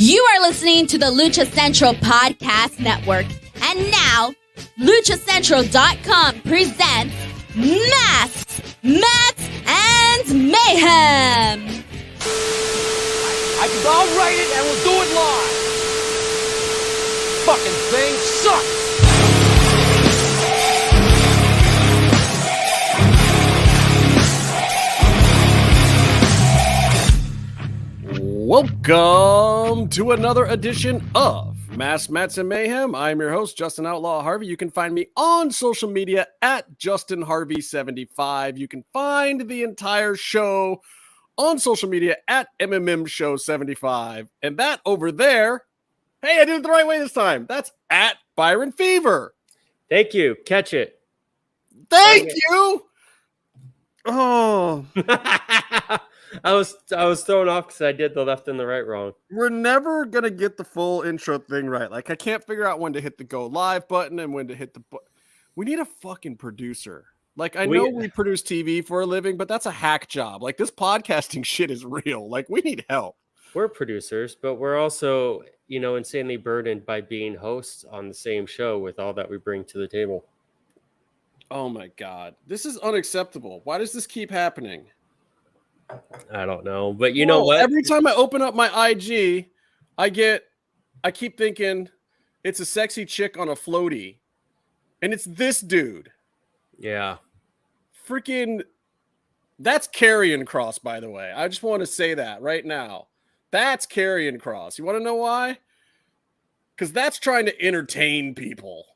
You are listening to the Lucha Central Podcast Network. And now, LuchaCentral.com presents Masks, Mats, and Mayhem. I'll write it and we'll do it live. Fucking thing sucks. Welcome to another edition of Masks, Mats, and Mayhem. I'm your host, Justin Outlaw Harvey. You can find me on social media at JustinHarvey75. You can find the entire show on social media at MMMShow75. And that over there, hey, I did it the right way this time. That's at Byron Fever. Thank you. Catch it. Thank you. Oh. I was thrown off because I did the left and the right wrong. We're never going to get the full intro thing right. Like, I can't figure out when to hit the go live button and when to hit the we need a fucking producer. Like, I know we produce TV for a living, but that's a hack job. Like, this podcasting shit is real. Like, we need help. We're producers, but we're also, insanely burdened by being hosts on the same show with all that we bring to the table. Oh my God. This is unacceptable. Why does this keep happening? I don't know, but you know what? Every time I open up my IG, I keep thinking it's a sexy chick on a floaty, and it's this dude. Yeah. Freaking, that's Karrion Kross, by the way. I just want to say that right now. That's Karrion Kross. You want to know why? Because that's trying to entertain people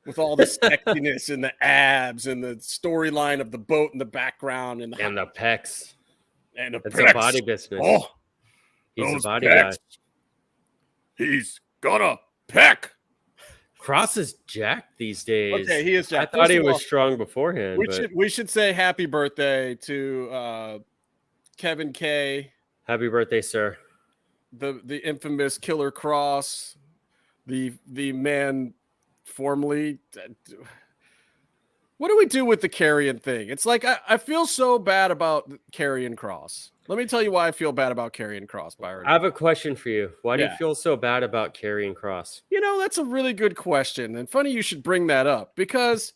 with all the sexiness and the abs and the storyline of the boat in the background and the pecs. And it's a body business. Oh, he's a body guy. He's got a peck. Kross is jacked these days. Okay, he is jacked. I thought he was strong beforehand. We should say happy birthday to Kevin K. Happy birthday, sir. The infamous Killer Kross, the man formerly. What do we do with the Karrion thing? It's like I feel so bad about Karrion Kross. Let me tell you why I feel bad about Karrion Kross, Byron. I have a question for you. Why do you feel so bad about Karrion Kross? That's a really good question. And funny you should bring that up because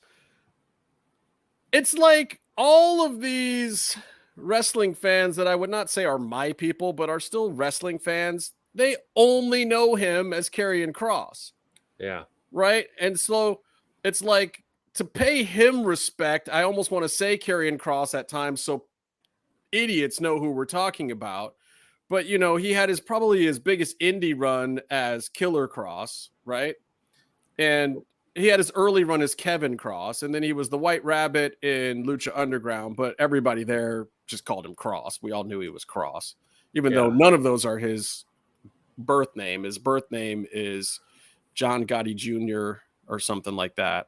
it's like all of these wrestling fans that I would not say are my people, but are still wrestling fans, they only know him as Karrion Kross. Yeah. Right? And so it's like, to pay him respect, I almost want to say Karrion Kross at times so idiots know who we're talking about. But, he had probably his biggest indie run as Killer Kross, right? And he had his early run as Kevin Kross, and then he was the White Rabbit in Lucha Underground, but everybody there just called him Kross. We all knew he was Kross, even though none of those are his birth name. His birth name is John Gotti Jr. or something like that.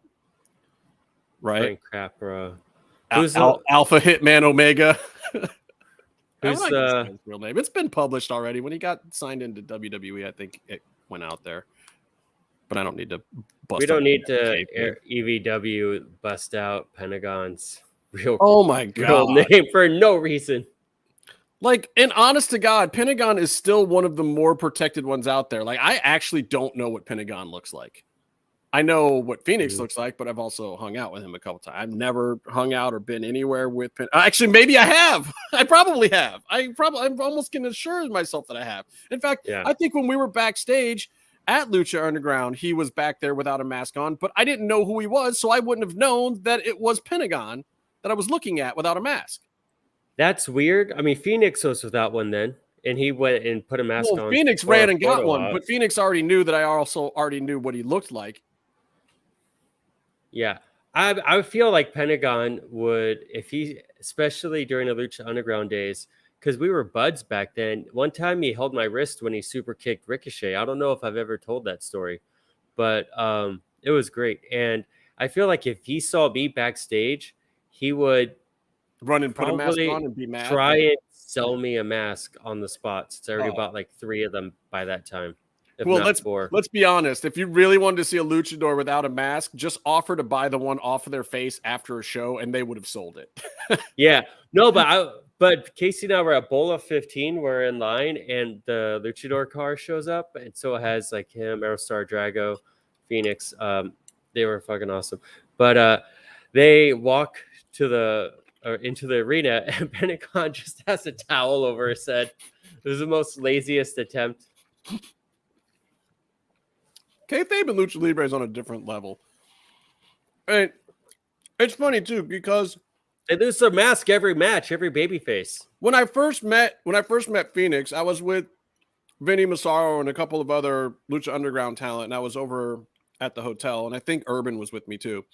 Right, Frank Capra. Who's Alpha Hitman Omega? Who's his real name? It's been published already. When he got signed into WWE, I think it went out there. But I don't need to bust. We don't need to EVW bust out Pentagon's real. Oh my God, real name for no reason. Like, and honest to God, Pentagon is still one of the more protected ones out there. Like, I actually don't know what Pentagon looks like. I know what Phoenix looks like, but I've also hung out with him a couple times. I've never hung out or been anywhere with Actually, maybe I have. I probably have. I'm almost going to assure myself that I have. In fact, I think when we were backstage at Lucha Underground, he was back there without a mask on, but I didn't know who he was, so I wouldn't have known that it was Pentagon that I was looking at without a mask. That's weird. I mean, Phoenix was without one then. And he went and put a mask on. Phoenix ran and got one, but Phoenix already knew that I also already knew what he looked like. Yeah, I feel like Pentagon would, especially during the Lucha Underground days, because we were buds back then. One time he held my wrist when he super kicked Ricochet. I don't know if I've ever told that story, but it was great. And I feel like if he saw me backstage, he would run and put a mask on and be mad. Try and sell me a mask on the spot. So I already bought like 3 of them by that time. Well, let's be honest. If you really wanted to see a luchador without a mask, just offer to buy the one off of their face after a show, and they would have sold it. Yeah, no, but But Casey and I were at Bola 15. We're in line, and the Luchador car shows up, and so it has like him, Aerostar, Drago, Phoenix. They were fucking awesome. But they walk into the arena, and Pentagon just has a towel over his head. It was the most laziest attempt. Kayfabe and Lucha Libre is on a different level. And it's funny too because They lose their mask every match, every babyface. when I first met Phoenix, I was with Vinny Massaro and a couple of other Lucha Underground talent, and I was over at the hotel, and I think Urban was with me too.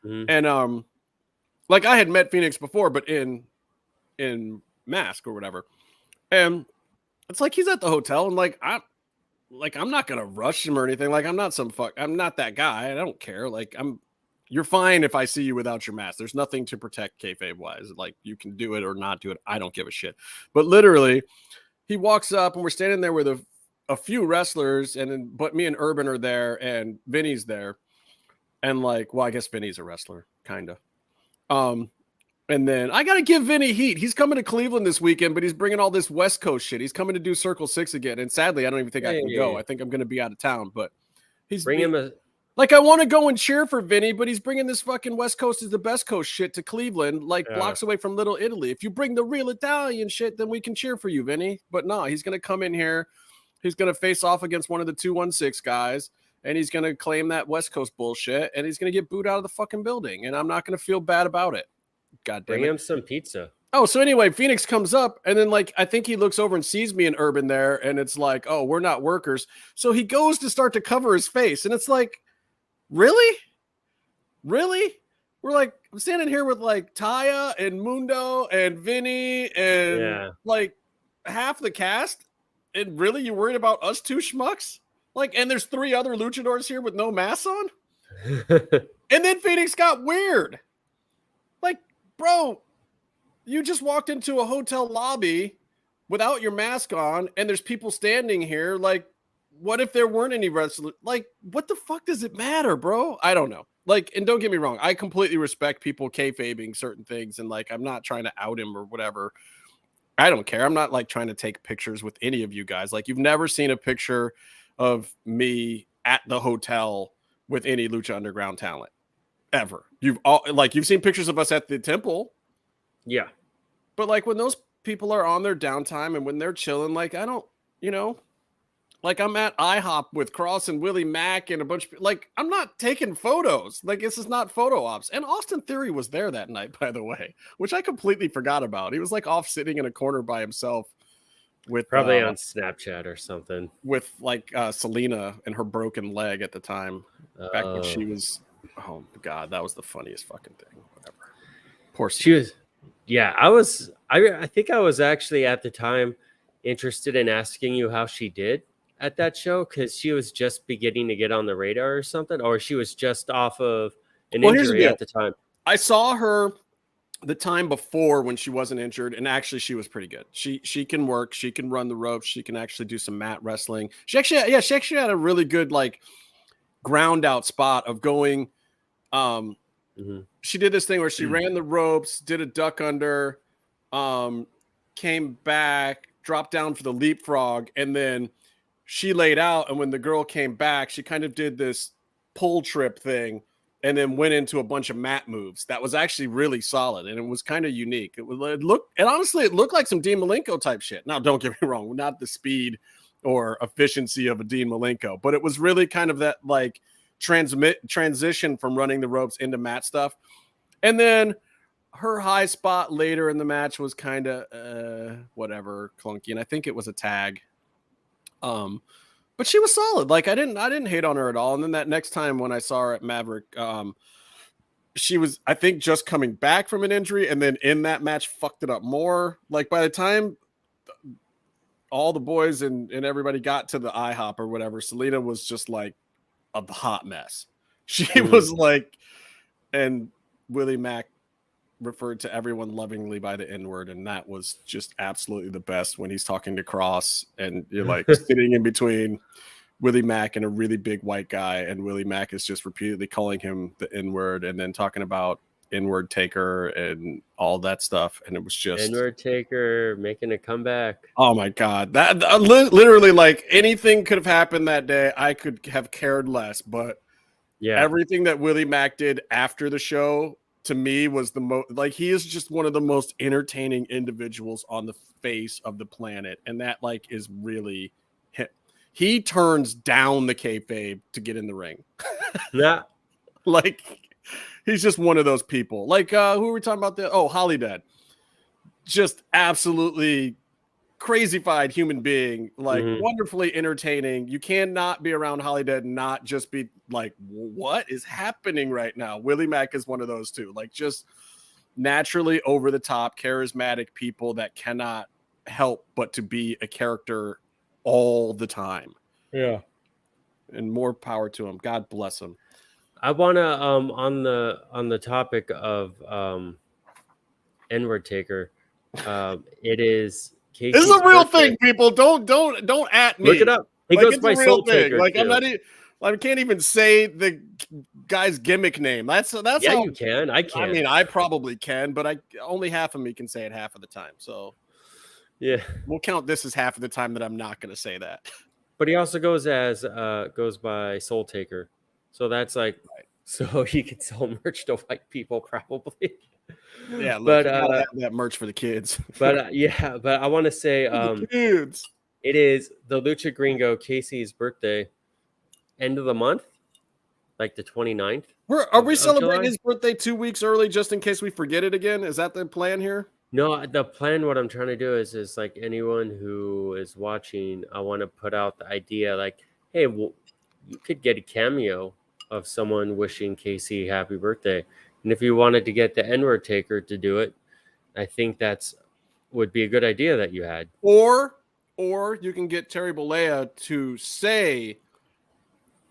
Mhm. And like I had met Phoenix before, but in mask or whatever. And it's like he's at the hotel, and I'm not gonna rush him or anything. Like I'm not that guy. I don't care. Like you're fine if I see you without your mask. There's nothing to protect kayfabe wise. Like you can do it or not do it. I don't give a shit. But literally, he walks up and we're standing there with a few wrestlers, but me and Urban are there and Vinny's there. And like, well, I guess Vinny's a wrestler, kind of. And then I got to give Vinny heat. He's coming to Cleveland this weekend, but he's bringing all this West Coast shit. He's coming to do Circle 6 again. And sadly, I don't even think I can go. I think I'm going to be out of town, but I want to go and cheer for Vinny, but he's bringing this fucking West Coast is the best coast shit to Cleveland, blocks away from Little Italy. If you bring the real Italian shit, then we can cheer for you, Vinny. But no, he's going to come in here. He's going to face off against one of the 216 guys, and he's going to claim that West Coast bullshit, and he's going to get booed out of the fucking building, and I'm not going to feel bad about it. God damn it. Bring him some pizza. Oh, so anyway, Phoenix comes up, and then I think he looks over and sees me and Urban there, and it's like, oh, we're not workers. So he goes to start to cover his face, and it's like, really? We're I'm standing here with Taya and Mundo and Vinny and half the cast, and really you're worried about us two schmucks? And there's 3 other luchadors here with no masks on? And then Phoenix got weird. Bro, you just walked into a hotel lobby without your mask on, and there's people standing here. What if there weren't any wrestlers? What the fuck does it matter, bro? I don't know. And don't get me wrong, I completely respect people kayfabing certain things, and I'm not trying to out him or whatever. I don't care. I'm not trying to take pictures with any of you guys. You've never seen a picture of me at the hotel with any Lucha Underground talent. Ever. You've seen pictures of us at the temple. Yeah. But when those people are on their downtime and when they're chilling, I don't, I'm at IHOP with Cross and Willie Mack and a bunch of I'm not taking photos. This is not photo ops. And Austin Theory was there that night, by the way, which I completely forgot about. He was off sitting in a corner by himself with probably on Snapchat or something with Selena and her broken leg at the time back when she was. Oh God, that was the funniest fucking thing. Whatever. Poor she was. Yeah, I think I was actually at the time interested in asking you how she did at that show because she was just beginning to get on the radar or something, or she was just off of an injury at the time. I saw her the time before when she wasn't injured, and actually she was pretty good. She can work, she can run the ropes, she can actually do some mat wrestling. She actually had a really good ground out spot of going. She did this thing where she ran the ropes, did a duck under, came back, dropped down for the leapfrog, and then she laid out. And when the girl came back, she kind of did this pull trip thing and then went into a bunch of mat moves. That was actually really solid, and it was kind of unique. It looked like some Dean Malenko type shit. Now, don't get me wrong, not the speed or efficiency of a Dean Malenko, but it was really kind of that transition from running the ropes into mat stuff. And then her high spot later in the match was kind of whatever, clunky, and I think it was a tag. But she was solid. I didn't hate on her at all. And then that next time when I saw her at Maverick, she was, I think, just coming back from an injury, and then in that match fucked it up more. By the time all the boys and everybody got to the IHOP or whatever, Selena was just a hot mess. She was and Willie Mack referred to everyone lovingly by the N-word, and that was just absolutely the best when he's talking to Cross, and you're sitting in between Willie Mack and a really big white guy, and Willie Mack is just repeatedly calling him the N-word and then talking about Inward Taker and all that stuff, and it was just Inward Taker making a comeback. Oh my god, that literally like anything could have happened that day. I could have cared less, but Yeah, everything that Willie Mack did after the show to me was the most like he is just one of the most entertaining individuals on the face of the planet, and that like is really he turns down the kayfabe to get in the ring. yeah. Like he's just one of those people. Like who were we talking about? Holidead, just absolutely crazified human being, like wonderfully entertaining. You cannot be around Holidead and not just be like, what is happening right now? Willie Mack is one of those too, like just naturally over the top, charismatic people that cannot help but to be a character all the time. Yeah. And more power to him. God bless him. I wanna on the topic of Inward Taker, it is This is a real thing, people. Don't at me. Look it up. He like, goes it's by a real Soul thing. Taker. Like too. I'm not. I can't even say the guy's gimmick name. That's Yeah, how you can. I can. I mean, I probably can, but I only half of me can say it half of the time. So yeah, we'll count this as half of the time that I'm not going to say that. but he also goes by Soul Taker, so that's like so he can sell merch to white people probably. Yeah, look, but have that merch for the kids. but yeah, but I want to say kids. It is the Lucha Gringo Casey's birthday, end of the month, like the 29th. Are we celebrating July? his birthday 2 weeks early just in case we forget it again? Is that the plan here? No, the plan, what I'm trying to do is like anyone who is watching, I want to put out the idea like, hey, well, you could get a cameo of someone wishing Casey happy birthday. And if you wanted to get the N-word taker to do it, I think would be a good idea that you had. Or you can get Terry Bollea to say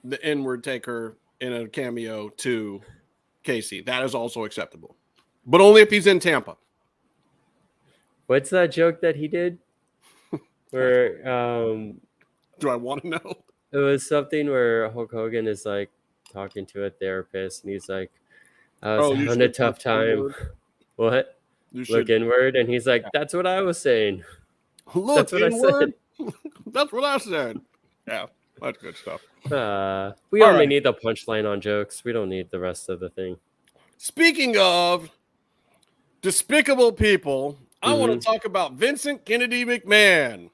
the N-word taker in a cameo to Casey. That is also acceptable. But only if he's in Tampa. What's that joke that he did? Where do I want to know? It was something where Hulk Hogan is like talking to a therapist and he's like, I was having a tough time. What? Look inward, and he's like, "That's what I was saying." Look inward. That's what I said. Yeah, that's good stuff. We only need the punchline on jokes. We don't need the rest of the thing. Speaking of despicable people, I want to talk about Vincent Kennedy McMahon.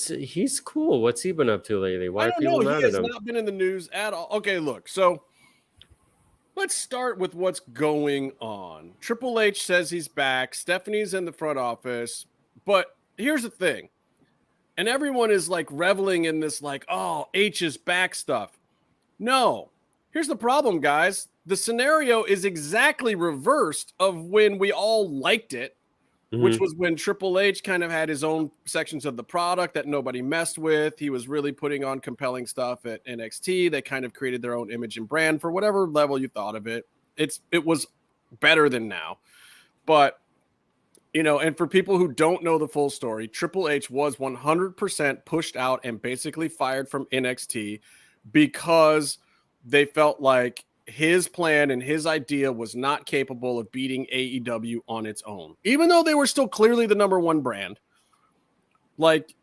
He's cool. What's he been up to lately? Why are people mad at him? He has not been in the news at all. Okay, look, so let's start with what's going on. Triple H says he's back. Stephanie's in the front office. But here's the thing. And everyone is like reveling in this like, oh, H is back stuff. No. Here's the problem, guys. The scenario is exactly reversed of when we all liked it, which was when Triple H kind of had his own sections of the product that nobody messed with. He was really putting on compelling stuff at NXT. They kind of created their own image and brand for whatever level you thought of it. It was better than now. But, you know, and for people who don't know the full story, Triple H was 100% pushed out and basically fired from NXT because they felt like his plan and his idea was not capable of beating AEW on its own, even though they were still clearly the number one brand. Like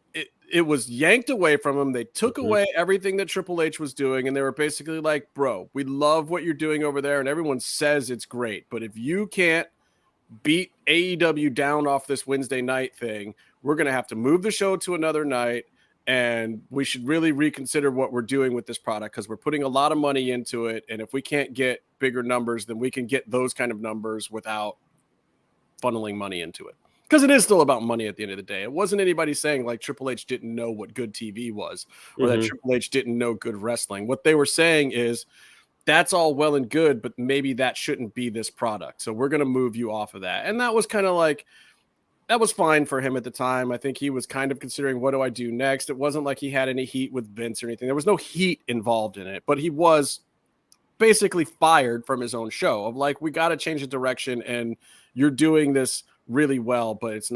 it was yanked away from him. They took away everything that Triple H was doing. And they were basically like, bro, we love what you're doing over there. And everyone says it's great, but if you can't beat AEW down off this Wednesday night thing, we're going to have to move the show to another night. And we should really reconsider what we're doing with this product because we're putting a lot of money into it. And if we can't get bigger numbers, then we can get those kind of numbers without funneling money into it. Because it is still about money at the end of the day. It wasn't anybody saying like Triple H didn't know what good TV was or that Triple H didn't know good wrestling. What they were saying is that's all well and good, but maybe that shouldn't be this product. So we're going to move you off of that. And that was kind of like, that was fine for him at the time. I think he was kind of considering, what do I do next? It wasn't like he had any heat with Vince or anything. There was no heat involved in it, but he was basically fired from his own show of like, we got to change the direction and you're doing this really well, but it's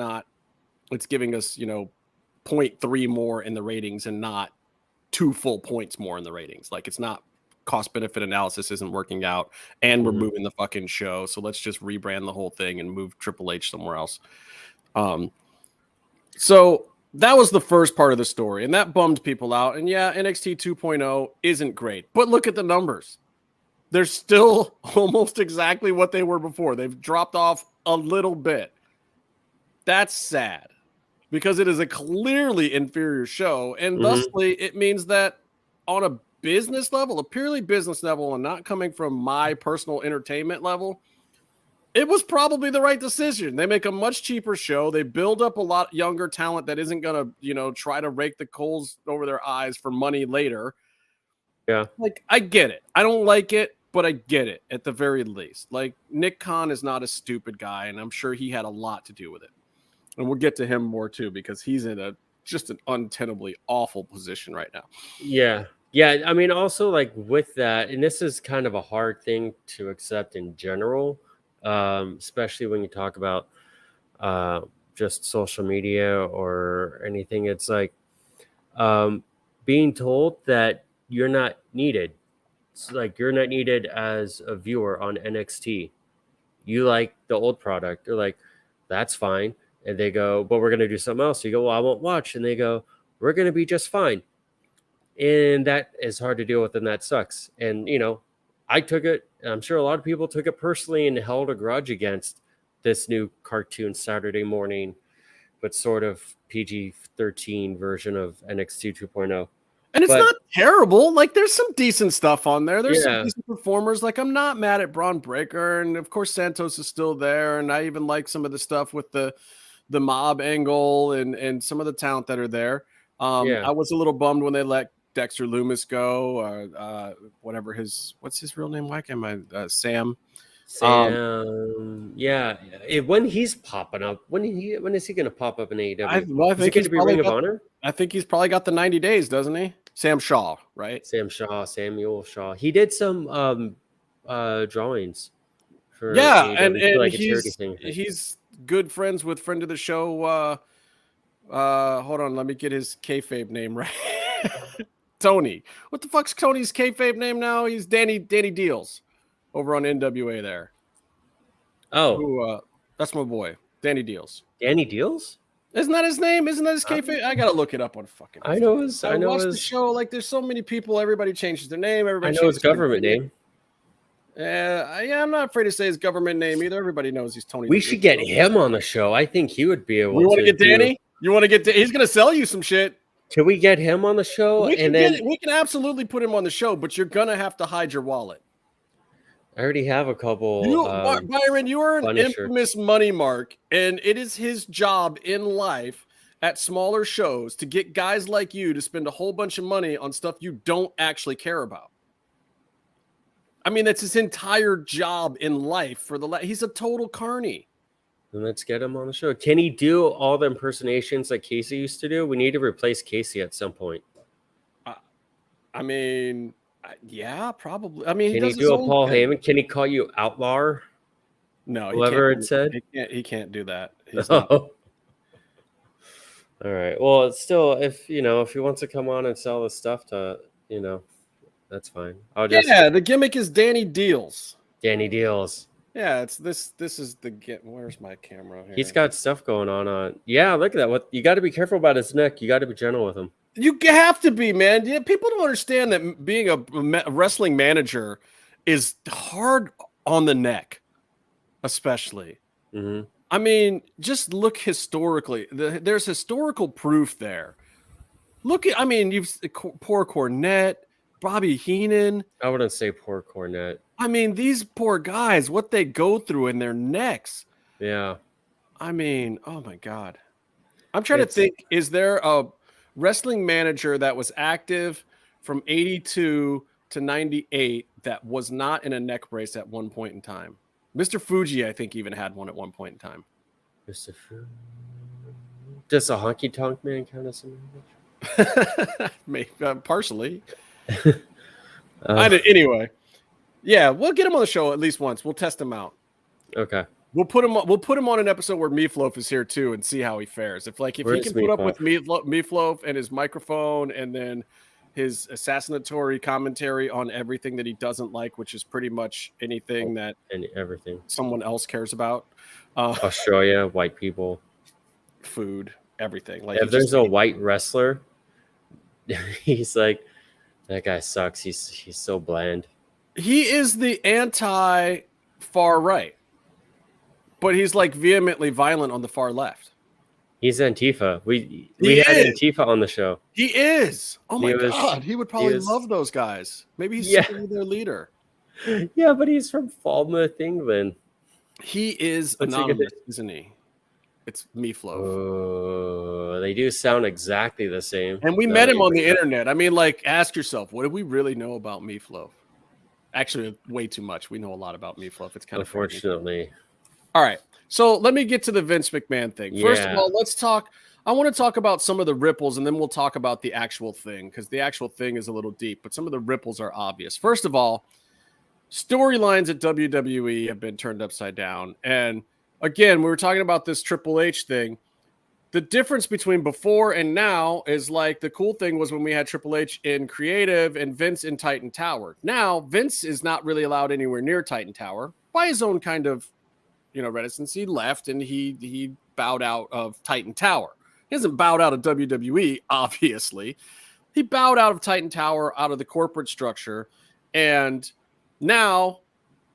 giving us, 0.3 more in the ratings and not 2 full points more in the ratings. Like it's not cost benefit analysis isn't working out, and we're Mhm. moving the fucking show. So let's just rebrand the whole thing and move Triple H somewhere else. So that was the first part of the story, and that bummed people out. And yeah, NXT 2.0 isn't great, but look at the numbers. They're still almost exactly what they were before. They've dropped off a little bit. That's sad because it is a clearly inferior show, and thusly it means that on a business level, a purely business level, and not coming from my personal entertainment level, it was probably the right decision. They make a much cheaper show. They build up a lot younger talent that isn't going to, try to rake the coals over their eyes for money later. Yeah. Like, I get it. I don't like it, but I get it at the very least. Like, Nick Khan is not a stupid guy, and I'm sure he had a lot to do with it. And we'll get to him more too, because he's in just an untenably awful position right now. Yeah. Yeah. I mean, also like with that, and this is kind of a hard thing to accept in general, especially when you talk about just social media or anything. It's like being told that you're not needed. It's like you're not needed as a viewer on NXT. You like the old product. You're like, that's fine. And they go, but we're going to do something else. You go, well, I won't watch. And they go, we're going to be just fine. And that is hard to deal with, and that sucks. And, I took it, and I'm sure a lot of people took it personally and held a grudge against this new cartoon Saturday morning, but sort of PG-13 version of NXT 2.0. And it's not terrible. Like, there's some decent stuff on there. There's some decent performers. Like, I'm not mad at Braun Breaker, and of course Santos is still there. And I even like some of the stuff with the mob angle and some of the talent that are there. I was a little bummed when they let Dexter Lumis go. What's his real name? Why can't I? Sam. Yeah. When he's popping up, when is he going to pop up in AEW? I think he's going to be Ring of Honor. I think he's probably got the 90 days, doesn't he? Sam Shaw, right? Samuel Shaw. He did some drawings for AEW, and like he's good friends with friend of the show. Hold on, let me get his kayfabe name right. Tony. What the fuck's Tony's kayfabe name now? He's Danny Deals over on NWA there. Oh, that's my boy, Danny Deals. Danny Deals? Isn't that his name? Isn't that his kayfabe? I gotta look it up on fucking. I watched the show. Like, there's so many people. Everybody changes their name. Everybody. I know his government name. I'm not afraid to say his government name either. Everybody knows he's Tony. We should get him on the show. I think he would be able. We want to get Danny. You want to get? He's gonna sell you some shit. Can we get him on the show? We can absolutely put him on the show, but you're gonna have to hide your wallet. I already have a couple. Byron, you are an infamous money mark, and it is his job in life at smaller shows to get guys like you to spend a whole bunch of money on stuff you don't actually care about. I mean, that's his entire job in life. He's a total carny. Then let's get him on the show. Can he do all the impersonations like Casey used to do? We need to replace Casey at some point. I mean, yeah, probably. I mean, can he do a Paul Heyman? Can he call you Outlaw? No, whoever it said. He can't do that. All right. Well, it's still, if he wants to come on and sell the stuff to, that's fine. The gimmick is Danny Deals. Danny Deals. Yeah, it's this is the where's my camera here? He's got stuff going on. Yeah, look at that. What you got to be careful about his neck. You got to be gentle with him. You have to be, man. Yeah, people don't understand that being a wrestling manager is hard on the neck, especially. Mm-hmm. I mean, just look historically. There's historical proof there. You've poor Cornette, Bobby Heenan. I wouldn't say poor Cornette. I mean, these poor guys, what they go through in their necks. Yeah. I mean, oh my God. I'm trying to think, is there a wrestling manager that was active from 82 to 98 that was not in a neck brace at one point in time? Mr. Fuji, I think, even had one at one point in time. Mr. Fuji. Does a honky tonk man count as a manager? Partially. Anyway. Yeah, we'll get him on the show at least once. We'll test him out. Okay. We'll put him on an episode where Meefloaf is here too and see how he fares. If he can put up with Meefloaf and his microphone, and then his assassinatory commentary on everything that he doesn't like, which is pretty much anything that and everything someone else cares about. Australia, white people, food, everything. Like if there's a white wrestler, he's like, that guy sucks. He's so bland. He is the anti far right, but he's like vehemently violent on the far left. He's Antifa. We had Antifa on the show. He is. Oh my God. He would probably love those guys. Maybe he's their leader. Yeah, but he's from Falmouth, England. He is anonymous, isn't he? It's Meefloaf. Oh, they do sound exactly the same. And we met him on the internet. I mean, like, ask yourself, what do we really know about Meefloaf? Actually, way too much. We know a lot about Meefloaf. It's kind of unfortunately. All right. So let me get to the Vince McMahon thing. First of all, let's talk. I want to talk about some of the ripples, and then we'll talk about the actual thing, because the actual thing is a little deep, but some of the ripples are obvious. First of all, storylines at WWE have been turned upside down. And again, we were talking about this Triple H thing. The difference between before and now is like the cool thing was when we had Triple H in creative and Vince in Titan Tower. Now, Vince is not really allowed anywhere near Titan Tower by his own kind of reticence. He left and he bowed out of Titan Tower. He hasn't bowed out of WWE, obviously. He bowed out of Titan Tower, out of the corporate structure. And now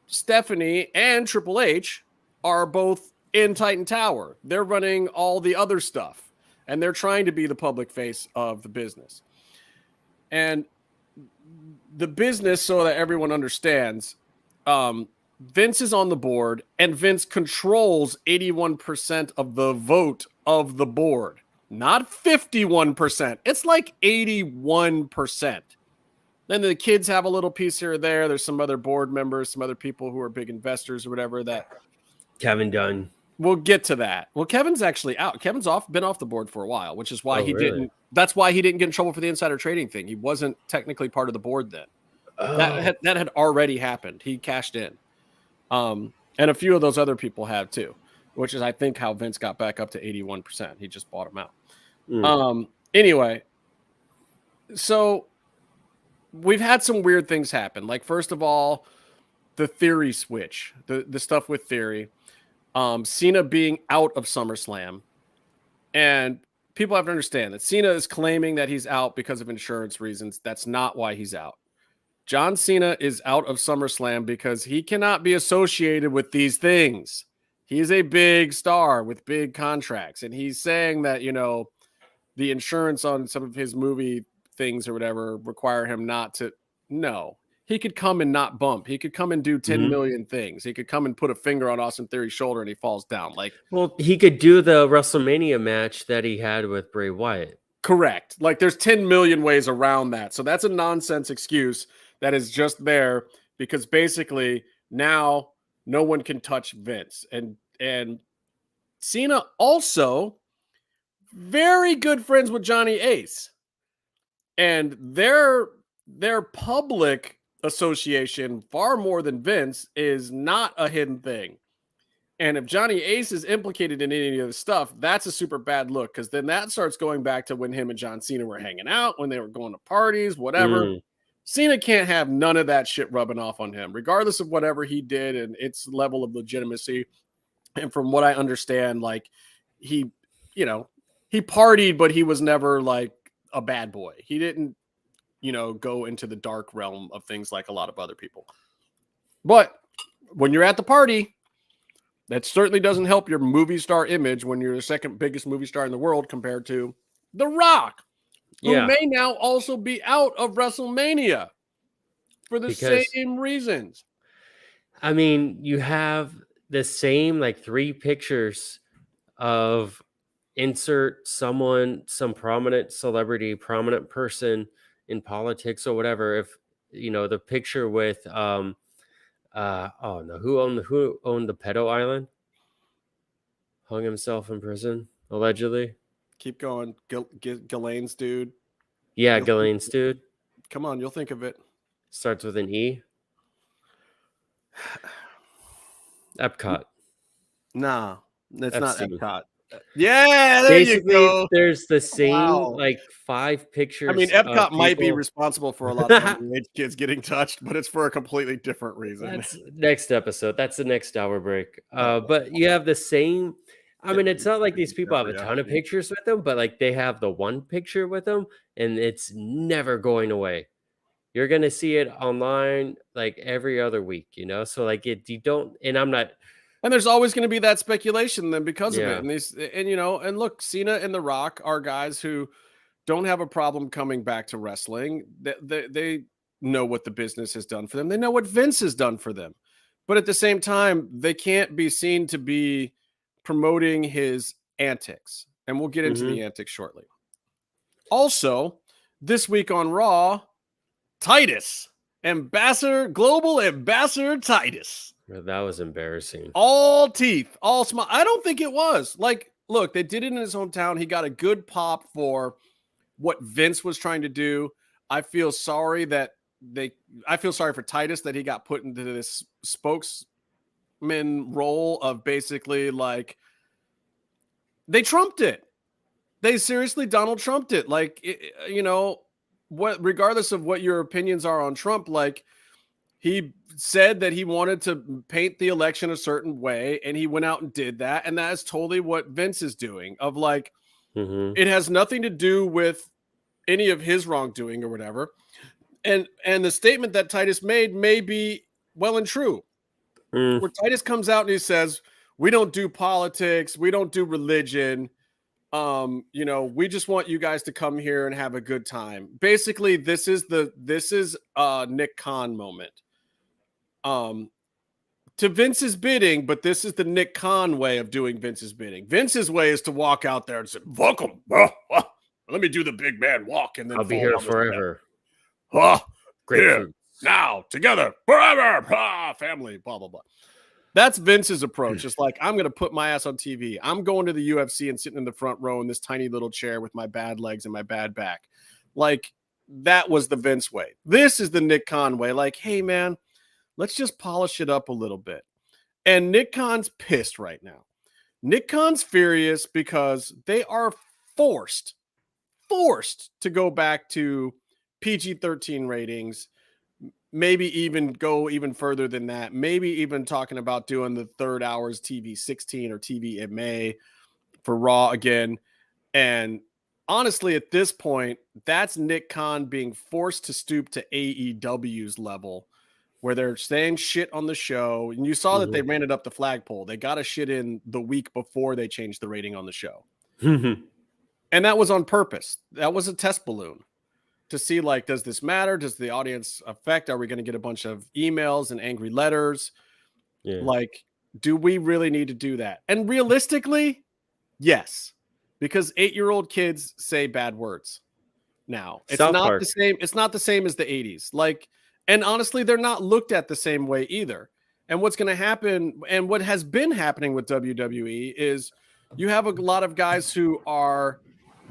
Stephanie and Triple H are both in Titan Tower. They're running all the other stuff. And they're trying to be the public face of the business. And the business, so that everyone understands, Vince is on the board, and Vince controls 81% of the vote of the board. Not 51%. It's like 81%. Then the kids have a little piece here or there. There's some other board members, some other people who are big investors or whatever that. Kevin Dunn. We'll get to that. Well, Kevin's actually out. Kevin's been off the board for a while, which is why didn't. That's why he didn't get in trouble for the insider trading thing. He wasn't technically part of the board then. That had already happened. He cashed in. And a few of those other people have too, which is, I think, how Vince got back up to 81%. He just bought them out. Anyway, so we've had some weird things happen. Like, first of all, the Theory switch, the stuff with Theory, Cena being out of SummerSlam, and people have to understand that Cena is claiming that he's out because of insurance reasons. That's not why he's out. John Cena is out of SummerSlam because he cannot be associated with these things. He's a big star with big contracts. And he's saying that, the insurance on some of his movie things or whatever require him not to. No, he could come and not bump. He could come and do 10 million things. He could come and put a finger on Austin Theory's shoulder and he falls down. Well, he could do the WrestleMania match that he had with Bray Wyatt. Correct. Like, there's 10 million ways around that. So that's a nonsense excuse that is just there because basically now no one can touch Vince. And Cena also very good friends with Johnny Ace. And their public association, far more than Vince, is not a hidden thing. And if Johnny Ace is implicated in any of the stuff, that's a super bad look, because then that starts going back to when him and John Cena were hanging out, when they were going to parties, whatever. Cena can't have none of that shit rubbing off on him, regardless of whatever he did and its level of legitimacy. And from what I understand, like, he partied, but he was never like a bad boy. He didn't, go into the dark realm of things like a lot of other people. But when you're at the party, that certainly doesn't help your movie star image when you're the second biggest movie star in the world compared to The Rock, who may now also be out of WrestleMania for the same reasons. I mean, you have the same, like, 3 pictures of insert someone, some prominent celebrity, prominent person in politics or whatever. If, the picture with, who owned the pedo island? Hung himself in prison, allegedly. Keep going. Ghislaine's dude. Yeah, Ghislaine's dude. Come on, you'll think of it. Starts with an E. Epcot. Nah, that's Epstein. not Epcot. Yeah, there you Basically, go. there's the same Wow. like 5 pictures I mean, of Epcot might be people. responsible for a lot of underage kids getting touched, but it's for a completely different reason. That's next episode. That's the next hour break. Oh, But you have the same. I mean, it's not like these people have a yeah. ton of pictures with them, but like they have the one picture with them, and it's never going away. You're gonna see it online like every other week, So like you don't, and I'm not. And there's always going to be that speculation then because of it. Yeah. And look, Cena and The Rock are guys who don't have a problem coming back to wrestling. They know what the business has done for them. They know what Vince has done for them. But at the same time, they can't be seen to be promoting his antics. And we'll get into the antics shortly. Also, this week on Raw, Titus, Global Ambassador Titus. That was embarrassing. All teeth, all smile. I don't think it was. Like, look, they did it in his hometown. He got a good pop for what Vince was trying to do. I feel sorry for Titus that he got put into this spokesman role of basically like they trumped it. They seriously Donald Trumped it. Like, regardless of what your opinions are on Trump, like he said that he wanted to paint the election a certain way, and he went out and did that. And that is totally what Vince is doing of like, it has nothing to do with any of his wrongdoing or whatever. And the statement that Titus made may be well and true. Where Titus comes out and he says, we don't do politics. We don't do religion. We just want you guys to come here and have a good time. Basically, this is Nick Khan moment. To Vince's bidding, but this is the Nick Khan way of doing Vince's bidding. Vince's way is to walk out there and say, welcome. Let me do the big man walk. And then I'll be here forever. Great here, now, together, forever, family, blah, blah, blah. That's Vince's approach. It's like, I'm going to put my ass on TV. I'm going to the UFC and sitting in the front row in this tiny little chair with my bad legs and my bad back. Like, that was the Vince way. This is the Nick Khan way. Like, hey, man, let's just polish it up a little bit. And Nick Khan's pissed right now. Nick Khan's furious because they are forced to go back to PG-13 ratings, maybe even go even further than that, maybe even talking about doing the third hours TV 16 or TV in May for Raw again. And honestly, at this point, that's Nick Khan being forced to stoop to AEW's level, where they're saying shit on the show. And you saw that they ran it up the flagpole. They got a shit in the week before they changed the rating on the show. And that was on purpose. That was a test balloon to see, like, does this matter? Does the audience affect? Are we going to get a bunch of emails and angry letters? Yeah. Like, do we really need to do that? And realistically, yes, because 8-year-old kids say bad words now. It's not the same. It's not the same as the 80s. Like, and honestly, they're not looked at the same way either. And what's going to happen, and what has been happening with WWE, is you have a lot of guys who are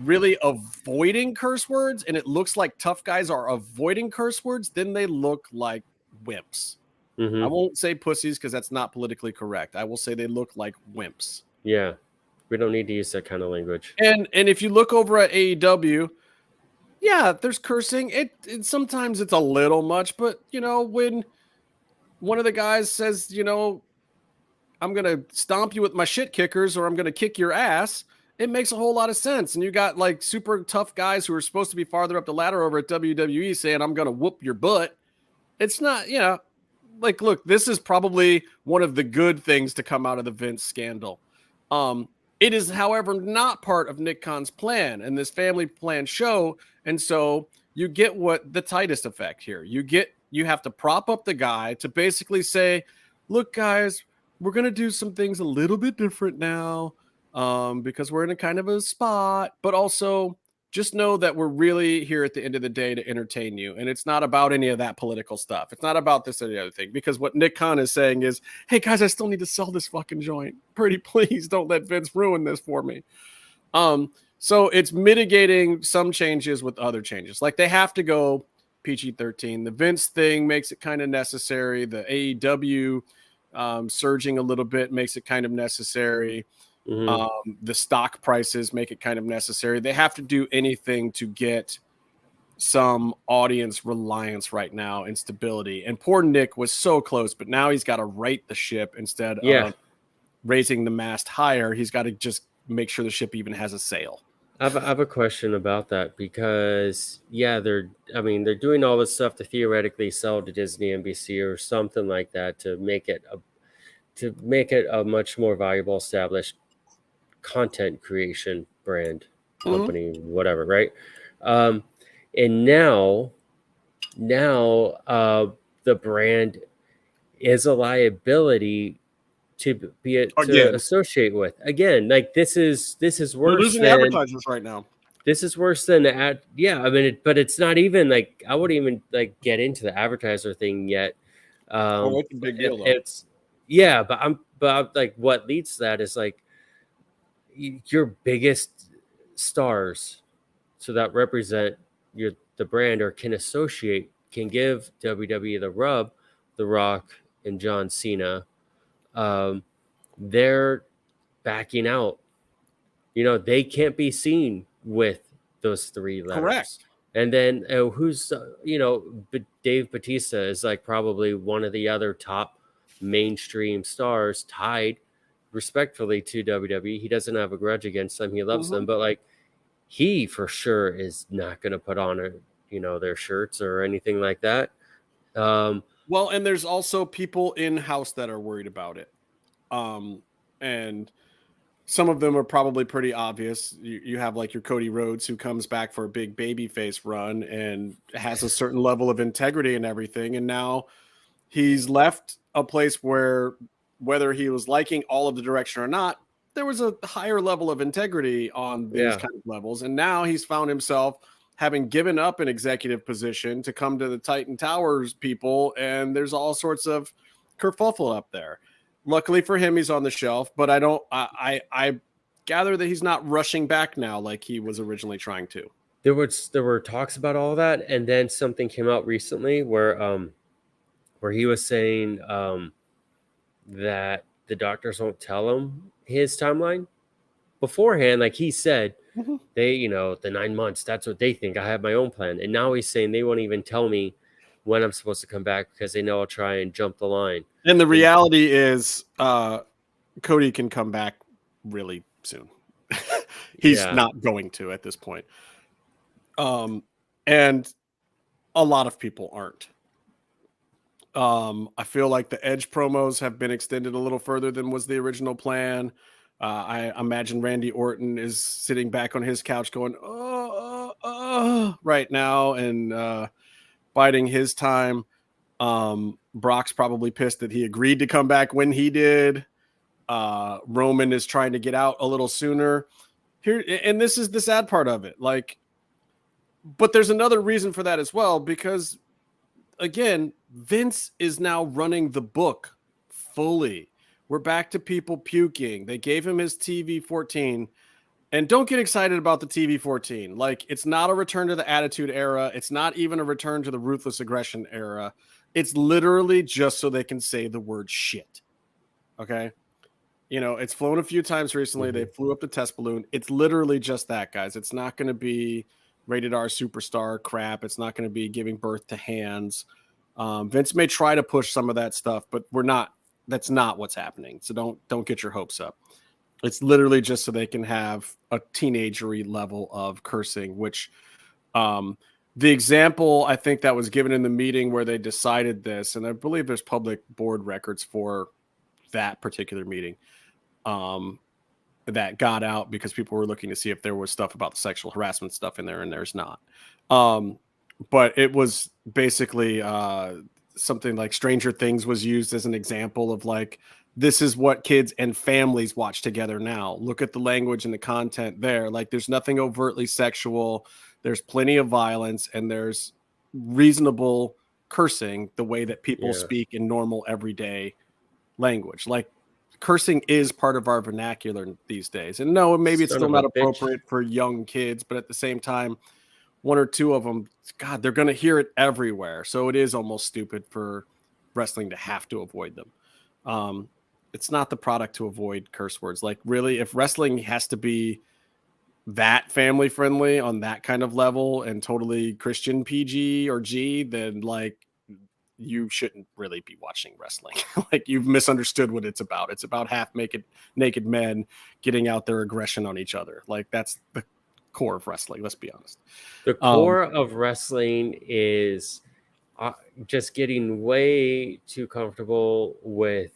really avoiding curse words, and it looks like tough guys are avoiding curse words. Then they look like wimps. I won't say pussies because that's not politically correct. I will say they look like wimps. Yeah, we don't need to use that kind of language. And if you look over at AEW, yeah, there's cursing. It sometimes it's a little much, but when one of the guys says, I'm gonna stomp you with my shit kickers, or I'm gonna kick your ass, it makes a whole lot of sense. And you got like super tough guys who are supposed to be farther up the ladder over at WWE saying, I'm gonna whoop your butt. It's not, like, look, this is probably one of the good things to come out of the Vince scandal. It is, however, not part of Nick Khan's plan and this family plan show. And so you get what the Titus effect here. You have to prop up the guy to basically say, look, guys, we're going to do some things a little bit different now because we're in a kind of a spot, but also just know that we're really here at the end of the day to entertain you. And it's not about any of that political stuff. It's not about this or the other thing, because what Nick Khan is saying is, hey guys, I still need to sell this fucking joint. Pretty please don't let Vince ruin this for me. So it's mitigating some changes with other changes. Like they have to go PG-13. The Vince thing makes it kind of necessary. The AEW surging a little bit makes it kind of necessary. The stock prices make it kind of necessary. They have to do anything to get some audience reliance right now and stability. And poor Nick was so close, but now he's got to right the ship instead of raising the mast higher. He's got to just make sure the ship even has a sail. I have a question about that because they're doing all this stuff to theoretically sell to Disney, NBC, or something like that to make it a much more valuable established content creation brand company, whatever, right? And now the brand is a liability to associate with. Again, like this is worse. We're losing advertisers right now. This is worse than but it's not even like I wouldn't even like get into the advertiser thing yet. It's a big deal though. But like what leads to that is like your biggest stars, so that represent the brand or can give WWE the rub, The Rock and John Cena. They're backing out. They can't be seen with those three letters. Correct. And then who's Dave Bautista is like probably one of the other top mainstream stars, tied respectfully to WWE. He doesn't have a grudge against them. He loves them, but like he for sure is not going to put on their shirts or anything like that. Well, and there's also people in-house that are worried about it. And some of them are probably pretty obvious. You have like your Cody Rhodes who comes back for a big babyface run and has a certain level of integrity and everything. And now he's left a place where whether he was liking all of the direction or not, there was a higher level of integrity on these kind of levels. And now he's found himself having given up an executive position to come to the Titan Towers people, and there's all sorts of kerfuffle up there. Luckily for him, he's on the shelf, but I gather that he's not rushing back now like he was originally trying to. There were talks about all that, and then something came out recently where he was saying that the doctors won't tell him his timeline beforehand. Like he said, they, the 9 months, that's what they think. I have my own plan. And now he's saying they won't even tell me when I'm supposed to come back because they know I'll try and jump the line. And the reality is Cody can come back really soon. He's not going to at this point. And a lot of people aren't. I feel like the Edge promos have been extended a little further than was the original plan. I imagine Randy Orton is sitting back on his couch going, right now and biding his time. Brock's probably pissed that he agreed to come back when he did. Roman is trying to get out a little sooner here. And this is the sad part of it. Like, but there's another reason for that as well, because again, Vince is now running the book fully. We're back to people puking. They gave him his TV-14. And don't get excited about the TV-14. Like, it's not a return to the Attitude Era. It's not even a return to the Ruthless Aggression Era. It's literally just so they can say the word shit. Okay? It's flown a few times recently. They flew up the test balloon. It's literally just that, guys. It's not going to be rated R superstar crap. It's not going to be giving birth to hands. Vince may try to push some of that stuff, but that's not what's happening. So don't get your hopes up. It's literally just so they can have a teenagery level of cursing, which the example I think that was given in the meeting where they decided this, and I believe there's public board records for that particular meeting that got out because people were looking to see if there was stuff about the sexual harassment stuff in there, and there's not. But it was basically something like Stranger Things was used as an example of like, this is what kids and families watch together now. Look at the language and the content there. Like, there's nothing overtly sexual. There's plenty of violence, and there's reasonable cursing the way that people speak in normal everyday language. Like, cursing is part of our vernacular these days. And no, maybe it's still not appropriate for young kids, but at the same time, one or two of them, God, they're going to hear it everywhere. So it is almost stupid for wrestling to have to avoid them. it's not the product to avoid curse words. Like, really, if wrestling has to be that family friendly on that kind of level and totally Christian PG or G, then like you shouldn't really be watching wrestling. Like, you've misunderstood what it's about. It's about half naked men getting out their aggression on each other. Like, that's the core of wrestling. Let's be honest. The core of wrestling is just getting way too comfortable with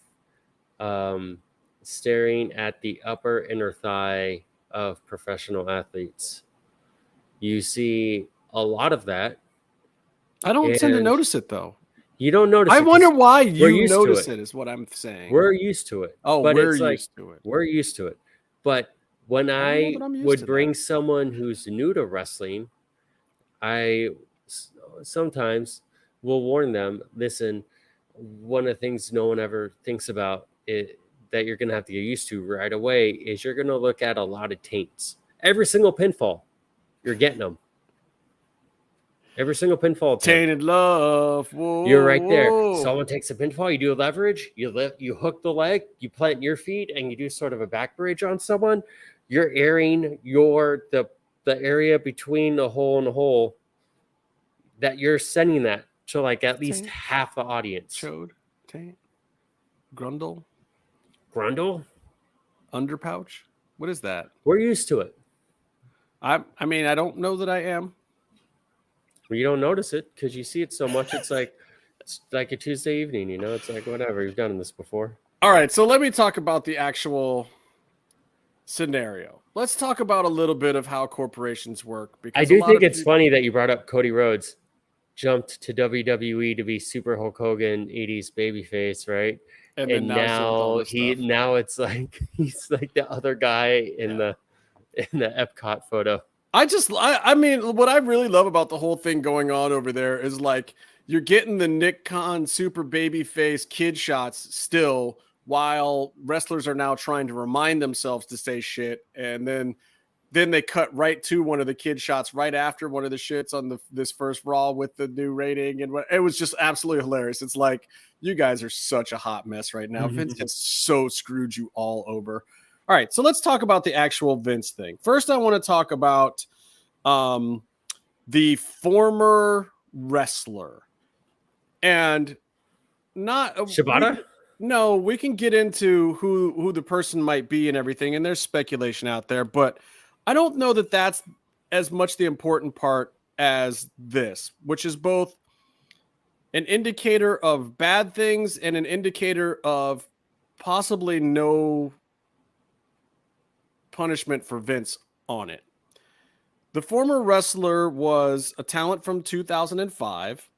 staring at the upper inner thigh of professional athletes. You see a lot of that. I don't tend to notice it though. You don't notice I it. wonder why you notice it is what I'm saying. We're used to it. Oh, but we're it's like, used to it. We're used to it. But when I would bring someone who's new to wrestling, I sometimes will warn them, listen, one of the things no one ever thinks about it that you're going to have to get used to right away is you're going to look at a lot of taints. Every single pinfall, you're getting them. Every single pinfall attempt. Tainted love. Whoa, you're right there. whoa. Someone takes a pinfall, you do a leverage, you hook the leg, you plant your feet, and you do sort of a back bridge on someone. You're airing the area between the hole and the hole that you're sending that to like at least half the audience. Chode, taint, grundle, underpouch. What is that? We're used to it. I mean, I don't know that I am. You don't notice it because you see it so much. It's like a Tuesday evening, you know. It's like whatever. You've done this before. All right, so let me talk about the actual scenario. Let's talk about a little bit of how corporations work. Because I do think it's funny that you brought up Cody Rhodes jumped to WWE to be Super Hulk Hogan, 80s babyface, right? And now it's like he's like the other guy in the Epcot photo. I mean, what I really love about the whole thing going on over there is like you're getting the Nick Khan super baby face kid shots still, while wrestlers are now trying to remind themselves to say shit, and then they cut right to one of the kid shots right after one of the shits on this first Raw with the new rating, and it was just absolutely hilarious. It's like, you guys are such a hot mess right now. Vince has so screwed you all over. All right, so let's talk about the actual Vince thing. First, I want to talk about the former wrestler. And not... Shibata? No, we can get into who the person might be and everything, and there's speculation out there, but I don't know that that's as much the important part as this, which is both an indicator of bad things and an indicator of possibly no punishment for Vince on it. The former wrestler was a talent from 2005.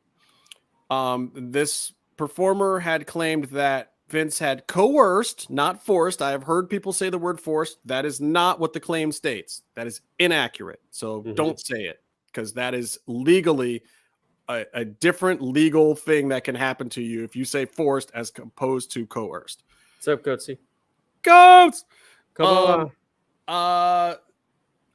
This performer had claimed that Vince had coerced, not forced. I have heard people say the word forced. That is not what the claim states. That is inaccurate. So don't say it, because that is legally a different legal thing that can happen to you if you say forced as opposed to coerced. What's up, Goatsy? Goats! Come on.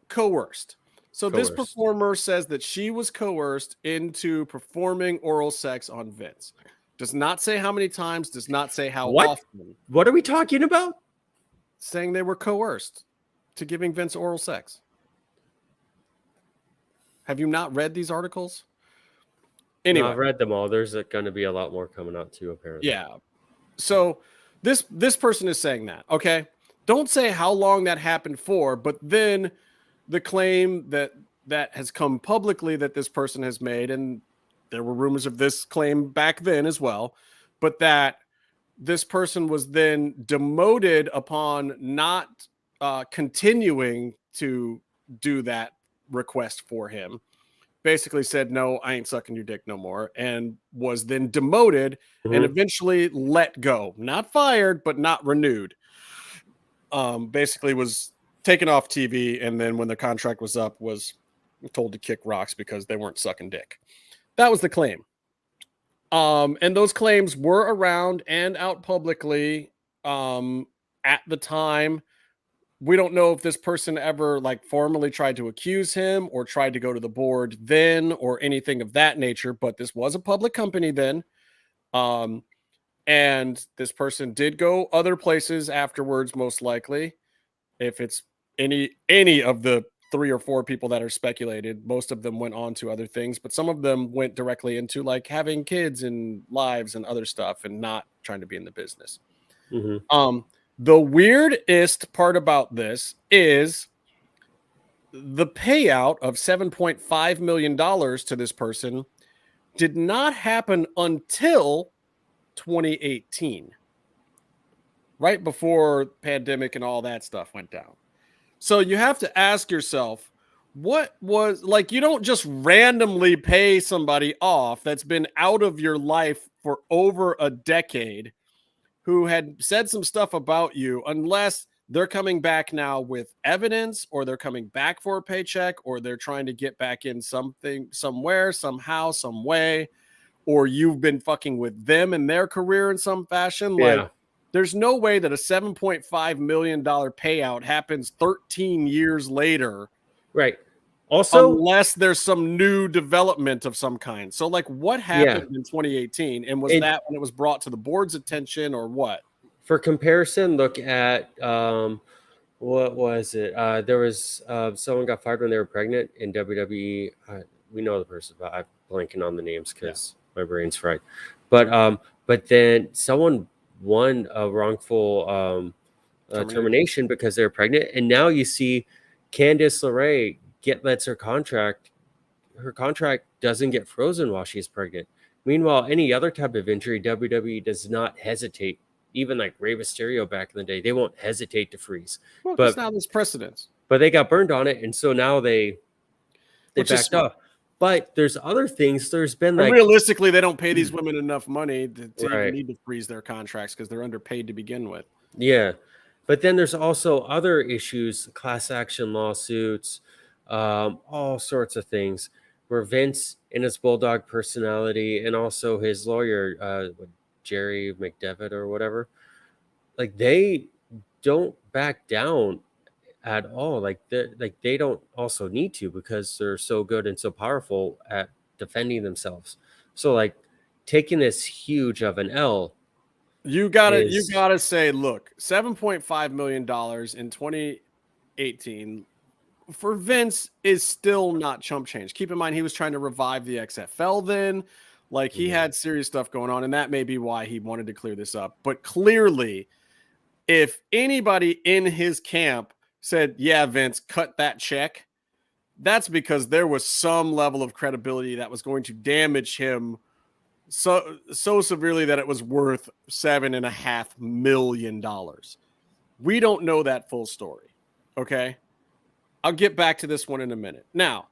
Coerced. So this performer says that she was coerced into performing oral sex on Vince. Does not say how many times, does not say how often. What are we talking about? Saying they were coerced to giving Vince oral sex. Have you not read these articles? Anyway. No, I've read them all. There's going to be a lot more coming out too, apparently. Yeah. So this person is saying that, okay? Don't say how long that happened for, but then the claim that has come publicly that this person has made, and there were rumors of this claim back then as well, but that this person was then demoted upon not continuing to do that request for him. Basically said, no, I ain't sucking your dick no more, and was then demoted and eventually let go. Not fired, but not renewed. Basically was taken off TV, and then when the contract was up, was told to kick rocks because they weren't sucking dick. That was the claim. And those claims were around and out publicly at the time. We don't know if this person ever formally tried to accuse him or tried to go to the board then or anything of that nature, but this was a public company then. And this person did go other places afterwards, most likely. If it's any of the 3 or 4 people that are speculated, most of them went on to other things, but some of them went directly into like having kids and lives and other stuff and not trying to be in the business. The weirdest part about this is the payout of $7.5 million to this person did not happen until 2018, right before pandemic and all that stuff went down. So you have to ask yourself, what was like, you don't just randomly pay somebody off that's been out of your life for over a decade who had said some stuff about you, unless they're coming back now with evidence, or they're coming back for a paycheck, or they're trying to get back in something, somewhere, somehow, some way, or you've been fucking with them in their career in some fashion. Like, there's no way that a $7.5 million payout happens 13 years later. Right. Also, unless there's some new development of some kind. So like, what happened in 2018? And was that when it was brought to the board's attention, or what? For comparison, look at what was it? There was someone got fired when they were pregnant in WWE. We know the person, but I'm blanking on the names because my brain's fried. But then someone won a wrongful termination because they were pregnant, and now you see Candice LeRae lets her contract doesn't get frozen while she's pregnant. Meanwhile, any other type of injury, WWE does not hesitate. Even like Rey Mysterio back in the day, they won't hesitate to freeze. Well, but now there's precedence. But they got burned on it, and so now they backed up. But there's other things. There's been like, realistically, they don't pay these women enough money to even need to freeze their contracts because they're underpaid to begin with. Yeah, but then there's also other issues, class action lawsuits, all sorts of things where Vince, in his bulldog personality, and also his lawyer, Jerry McDevitt or whatever, like they don't back down at all. Like they don't also need to, because they're so good and so powerful at defending themselves. So like taking this huge of an L, you gotta say, look, $7.5 million in 2018 for Vince is still not chump change. Keep in mind, he was trying to revive the XFL then. Like, he had serious stuff going on, and that may be why he wanted to clear this up. But clearly, if anybody in his camp said, yeah, Vince, cut that check, that's because there was some level of credibility that was going to damage him so severely that it was worth $7.5 million. We don't know that full story, okay? I'll get back to this one in a minute. Now,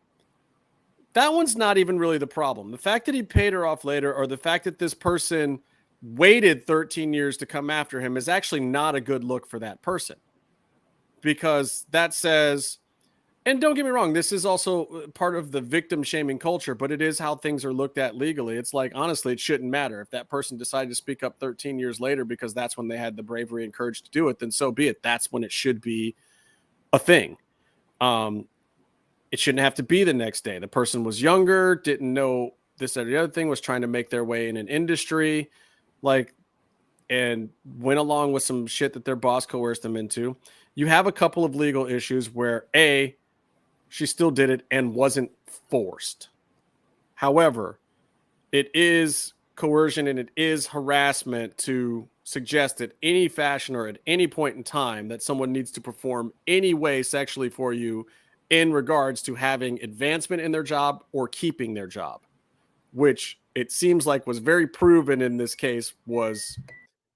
that one's not even really the problem. The fact that he paid her off later, or the fact that this person waited 13 years to come after him, is actually not a good look for that person. Because that says, and don't get me wrong, this is also part of the victim shaming culture, but it is how things are looked at legally. It's like, honestly, it shouldn't matter. If that person decided to speak up 13 years later because that's when they had the bravery and courage to do it, then so be it. That's when it should be a thing. It shouldn't have to be the next day. The person was younger, didn't know this or the other thing, was trying to make their way in an industry, like, and went along with some shit that their boss coerced them into. You have a couple of legal issues where she still did it and wasn't forced. However, it is coercion and it is harassment to suggest at any fashion or at any point in time that someone needs to perform any way sexually for you in regards to having advancement in their job or keeping their job, which it seems like was very proven in this case was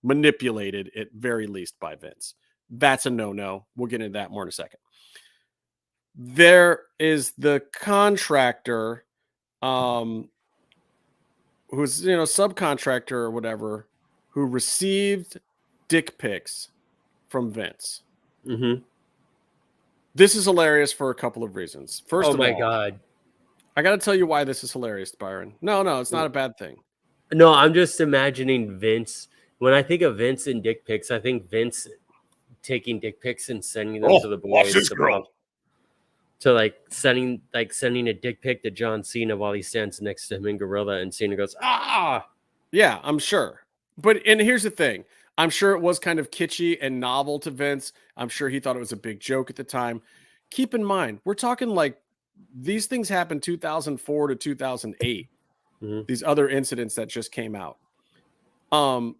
manipulated at very least by Vince. That's a no-no. We'll get into that more in a second. There is the contractor, who's, subcontractor or whatever, who received dick pics from Vince. Mm-hmm. This is hilarious for a couple of reasons. First of all, God, I got to tell you why this is hilarious, Byron. No, it's not a bad thing. No, I'm just imagining Vince. When I think of Vince and dick pics, I think Vince taking dick pics and sending them to the boys. To sending a dick pic to John Cena while he stands next to him in Gorilla, and Cena goes, ah! Yeah, I'm sure. and here's the thing. I'm sure it was kind of kitschy and novel to Vince. I'm sure he thought it was a big joke at the time. Keep in mind, we're talking like these things happened 2004 to 2008. These other incidents that just came out. Do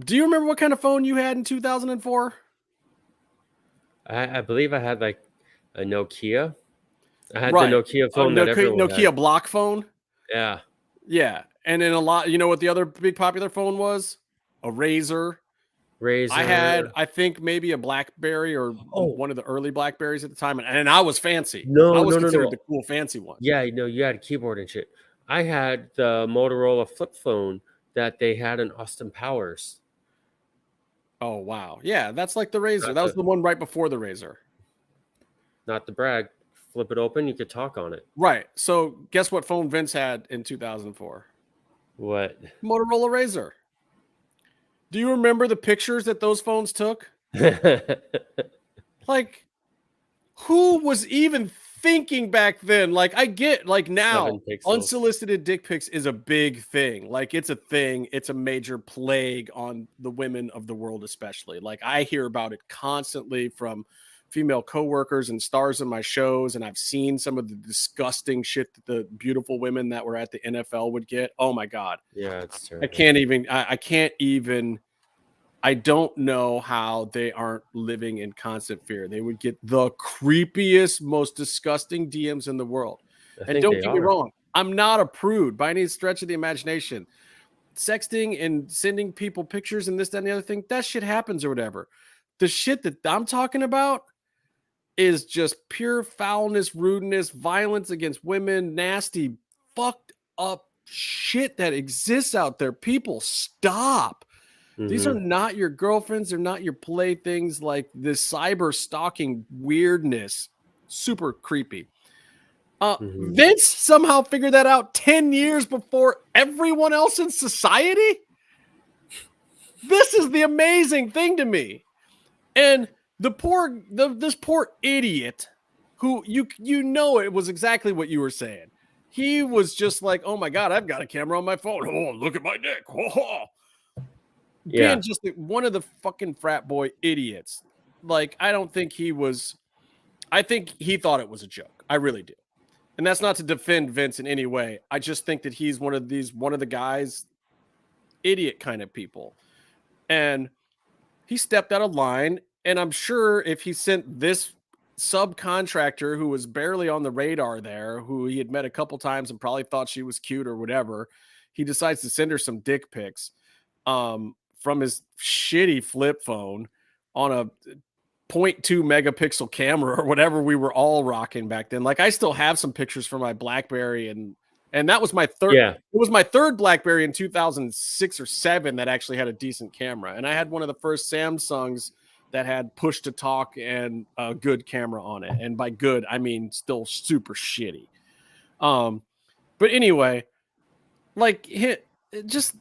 you remember what kind of phone you had in 2004? I believe I had like a Nokia. I had Right. the Nokia phone that everyone Nokia had. block phone. Yeah. Yeah. And then you know what the other big popular phone was? A Razor. Razor. I had, I think maybe a BlackBerry or one of the early Blackberries at the time. And I was fancy. I was considered the cool fancy one. Yeah, no, you had a keyboard and shit. I had the Motorola flip phone that they had in Austin Powers. Oh, wow. Yeah, that's like the Razor. That was the one right before the Razor. Not to brag. Flip it open, you could talk on it. Right. So guess what phone Vince had in 2004? What? Motorola Razor. Do you remember the pictures that those phones took? Like, who was even thinking back then? Like, I get, like, now, unsolicited dick pics is a big thing. Like, it's a thing. It's a major plague on the women of the world, especially. Like, I hear about it constantly from female coworkers and stars in my shows, and I've seen some of the disgusting shit that the beautiful women that were at the NFL would get. Oh my God. Yeah, it's terrible. I can't even I don't know how they aren't living in constant fear. They would get the creepiest, most disgusting DMs in the world. And don't get me wrong, I'm not a prude by any stretch of the imagination. Sexting and sending people pictures and this, that, and the other thing, that shit happens or whatever. The shit that I'm talking about is just pure foulness, rudeness, violence against women, nasty, fucked up shit that exists out there. People, stop. These are not your girlfriends. They're not your playthings. Like this cyber stalking weirdness. Super creepy. Vince somehow figured that out 10 years before everyone else in society. This is the amazing thing to me. And this poor idiot who you know it was exactly what you were saying. He was just like, oh my God, I've got a camera on my phone. Oh, look at my dick. Oh. Being just one of the fucking frat boy idiots. Like, I think he thought it was a joke. I really do. And that's not to defend Vince in any way. I just think that he's one of the guys, idiot kind of people. And he stepped out of line. And I'm sure if he sent this subcontractor who was barely on the radar there, who he had met a couple times and probably thought she was cute or whatever, he decides to send her some dick pics from his shitty flip phone on a 0.2 megapixel camera or whatever we were all rocking back then. Like, I still have some pictures from my BlackBerry, and that was my third. Yeah. It was my third BlackBerry in 2006 or 7 that actually had a decent camera. And I had one of the first Samsungs that had push to talk and a good camera on it. And by good, I mean still super shitty. But anyway, like, just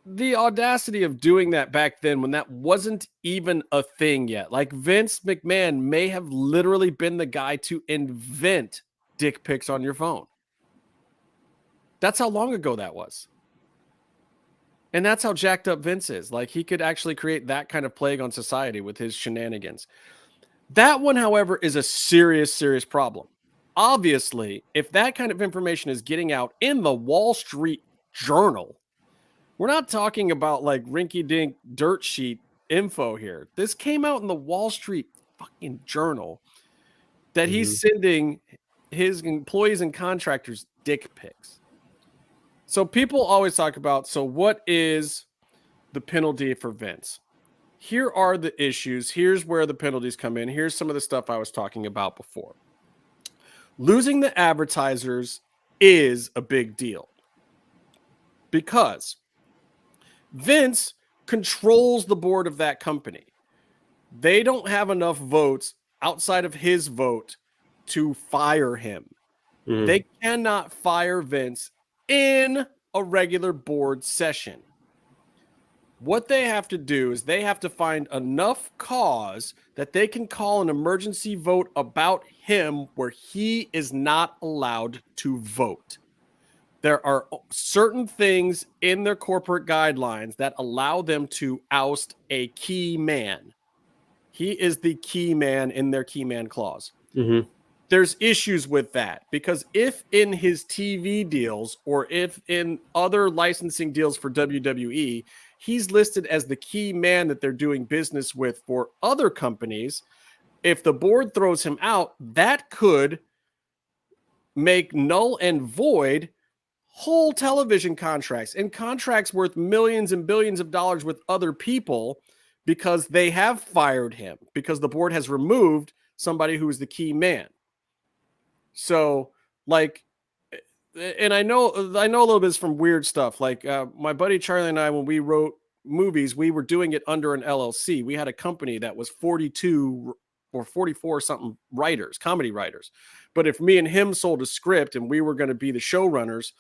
the audacity of doing that back then when that wasn't even a thing yet. Like, Vince McMahon may have literally been the guy to invent dick pics on your phone. That's how long ago that was. And that's how jacked up Vince is. Like, he could actually create that kind of plague on society with his shenanigans. That one, however, is a serious, serious problem. Obviously, if that kind of information is getting out in the Wall Street Journal, we're not talking about like rinky-dink dirt sheet info here. This came out in the Wall Street fucking Journal that he's sending his employees and contractors dick pics. So people always talk about, so what is the penalty for Vince? Here are the issues. Here's where the penalties come in. Here's some of the stuff I was talking about before. Losing the advertisers is a big deal because Vince controls the board of that company. They don't have enough votes outside of his vote to fire him. They cannot fire Vince in a regular board session. What they have to do is they have to find enough cause that they can call an emergency vote about him where he is not allowed to vote. There are certain things in their corporate guidelines that allow them to oust a key man. He is the key man in their key man clause. Mm-hmm. There's issues with that because if in his TV deals or if in other licensing deals for WWE, he's listed as the key man that they're doing business with for other companies, if the board throws him out, that could make null and void whole television contracts and contracts worth millions and billions of dollars with other people because they have fired him because the board has removed somebody who is the key man. So, like, and I know a little bit from weird stuff. Like my buddy Charlie and I, when we wrote movies, we were doing it under an LLC. We had a company that was 42 or 44 something writers, comedy writers. But if me and him sold a script and we were going to be the showrunners,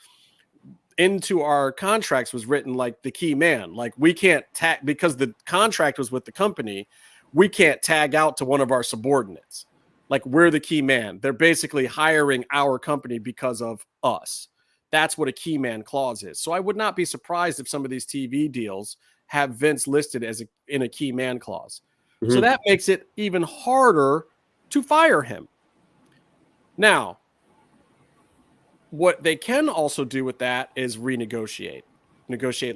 into our contracts was written like the key man. Like we can't tag because the contract was with the company. We can't tag out to one of our subordinates. Like we're the key man. They're basically hiring our company because of us. That's what a key man clause is. So I would not be surprised if some of these TV deals have Vince listed as in a key man clause. Mm-hmm. So that makes it even harder to fire him. Now, what they can also do with that is negotiate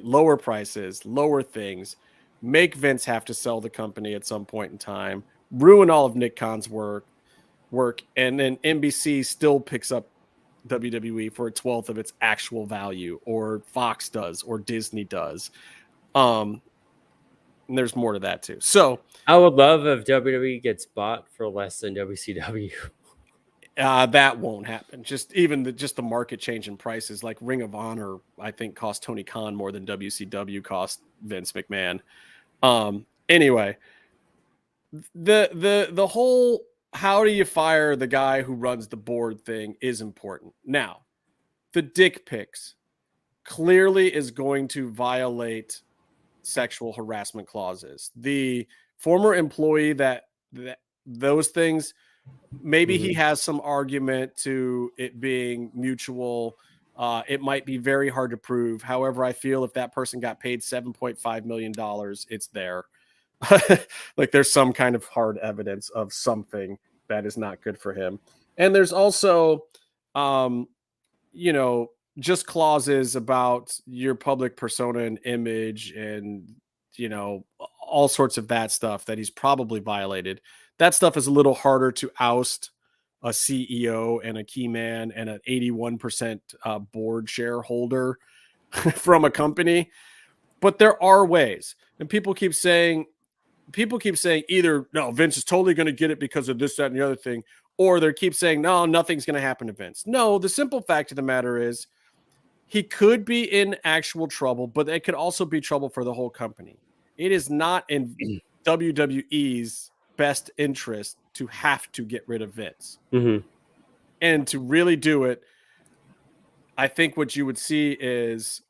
lower prices, lower things, make Vince have to sell the company at some point in time, ruin all of Nick Khan's work, and then NBC still picks up WWE for a 12th of its actual value, or Fox does, or Disney does. And there's more to that too. So I would love if WWE gets bought for less than WCW. That won't happen. Just the market change in prices, like Ring of Honor, I think cost Tony Khan more than WCW cost Vince McMahon. Anyway, the whole how do you fire the guy who runs the board thing is important. Now, the dick pics clearly is going to violate sexual harassment clauses. The former employee that those things, maybe he has some argument to it being mutual. It might be very hard to prove. However, I feel if that person got paid $7.5 million, it's there. Like there's some kind of hard evidence of something that is not good for him. And there's also, just clauses about your public persona and image and, all sorts of that stuff that he's probably violated. That stuff is a little harder to oust a CEO and a key man and an 81% board shareholder from a company. But there are ways. And people keep saying either, no, Vince is totally going to get it because of this, that, and the other thing. Or they keep saying, no, nothing's going to happen to Vince. No, the simple fact of the matter is he could be in actual trouble, but it could also be trouble for the whole company. It is not in WWE's best interest to have to get rid of Vince. Mm-hmm. And to really do it, I think what you would see is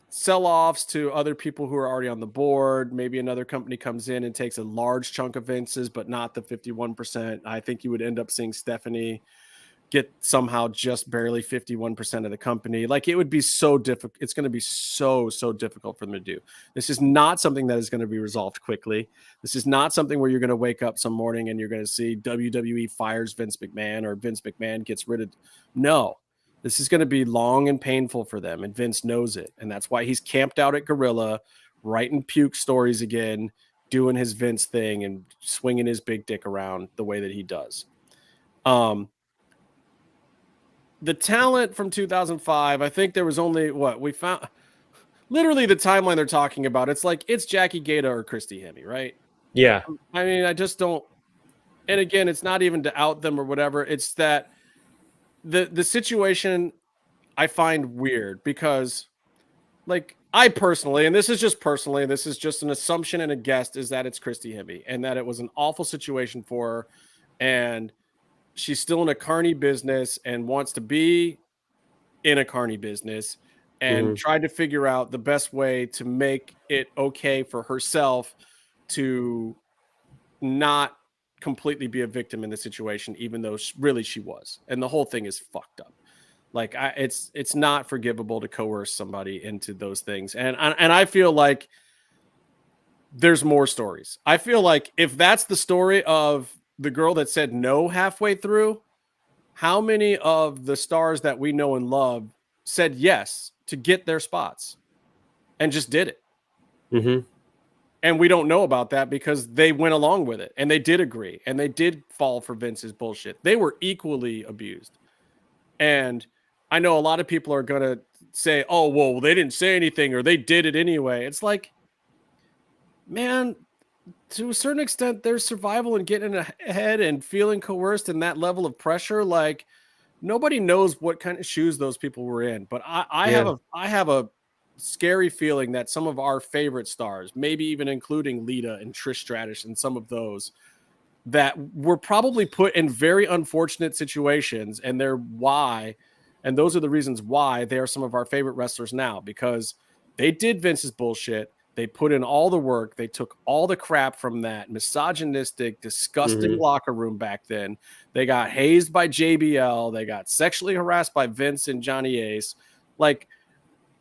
sell-offs to other people who are already on the board. Maybe another company comes in and takes a large chunk of Vince's, but not the 51%. I think you would end up seeing Stephanie get somehow just barely 51% of the company. Like it would be so difficult. It's going to be so difficult for them to do. This is not something that is going to be resolved quickly. This is not something where you're going to wake up some morning and you're going to see WWE fires Vince McMahon or Vince McMahon gets rid of. No, this is going to be long and painful for them. And Vince knows it. And that's why he's camped out at Gorilla, writing puke stories again, doing his Vince thing and swinging his big dick around the way that he does. The talent from 2005, I think there was only we found literally the timeline they're talking about. It's like it's Jackie Gaeta or Christy Hemme, right? Yeah. I mean, I just don't. And again, it's not even to out them or whatever. It's that the situation I find weird because, like, I personally, and this is just an assumption and a guess, is that it's Christy Hemme and that it was an awful situation for her, and she's still in a carny business and wants to be in a carny business and tried to figure out the best way to make it okay for herself to not completely be a victim in the situation, even though really she was. And the whole thing is fucked up. Like it's not forgivable to coerce somebody into those things. And I feel like there's more stories. I feel like if that's the story of the girl that said no halfway through, how many of the stars that we know and love said yes to get their spots and just did it? Mm-hmm. And we don't know about that because they went along with it and they did agree and they did fall for Vince's bullshit. They were equally abused. And I know a lot of people are going to say, oh, well, they didn't say anything or they did it anyway. It's like, man, to a certain extent, there's survival and getting ahead and feeling coerced in that level of pressure. Like, nobody knows what kind of shoes those people were in. But I have a scary feeling that some of our favorite stars, maybe even including Lita and Trish Stratus and some of those, that were probably put in very unfortunate situations, and those are the reasons why they are some of our favorite wrestlers now, because they did Vince's bullshit. They put in all the work. They took all the crap from that misogynistic, disgusting locker room back then. They got hazed by JBL. They got sexually harassed by Vince and Johnny Ace. Like,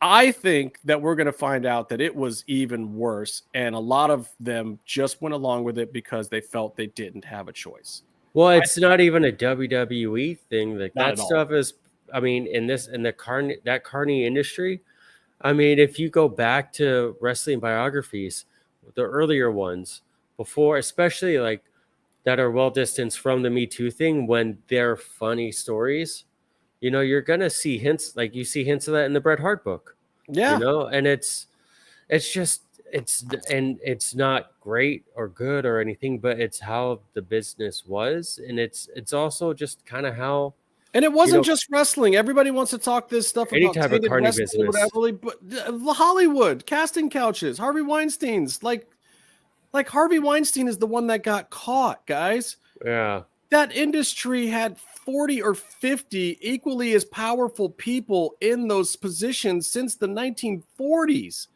I think that we're going to find out that it was even worse. And a lot of them just went along with it because they felt they didn't have a choice. Well, it's not even a WWE thing. Like, that stuff is, I mean, that carny industry. I mean, if you go back to wrestling biographies, the earlier ones before, especially like that are well distanced from the Me Too thing, when they're funny stories, you know, you're going to see hints, like you see hints of that in the Bret Hart book. Yeah. You know, and it's not great or good or anything, but it's how the business was. And it's also just kind of how. And it wasn't just wrestling. Everybody wants to talk this stuff any about type of carny business, whatever, but Hollywood, casting couches, Harvey Weinstein's like Harvey Weinstein is the one that got caught, guys. Yeah. That industry had 40 or 50 equally as powerful people in those positions since the 1940s.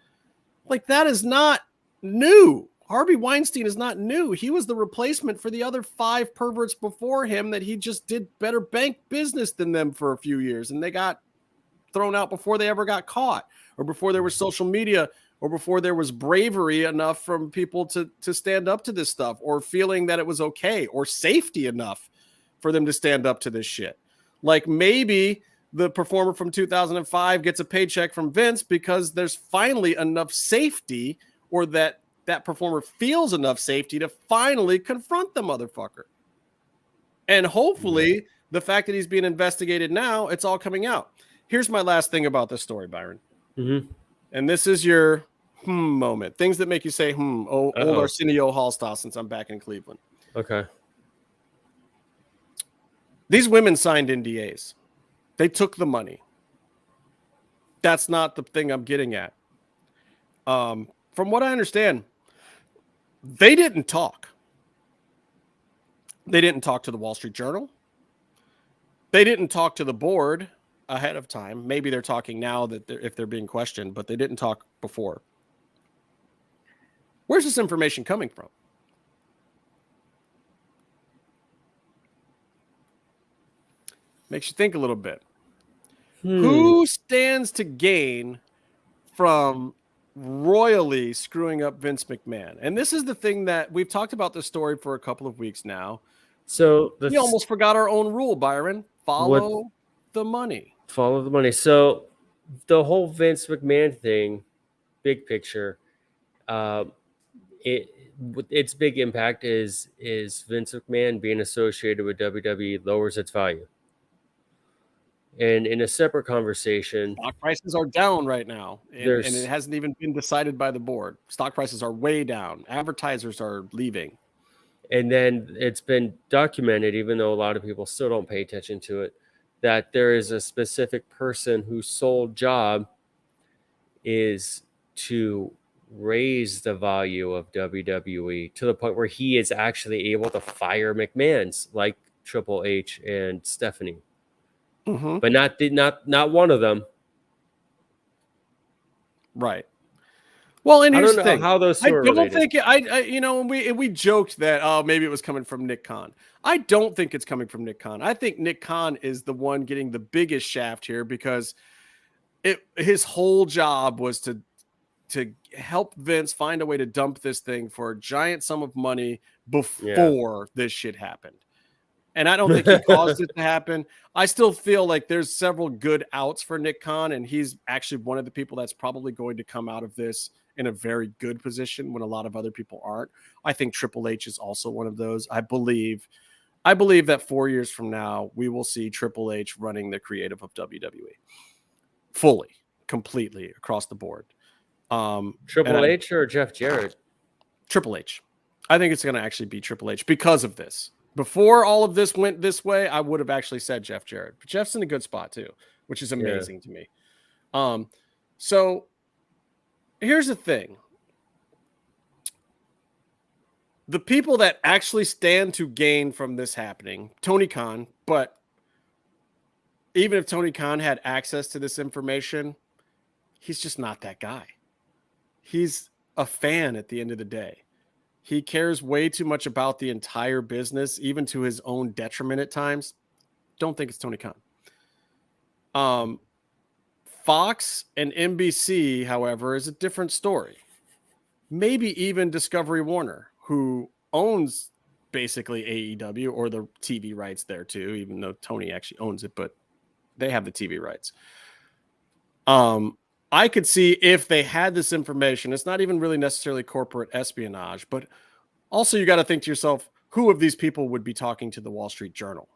Like, that is not new. Harvey Weinstein is not new. He was the replacement for the other 5 perverts before him that he just did better bank business than them for a few years. And they got thrown out before they ever got caught, or before there was social media, or before there was bravery enough from people to stand up to this stuff, or feeling that it was okay, or safety enough for them to stand up to this shit. Like, maybe the performer from 2005 gets a paycheck from Vince because there's finally enough safety, or that performer feels enough safety to finally confront the motherfucker. And hopefully the fact that he's being investigated now, it's all coming out. Here's my last thing about this story, Byron. Mm-hmm. And this is your moment. Things that make you say, old Arsenio Hall style, since I'm back in Cleveland. Okay. These women signed NDAs. They took the money. That's not the thing I'm getting at. From what I understand, they didn't talk. They didn't talk to the Wall Street Journal. They didn't talk to the board ahead of time. Maybe they're talking now if they're being questioned, but they didn't talk before. Where's this information coming from? Makes you think a little bit. Who stands to gain from royally screwing up Vince McMahon? And this is the thing that we've talked about this story for a couple of weeks now. So we almost forgot our own rule, Byron. Follow the money. Follow the money. So the whole Vince McMahon thing, big picture, its big impact is Vince McMahon being associated with WWE lowers its value. And in a separate conversation, stock prices are down right now, and it hasn't even been decided by the board. Stock prices are way down. Advertisers are leaving. And then it's been documented, even though a lot of people still don't pay attention to it, that there is a specific person whose sole job is to raise the value of WWE to the point where he is actually able to fire McMahons like Triple H and Stephanie. Mm-hmm. But not one of them. Right. Well, and I here's don't the know thing. how those two I are don't related. think we joked that maybe it was coming from Nick Khan. I don't think it's coming from Nick Khan. I think Nick Khan is the one getting the biggest shaft here because his whole job was to help Vince find a way to dump this thing for a giant sum of money before this shit happened. And I don't think he caused it to happen. I still feel like there's several good outs for Nick Khan, and he's actually one of the people that's probably going to come out of this in a very good position when a lot of other people aren't. I think Triple H is also one of those. I believe that 4 years from now, we will see Triple H running the creative of WWE fully, completely across the board. Triple H or Jeff Jarrett? Triple H. I think it's going to actually be Triple H because of this. Before all of this went this way, I would have actually said Jeff Jarrett. But Jeff's in a good spot too, which is amazing to me. So here's the thing. The people that actually stand to gain from this happening, Tony Khan, but even if Tony Khan had access to this information, he's just not that guy. He's a fan at the end of the day. He cares way too much about the entire business, even to his own detriment at times. Don't think it's Tony Khan. Fox and NBC, however, is a different story. Maybe even Discovery Warner, who owns basically AEW or the TV rights there too, even though Tony actually owns it, but they have the TV rights. I could see if they had this information, it's not even really necessarily corporate espionage, but also you got to think to yourself, who of these people would be talking to the Wall Street Journal?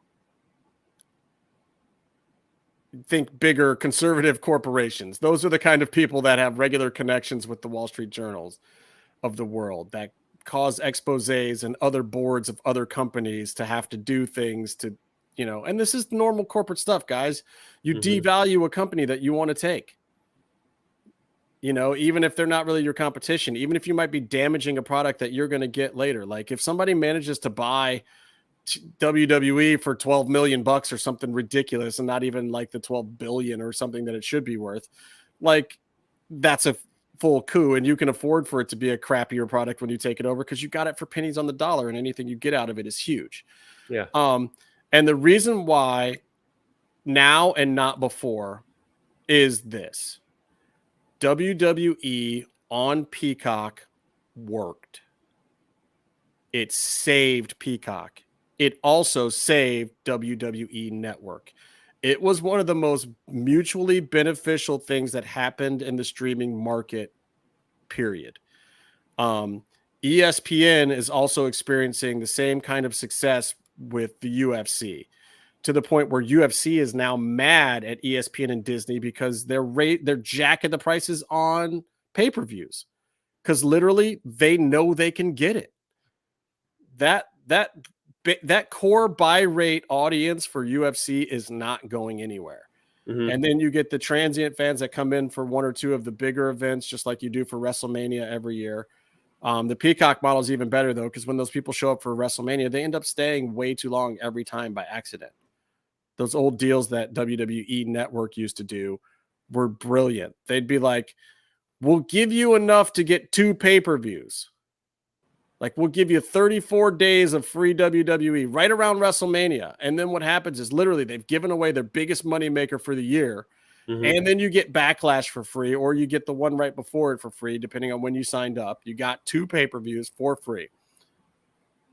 Think bigger conservative corporations. Those are the kind of people that have regular connections with the Wall Street Journals of the world that cause exposés and other boards of other companies to have to do things to, and this is normal corporate stuff, guys. You devalue a company that you want to take. Even if they're not really your competition, even if you might be damaging a product that you're going to get later. Like if somebody manages to buy WWE for $12 million or something ridiculous and not even like the 12 billion or something that it should be worth, like that's a full coup, and you can afford for it to be a crappier product when you take it over because you got it for pennies on the dollar and anything you get out of it is huge. Yeah. And the reason why now and not before is this. WWE on Peacock worked. It saved Peacock. It also saved WWE Network. It was one of the most mutually beneficial things that happened in the streaming market, period. ESPN is also experiencing the same kind of success with the UFC, to the point where UFC is now mad at ESPN and Disney because they're jacking the prices on pay-per-views because literally they know they can get it. That core buy rate audience for UFC is not going anywhere. And then you get the transient fans that come in for one or two of the bigger events, just like you do for WrestleMania every year. The Peacock model is even better though, because when those people show up for WrestleMania, they end up staying way too long every time by accident. Those old deals that WWE Network used to do were brilliant. They'd be like, we'll give you enough to get 2 pay-per-views. Like, we'll give you 34 days of free WWE right around WrestleMania. And then what happens is literally they've given away their biggest moneymaker for the year. And then you get Backlash for free, or you get the one right before it for free, depending on when you signed up. You got 2 pay-per-views for free.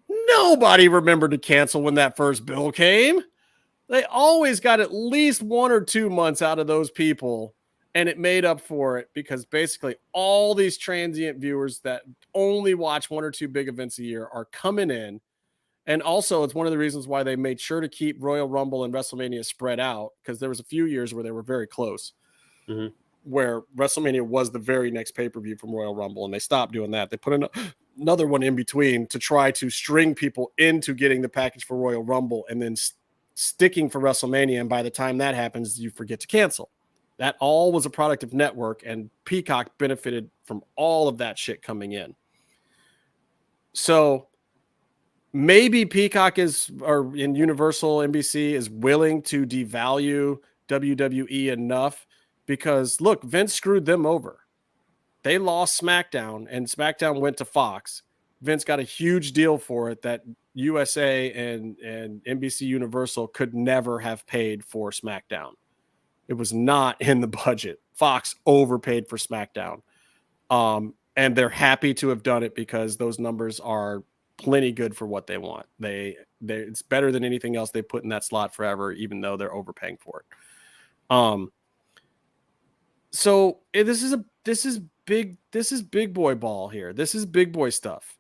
Nobody remembered to cancel when that first bill came. They always got at least 1 or 2 months out of those people, and it made up for it because basically all these transient viewers that only watch 1 or 2 big events a year are coming in. And also it's one of the reasons why they made sure to keep Royal Rumble and WrestleMania spread out, because there was a few years where they were very close, where WrestleMania was the very next pay-per-view from Royal Rumble, and they stopped doing that. They put another one in between to try to string people into getting the package for Royal Rumble and then sticking for WrestleMania, and by the time that happens, you forget to cancel. That all was a product of network, and Peacock benefited from all of that shit coming in. So maybe Peacock or in Universal NBC is willing to devalue WWE enough because, look, Vince screwed them over. they lost SmackDown and SmackDown went to Fox. Vince got a huge deal for it that USA and NBC Universal could never have paid for SmackDown. It was not in the budget. Fox overpaid for SmackDown. And they're happy to have done it because those numbers are plenty good for what they want. It's better than anything else they put in that slot forever, even though they're overpaying for it. So this is big boy ball here. This is big boy stuff.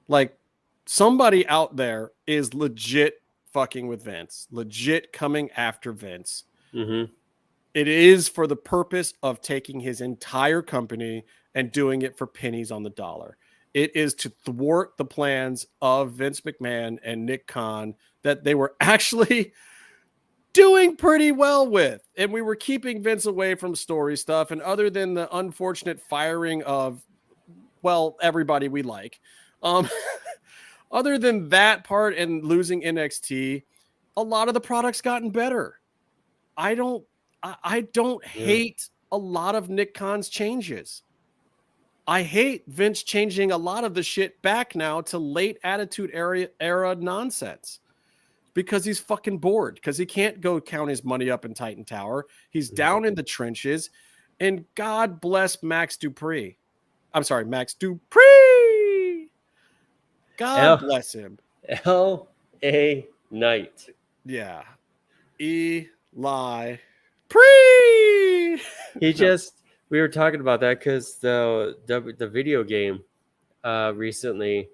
Like, somebody out there is legit fucking with Vince, legit coming after Vince. Mm-hmm. It is for the purpose of taking his entire company and doing it for pennies on the dollar. It is to thwart the plans of Vince McMahon and Nick Khan that they were actually doing pretty well with. And we were keeping Vince away from story stuff. And other than the unfortunate firing of, well, everybody we like, other than that part and losing NXT, a lot of the product's gotten better. I don't hate a lot of Nick Khan's changes. I hate Vince changing a lot of the shit back now to late Attitude Era nonsense because he's fucking bored, because he can't go count his money up in Titan Tower. He's down in the trenches, and God bless Max Dupree. I'm sorry, Max Dupree. God bless him. L.A. Knight. Yeah. Eli Pre. We were talking about that because the video game recently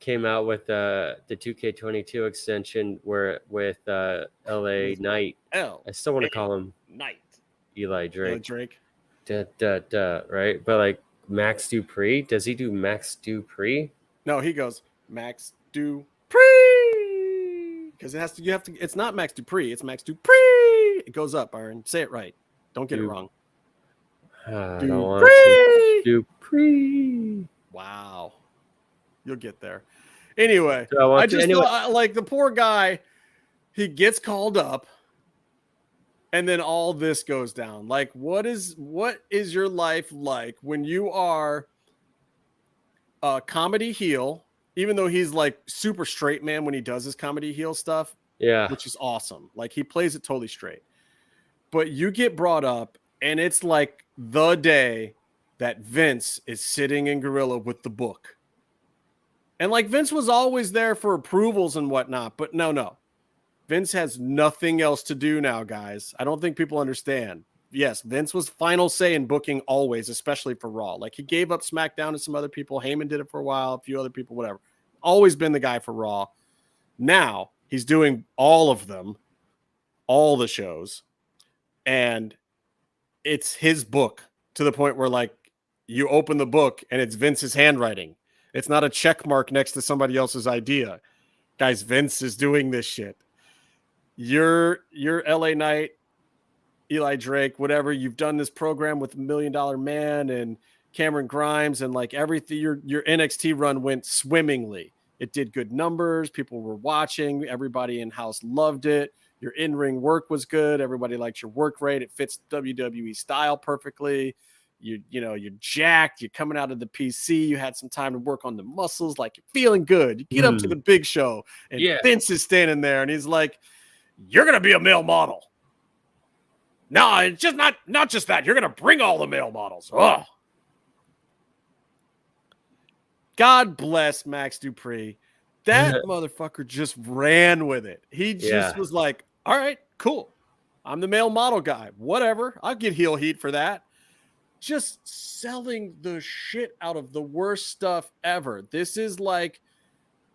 came out with the 2K22 extension with LA Knight. I still want to call him Knight. Eli Drake. Drake. Right? But like Max Dupree, does he do Max Dupree? No, he goes Max Dupree. Because it's not Max Dupree, it's Max Dupree. It goes up, Byron. Say it right. Don't get it wrong. I don't want to. Dupree. Wow. You'll get there. Anyway, So I just thought, like, the poor guy, he gets called up, and then all this goes down. Like, what is your life like when you are a comedy heel, even though he's like super straight man when he does his comedy heel stuff? Yeah. Which is awesome. Like, he plays it totally straight. But you get brought up, and it's like the day that Vince is sitting in Gorilla with the book. And like, Vince was always there for approvals and whatnot, but no. Vince has nothing else to do now, guys. I don't think people understand. Yes, Vince was final say in booking always, especially for Raw. Like, he gave up SmackDown to some other people. Heyman did it for a while, a few other people, whatever. Always been the guy for Raw. Now he's doing all of them, all the shows, and it's his book to the point where, like, you open the book and it's Vince's handwriting. It's not a check mark next to somebody else's idea. Guys, Vince is doing this shit. You're LA Knight, Eli Drake, whatever. You've done this program with $1 Million Man and Cameron Grimes, and like everything, your NXT run went swimmingly. It did good numbers. People were watching. Everybody in house loved it. Your in-ring work was good. Everybody liked your work rate. It fits WWE style perfectly. You're jacked. You're coming out of the PC. You had some time to work on the muscles. Like, you're feeling good. You get up to the big show, and Vince is standing there, and he's like, "You're gonna be a male model." No, it's just not just that. You're gonna bring all the male models. Oh, God bless Max Dupree. That motherfucker just ran with it. He just was like, "All right, cool. I'm the male model guy. Whatever. I'll get heel heat for that." Just selling the shit out of the worst stuff ever. This is like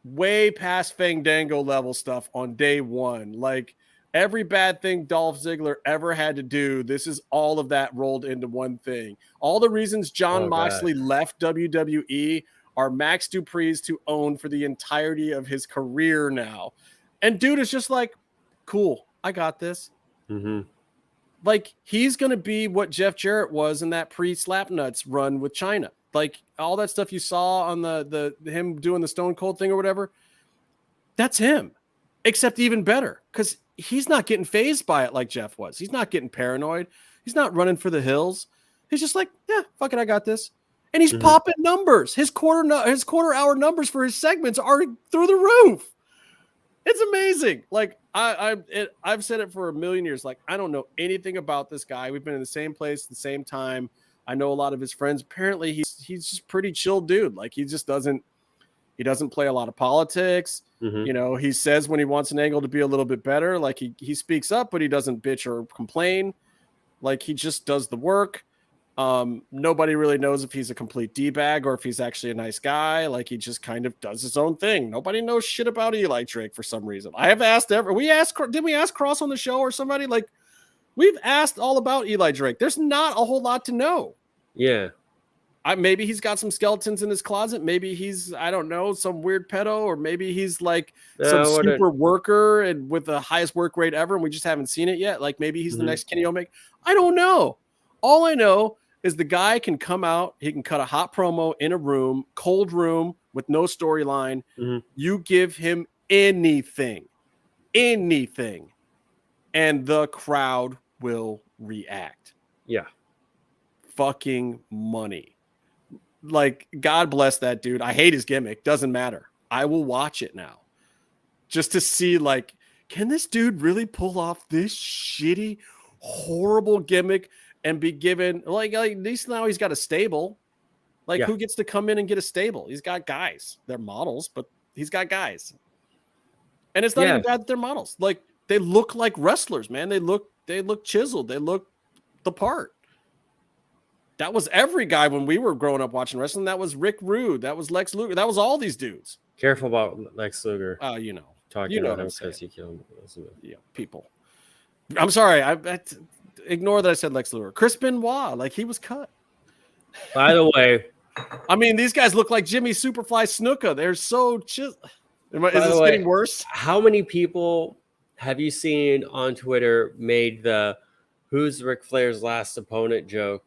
way past Fandango level stuff on day one. Like, every bad thing Dolph Ziggler ever had to do, this is all of that rolled into one thing. All the reasons Jon Moxley left WWE are Max Dupree's to own for the entirety of his career now. And dude is just like, cool, I got this. Mm-hmm. Like, he's going to be what Jeff Jarrett was in that pre-Slapnuts run with China. Like, all that stuff you saw on the him doing the Stone Cold thing or whatever, that's him. Except even better, because he's not getting fazed by it like Jeff was. He's not getting paranoid. He's not running for the hills. He's just like, yeah, fuck it, I got this. and he's popping numbers. His quarter hour numbers for his segments are through the roof. It's amazing. Like I've said it for a million years. Like I don't know anything about this guy. We've been in the same place at the same time. I know a lot of his friends. Apparently, he's just pretty chill dude. Like he doesn't play a lot of politics. You know, he says when he wants an angle to be a little bit better. Like he speaks up, but he doesn't bitch or complain. Like he just does the work. Nobody really knows if he's a complete D-bag or if he's actually a nice guy. Like he just kind of does his own thing. Nobody knows shit about Eli Drake for some reason. I have asked did we ask Cross on the show or somebody? Like we've asked all about Eli Drake. There's not a whole lot to know. Yeah. Maybe he's got some skeletons in his closet. Maybe he's, I don't know, some weird pedo, or maybe he's like some super worker and with the highest work rate ever. And we just haven't seen it yet. Like maybe he's the next Kenny Omega. I don't know. All I know is the guy can come out. He can cut a hot promo in a room, cold room with no storyline. You give him anything, and the crowd will react. Yeah. Fucking money. Like, God bless that dude. I hate his gimmick. Doesn't matter. I will watch it now just to see, like, can this dude really pull off this shitty, horrible gimmick and be given, like at least now he's got a stable. Like, who gets to come in and get a stable? He's got guys. They're models, but he's got guys. And it's not even bad that they're models. Like, they look like wrestlers, man. They look chiseled. They look the part. That was every guy when we were growing up watching wrestling. That was Rick Rude. That was Lex Luger. That was all these dudes. Careful about Lex Luger. You know. Talking about him because he killed people. I'm sorry. I ignore that I said Lex Luger. Chris Benoit, like he was cut. By the way. I mean, these guys look like Jimmy Superfly Snuka. They're so chill. Is this getting worse? How many people have you seen on Twitter made the who's Ric Flair's last opponent joke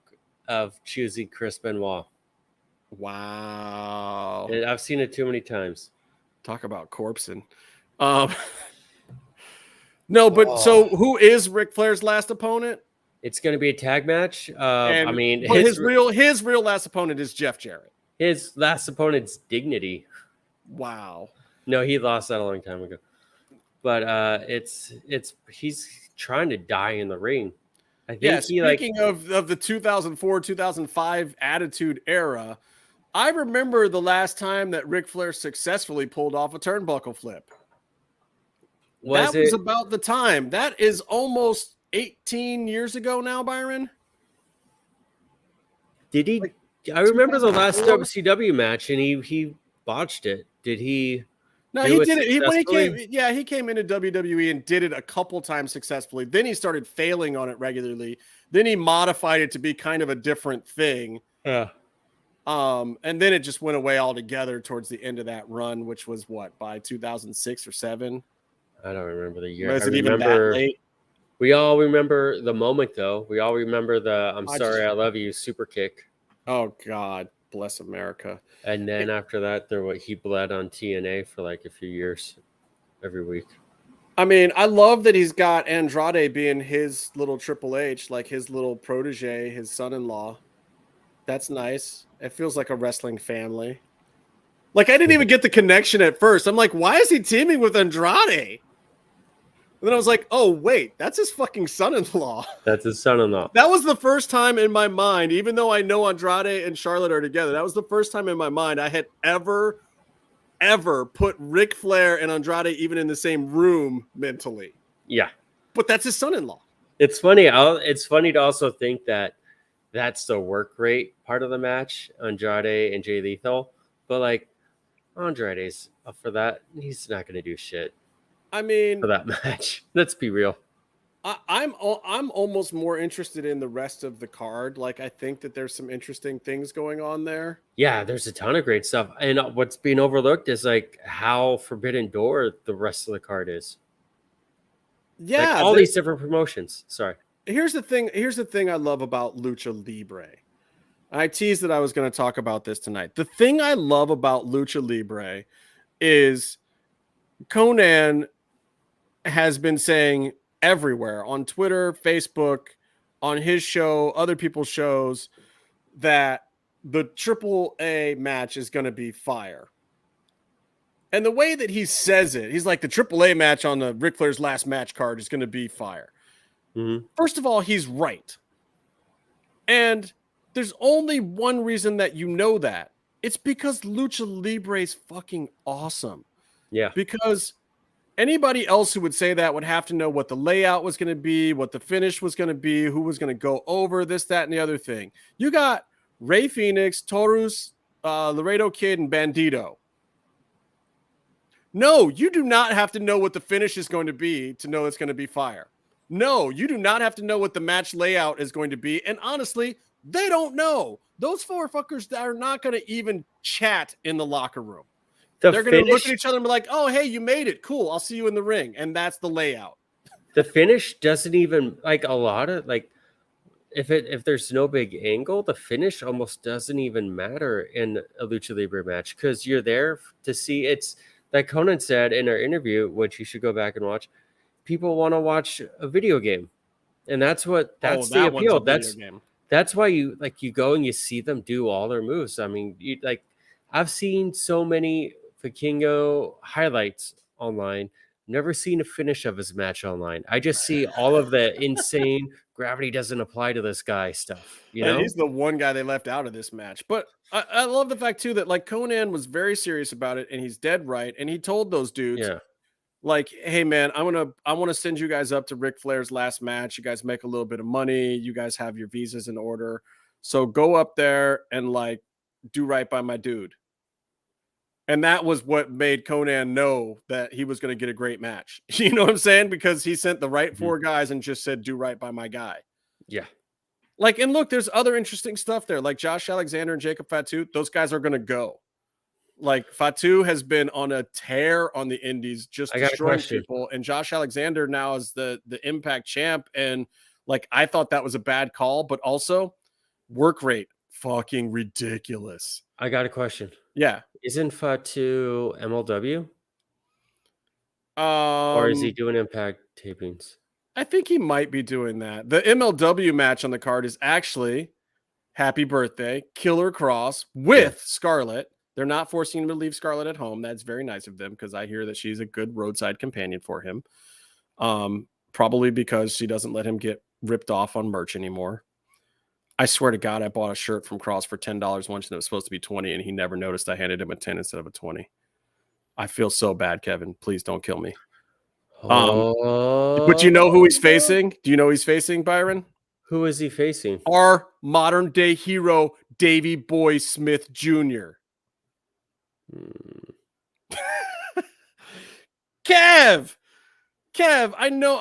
of choosing Chris Benoit? Wow. And I've seen it too many times. Talk about corpsing. No, but so who is Ric Flair's last opponent? It's going to be a tag match. I mean, his real last opponent is Jeff Jarrett. His last opponent's Dignity. Wow. No, he lost that a long time ago. But he's trying to die in the ring. I think speaking of the 2004, 2005 Attitude Era, I remember the last time that Ric Flair successfully pulled off a turnbuckle flip. Was about the time. That is almost 18 years ago now, Byron. Did he? I remember the last WCW match, and he botched it. Did he? No, he did it. He came into WWE and did it a couple times successfully. Then he started failing on it regularly. Then he modified it to be kind of a different thing. Yeah. And then it just went away altogether towards the end of that run, which was by 2006 or 7. I don't remember the year. Was it even that late? We all remember the moment, though. We all remember the I love you" super kick. Oh God. Bless America. And then after that, he bled on TNA for like a few years, every week. I mean, I love that he's got Andrade being his little Triple H, like his little protege, his son-in-law. That's nice. It feels like a wrestling family. Like I didn't even get the connection at first. I'm like, why is he teaming with Andrade? And then I was like, oh, wait, that's his fucking son-in-law. That's his son-in-law. That was the first time in my mind, even though I know Andrade and Charlotte are together, that was the first time in my mind I had ever put Ric Flair and Andrade even in the same room mentally. Yeah. But that's his son-in-law. It's funny. It's funny to also think that that's the work rate part of the match, Andrade and Jay Lethal. But, like, Andrade's up for that. He's not going to do shit. I mean, for that match, let's be real. I'm almost more interested in the rest of the card. Like, I think that there's some interesting things going on there. Yeah, there's a ton of great stuff. And what's being overlooked is like how Forbidden Door the rest of the card is. Yeah, like all these different promotions. Sorry. Here's the thing I love about Lucha Libre. I teased that I was going to talk about this tonight. The thing I love about Lucha Libre is Conan has been saying everywhere on Twitter, Facebook, on his show, other people's shows, that the Triple A match is going to be fire. And the way that he says it, he's like, the Triple A match on the Ric Flair's last match card is going to be fire. Mm-hmm. First of all, he's right. And there's only one reason that you know that. It's because Lucha Libre is fucking awesome. Yeah. Because anybody else who would say that would have to know what the layout was going to be, what the finish was going to be, who was going to go over this, that, and the other thing. You got Rey Fenix, Taurus, Laredo Kid, and Bandito. No, you do not have to know what the finish is going to be to know it's going to be fire. No, you do not have to know what the match layout is going to be. And honestly, they don't know. Those four fuckers are not going to even chat in the locker room. They're going to look at each other and be like, oh, hey, you made it. Cool. I'll see you in the ring. And that's the layout. The finish doesn't even, like, a lot of, like, if there's no big angle, the finish almost doesn't even matter in a Lucha Libre match because you're there to see. It's like Conan said in our interview, which you should go back and watch. People want to watch a video game, and that's the appeal. That's why you go and you see them do all their moves. I mean, I've seen so many Vikingo highlights online. Never seen a finish of his match online. I just see all of the insane gravity doesn't apply to this guy stuff. You know, he's the one guy they left out of this match. But I love the fact too that like Conan was very serious about it, and he's dead right. And he told those dudes, like, "Hey man, I want to send you guys up to Ric Flair's last match. You guys make a little bit of money. You guys have your visas in order, so go up there and like do right by my dude." And that was what made Conan know that he was going to get a great match. You know what I'm saying? Because he sent the right four guys and just said, do right by my guy. Yeah. Like, and look, there's other interesting stuff there. Like Josh Alexander and Jacob Fatu, those guys are going to go. Like Fatu has been on a tear on the indies, just destroying people. And Josh Alexander now is the Impact champ. And like, I thought that was a bad call, but also work rate, fucking ridiculous. I got a question. Yeah. Isn't Fatu MLW? Or is he doing Impact tapings? I think he might be doing that. The MLW match on the card is actually Happy Birthday, Killer Cross with Scarlett. They're not forcing him to leave Scarlett at home. That's very nice of them because I hear that she's a good roadside companion for him. Probably because she doesn't let him get ripped off on merch anymore. I swear to God, I bought a shirt from Cross for $10 once and it was supposed to be $20 and he never noticed I handed him a 10 instead of a 20. I feel so bad, Kevin. Please don't kill me. But you know who he's facing? Do you know who he's facing, Byron? Who is he facing? Our modern day hero, Davey Boy Smith Jr. Kev, I know.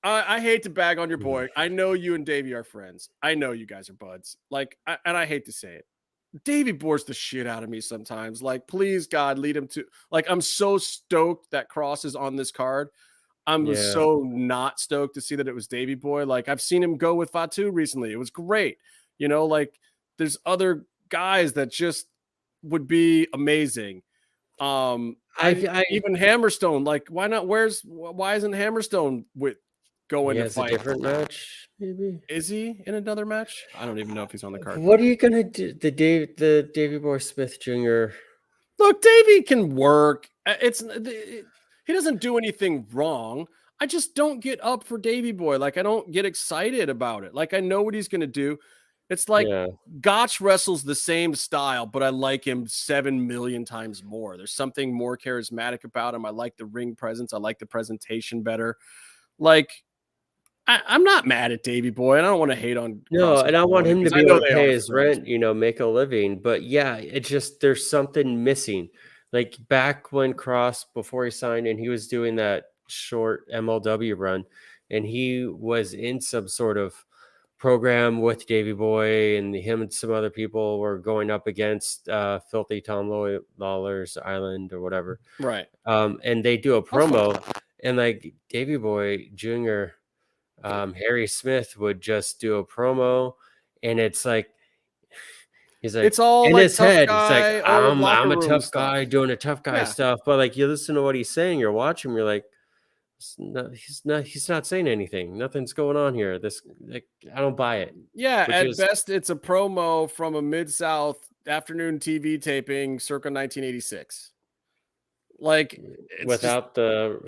I hate to bag on your boy. I know you and Davey are friends. I know you guys are buds. Like, and I hate to say it. Davey bores the shit out of me sometimes. Like, please, God, lead him to. Like, I'm so stoked that Cross is on this card. I'm so not stoked to see that it was Davey Boy. Like, I've seen him go with Fatu recently. It was great. You know, like, there's other guys that just would be amazing. Even Hammerstone. Like, why not? Why isn't Hammerstone going to fight? A different match, maybe. Is he in another match? I don't even know if he's on the card. What are you gonna do? The Davey Boy Smith Jr. Look, Davey can work. He doesn't do anything wrong. I just don't get up for Davey Boy. Like, I don't get excited about it. Like, I know what he's gonna do. It's like Gotch wrestles the same style, but I like him 7 million times more. There's something more charismatic about him. I like the ring presence. I like the presentation better. Like, I'm not mad at Davey Boy. I don't want to hate on. No, and I want him to be able to pay his rent, make a living. But yeah, it's just there's something missing. Like back when Cross, before he signed, and he was doing that short MLW run, and he was in some sort of program with Davey Boy, and him and some other people were going up against Filthy Tom Lawler's Island or whatever. Right. And they do a promo, and like Davey Boy Jr., Harry Smith would just do a promo, and it's like he's like, it's all in like his head. It's like I'm a tough guy doing a tough guy stuff, but like you listen to what he's saying, you're watching, you're like, He's not saying anything. Nothing's going on here. I don't buy it. Yeah, Which at is best, it's a promo from a Mid-South afternoon TV taping circa 1986. Like, it's just without the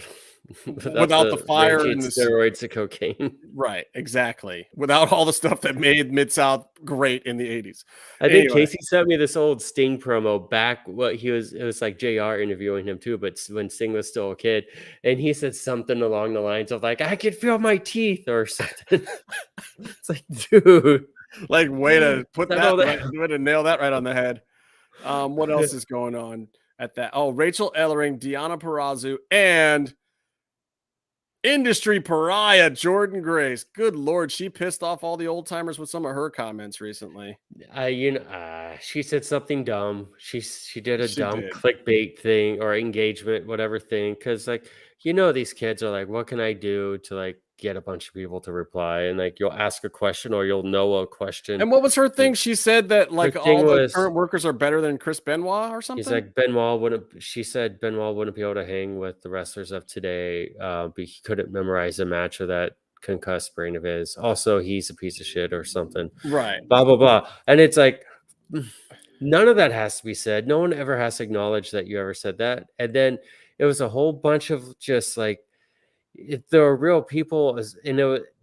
without the fire ranching and the steroids and cocaine. right, exactly. Without all the stuff that made Mid-South great in the 80s. I think Anyway, Casey sent me this old Sting promo back. It was like JR interviewing him too, but when Sting was still a kid, and he said something along the lines of like, "I can feel my teeth" or something. It's like, dude, like, way to put I that, know that- right, way to nail that right on the head. What else is going on at that? Oh, Rachel Ellering, Deanna Purrazzo, and industry pariah Jordan Grace. Good Lord, she pissed off all the old timers with some of her comments recently. she said something dumb. She did a She dumb did. clickbait thing or engagement, whatever thing. Because like these kids are like, what can I do to like get a bunch of people to reply? And like you'll ask a question or you'll know a question. And what was her thing? She said that like thing all the was- current workers are better than Chris Benoit or He's something. like she said Benoit wouldn't be able to hang with the wrestlers of today. But he couldn't memorize a match of that concussed brain of his. Also, he's a piece of shit or something. Right. Blah blah blah. And it's like none of that has to be said. No one ever has to acknowledge that you ever said that. And then it was a whole bunch of just like if there are real people,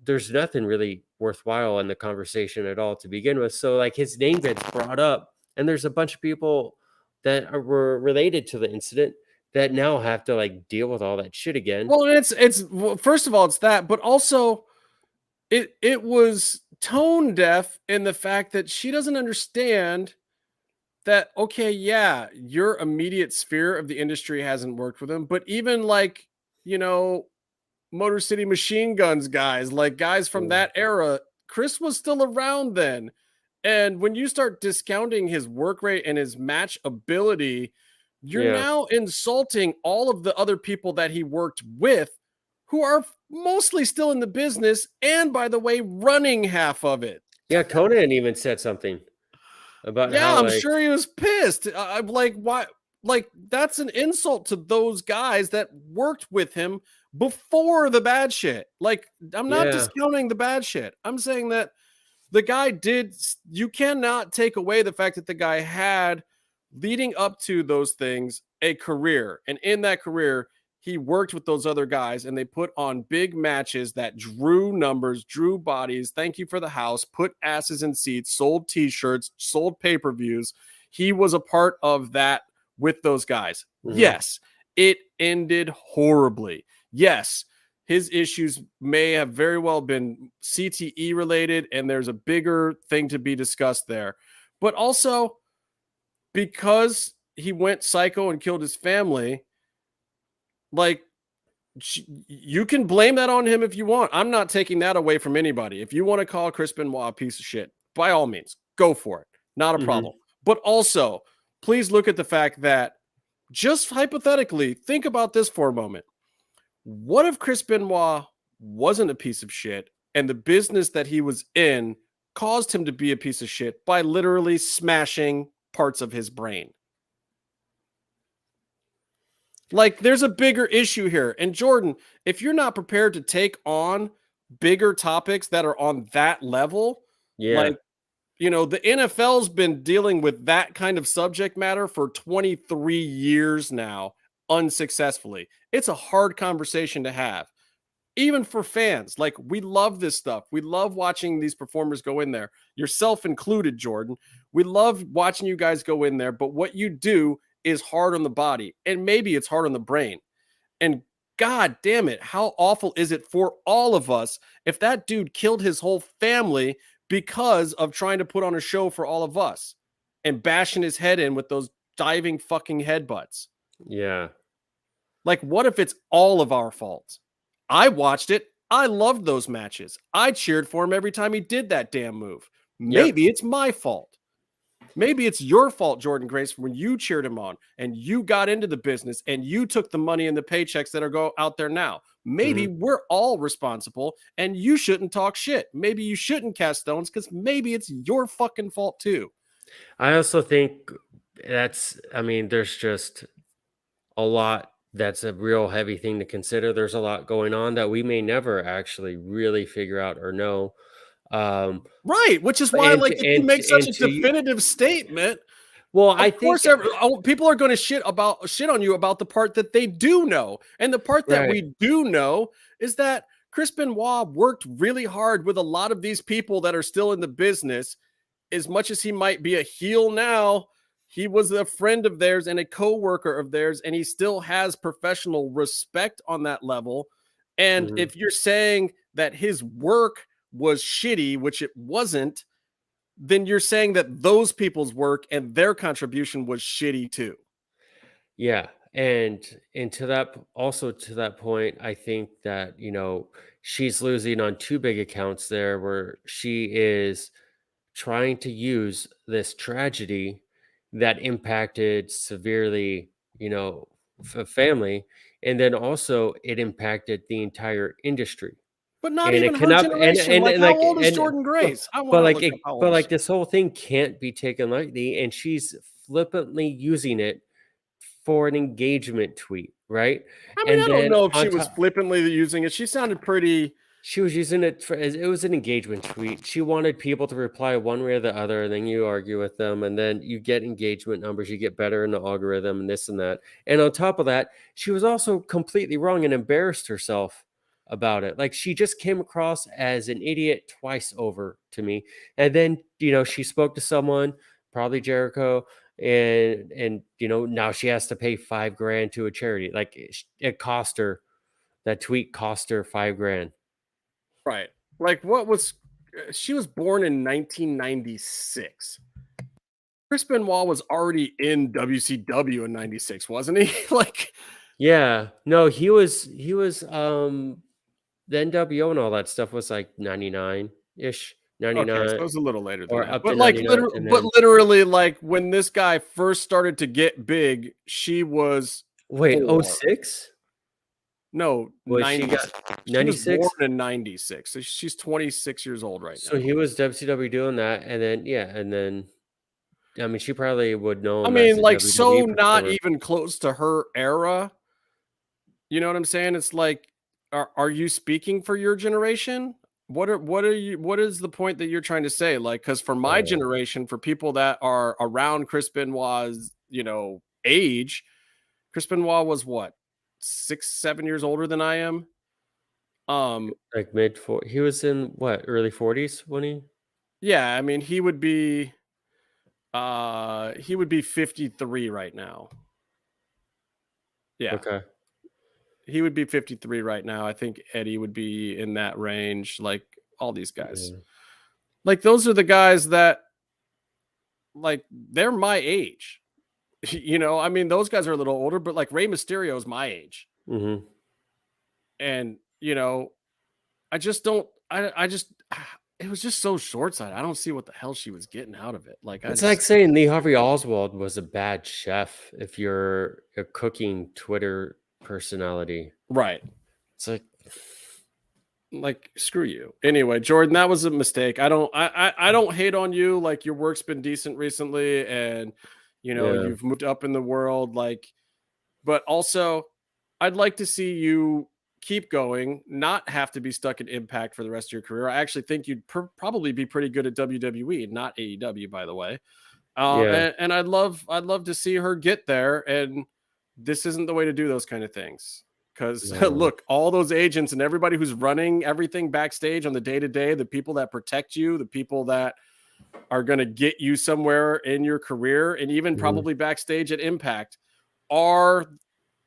there's nothing really worthwhile in the conversation at all to begin with. So like his name gets brought up, and there's a bunch of people that were related to the incident that now have to like deal with all that shit again. Well, well, first of all, it's that, but also it was tone deaf in the fact that she doesn't understand that, okay, yeah, your immediate sphere of the industry hasn't worked with him, but even like, Motor City Machine Guns guys, like guys from that era, Chris was still around then. And when you start discounting his work rate and his match ability, you're now insulting all of the other people that he worked with who are mostly still in the business and, by the way, running half of it. Yeah, Conan even said something about Yeah, how I'm sure he was pissed. I'm like, why? Like, that's an insult to those guys that worked with him before the bad shit. Like, I'm not discounting the bad shit. I'm saying that the guy you cannot take away the fact that the guy had, leading up to those things, a career. And in that career, he worked with those other guys and they put on big matches that drew numbers, drew bodies. Thank you for the house, put asses in seats, sold t-shirts, sold pay-per-views. He was a part of that with those guys. Mm-hmm. Yes, it ended horribly. Yes, his issues may have very well been CTE related, and there's a bigger thing to be discussed there. But also, because he went psycho and killed his family, like, you can blame that on him if you want. I'm not taking that away from anybody. If you want to call Chris Benoit a piece of shit, by all means, go for it. Not a problem. But also, please look at the fact that, just hypothetically, think about this for a moment. What if Chris Benoit wasn't a piece of shit and the business that he was in caused him to be a piece of shit by literally smashing parts of his brain? Like, there's a bigger issue here. And Jordan, if you're not prepared to take on bigger topics that are on that level, like, the NFL's been dealing with that kind of subject matter for 23 years now, unsuccessfully. It's a hard conversation to have, even for fans. Like, we love this stuff. We love watching these performers go in there, yourself included, Jordan. We love watching you guys go in there, but what you do is hard on the body, and maybe it's hard on the brain. And God damn it, how awful is it for all of us if that dude killed his whole family because of trying to put on a show for all of us and bashing his head in with those diving fucking headbutts? Yeah. Like, what if it's all of our fault? I watched it. I loved those matches. I cheered for him every time he did that damn move. Maybe it's my fault. Maybe it's your fault, Jordan Grace, when you cheered him on and you got into the business and you took the money and the paychecks that are out there now. Maybe we're all responsible and you shouldn't talk shit. Maybe you shouldn't cast stones because maybe it's your fucking fault too. I also think there's just a lot that's a real heavy thing to consider. There's a lot going on that we may never actually really figure out or know. Right, which is why, like, if you make such a to you, definitive statement, well, of I think course, people are going to shit on you about the part that they do know, and the part that right. we do know is that Chris Benoit worked really hard with a lot of these people that are still in the business. As much as he might be a heel now, he was a friend of theirs and a co-worker of theirs, and he still has professional respect on that level. And Mhm. if you're saying that his work was shitty, which it wasn't, then you're saying that those people's work and their contribution was shitty too. Yeah, and to that point, I think that she's losing on two big accounts there, where she is trying to use this tragedy that impacted severely, family, and then also it impacted the entire industry. But not And even it her cannot, generation. Like, and how like, old is and Jordan Grace? I want but to like look it, up how but old like this whole thing can't be taken lightly, and she's flippantly using it for an engagement tweet, right? I mean, And I don't then know if she on was top, flippantly using it. She sounded pretty. she was using it it was an engagement tweet. She wanted people to reply one way or the other, and then you argue with them, and then you get engagement numbers, you get better in the algorithm, and this and that. And on top of that, she was also completely wrong and embarrassed herself about it. Like, she just came across as an idiot twice over to me. And then, she spoke to someone, probably Jericho, and now she has to pay $5,000 to a charity. Like, it cost her, that tweet cost her $5,000. Right. Like, what was. She was born in 1996. Chris Benoit was already in WCW in 96, wasn't he? Like, Yeah, no, he was the NWO and all that stuff was like 99-ish, okay, so it 99 was a little later than or that. up to But like 99, and then literally, like when this guy first started to get big, she was wait, 4. 06? No, Was she 90. got She was born 96? in 96. So she's 26 years old right So now. he was WCW doing that, and then I mean, she probably would know I him as mean, a like, WWE so not performer. even close to her era. You know what I'm saying? It's like, are you speaking for your generation? What is the point that you're trying to say? Like, because for my Uh, generation, for people that are around Chris Benoit's, age, Chris Benoit was what, 6, 7 years older than I am. like mid four, he was in what, early 40s when he? Yeah, I mean, he would be 53 right now. Yeah. Okay. He would be 53 right now. I think Eddie would be in that range, like all these guys. Yeah. Like, those are the guys that, like, they're my age. I mean, those guys are a little older, but like Rey Mysterio is my age. Mhm. And, I just don't I just it was just so short-sighted. I don't see what the hell she was getting out of it. Like, It's like saying Lee Harvey Oswald was a bad chef if you're a cooking Twitter personality. right. It's like, Screw you. Anyway, Jordan, that was a mistake. I don't hate on you. Like, your work's been decent recently, and yeah. you've moved up in the world, like, but also I'd like to see you keep going, not have to be stuck in Impact for the rest of your career. I actually think you'd probably be pretty good at WWE, not AEW, by the way. Yeah. And I'd love to see her get there. And this isn't the way to do those kind of things. Because No. look, all those agents and everybody who's running everything backstage on the day to day, the people that protect you, the people that are going to get you somewhere in your career, and even Mhm. probably backstage at Impact, are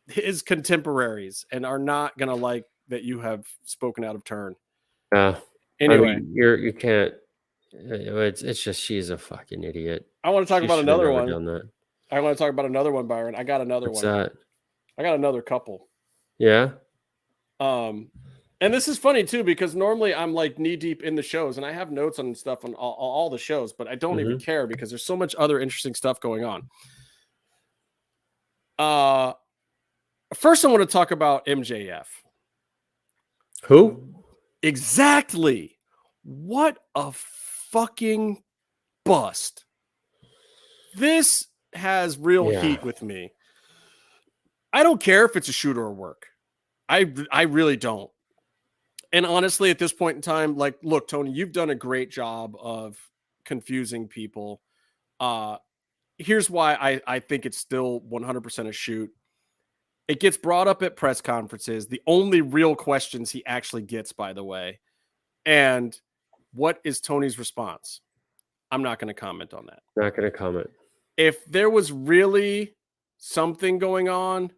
his contemporaries and are not going to like that you have spoken out of turn. Yeah. Anyway, I mean, you can't. It's just she's a fucking idiot. I want to talk She about should have another never one. done that. I want to talk about another one, Byron. I got another What's one. that? I got another couple. Yeah. And this is funny too, because normally I'm like knee deep in the shows and I have notes on stuff on all the shows, but I don't even care because there's so much other interesting stuff going on. First I want to talk about MJF. Who? Exactly. What a fucking bust. This has real heat with me. I don't care if it's a shoot or a work. I really don't. And honestly, at this point in time, like, look, Tony, you've done a great job of confusing people. Here's why I think it's still 100% a shoot. It gets brought up at press conferences. The only real questions he actually gets, by the way. And what is Tony's response? I'm not going to comment on that. Not going to comment. If there was really something going on,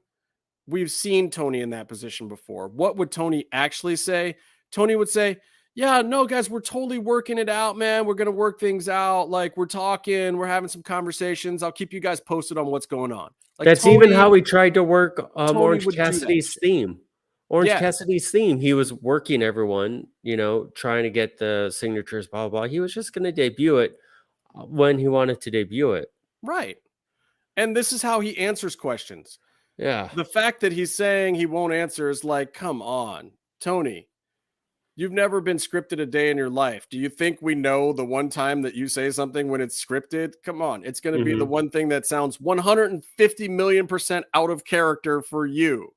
we've seen Tony in that position before. What would Tony actually say? Tony would say, yeah, no, guys, we're totally working it out, man. We're going to work things out. Like, we're talking, we're having some conversations. I'll keep you guys posted on what's going on. Like, that's Tony, even how he tried to work Orange would Cassidy's theme. Cassidy's theme. He was working everyone, trying to get the signatures, blah, blah, blah. He was just going to debut it when he wanted to debut it. Right. And this is how he answers questions. Yeah. The fact that he's saying he won't answer is like, come on, Tony. You've never been scripted a day in your life. Do you think we know the one time that you say something when it's scripted? Come on. It's going to be the one thing that sounds 150 million% out of character for you.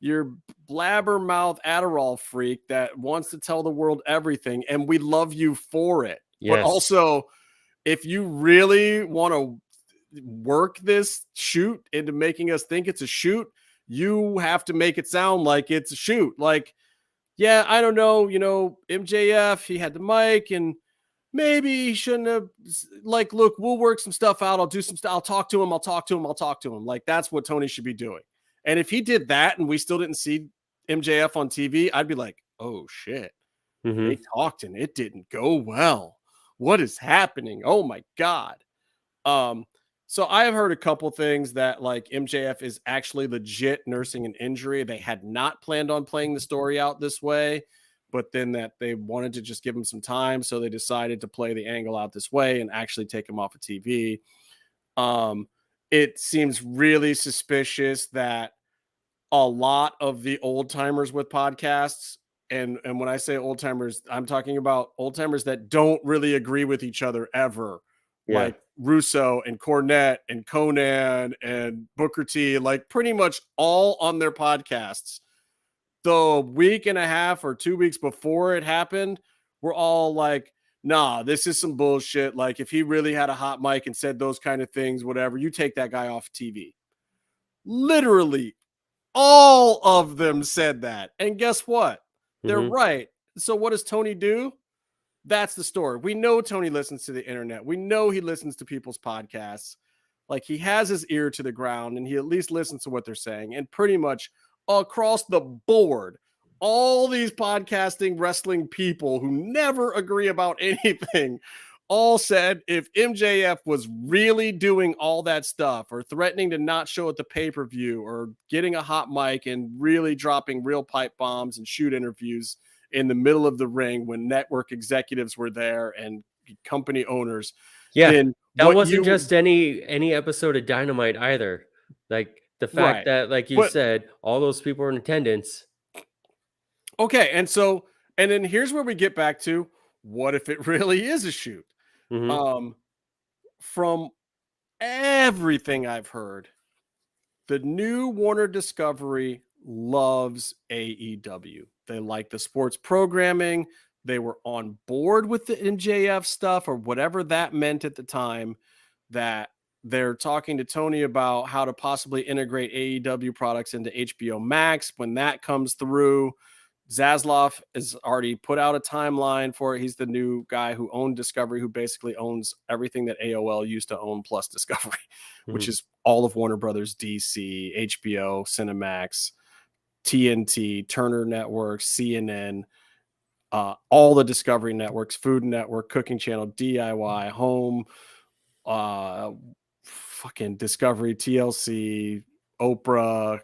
You're blabbermouth Adderall freak that wants to tell the world everything, and we love you for it. Yes. But also, if you really want to work this shoot into making us think it's a shoot, you have to make it sound like it's a shoot. Like, yeah, I don't know, MJF, he had the mic and maybe he shouldn't have, like, look, we'll work some stuff out. I'll do some stuff. I'll talk to him. Like, that's what Tony should be doing. And if he did that and we still didn't see MJF on TV, I'd be like, oh shit, they talked and it didn't go well. What is happening? Oh my God. So I have heard a couple things that, like, MJF is actually legit nursing an injury. They had not planned on playing the story out this way, but then that they wanted to just give him some time. So they decided to play the angle out this way and actually take him off of TV. It seems really suspicious that a lot of the old timers with podcasts, and when I say old timers, I'm talking about old timers that don't really agree with each other ever. Yeah. Like Russo and Cornette and Conan and Booker T, like pretty much all on their podcasts. The week and a half or 2 weeks before it happened, we're all like, nah, this is some bullshit. Like, if he really had a hot mic and said those kind of things, whatever, you take that guy off TV. Literally all of them said that. And guess what? They're right. So what does Tony do? That's the story. We know Tony listens to the internet. We know he listens to people's podcasts. Like, he has his ear to the ground and he at least listens to what they're saying. And pretty much across the board, all these podcasting wrestling people who never agree about anything all said if MJF was really doing all that stuff or threatening to not show at the pay-per-view or getting a hot mic and really dropping real pipe bombs and shoot interviews in the middle of the ring when network executives were there and company owners. Yeah, that wasn't just any episode of Dynamite either. Like, the fact that, like you said, all those people were in attendance. Okay, and then here's where we get back to, what if it really is a shoot? From everything I've heard, the new Warner Discovery loves AEW. They like the sports programming. They were on board with the MJF stuff or whatever that meant at the time, that they're talking to Tony about how to possibly integrate AEW products into HBO Max when that comes through. Zaslav has already put out a timeline for it. He's the new guy who owned Discovery, who basically owns everything that AOL used to own plus Discovery, which is all of Warner Brothers, DC, HBO, Cinemax, TNT, Turner Networks, CNN, all the Discovery networks, Food Network, Cooking Channel, DIY, Home, fucking Discovery, TLC, Oprah.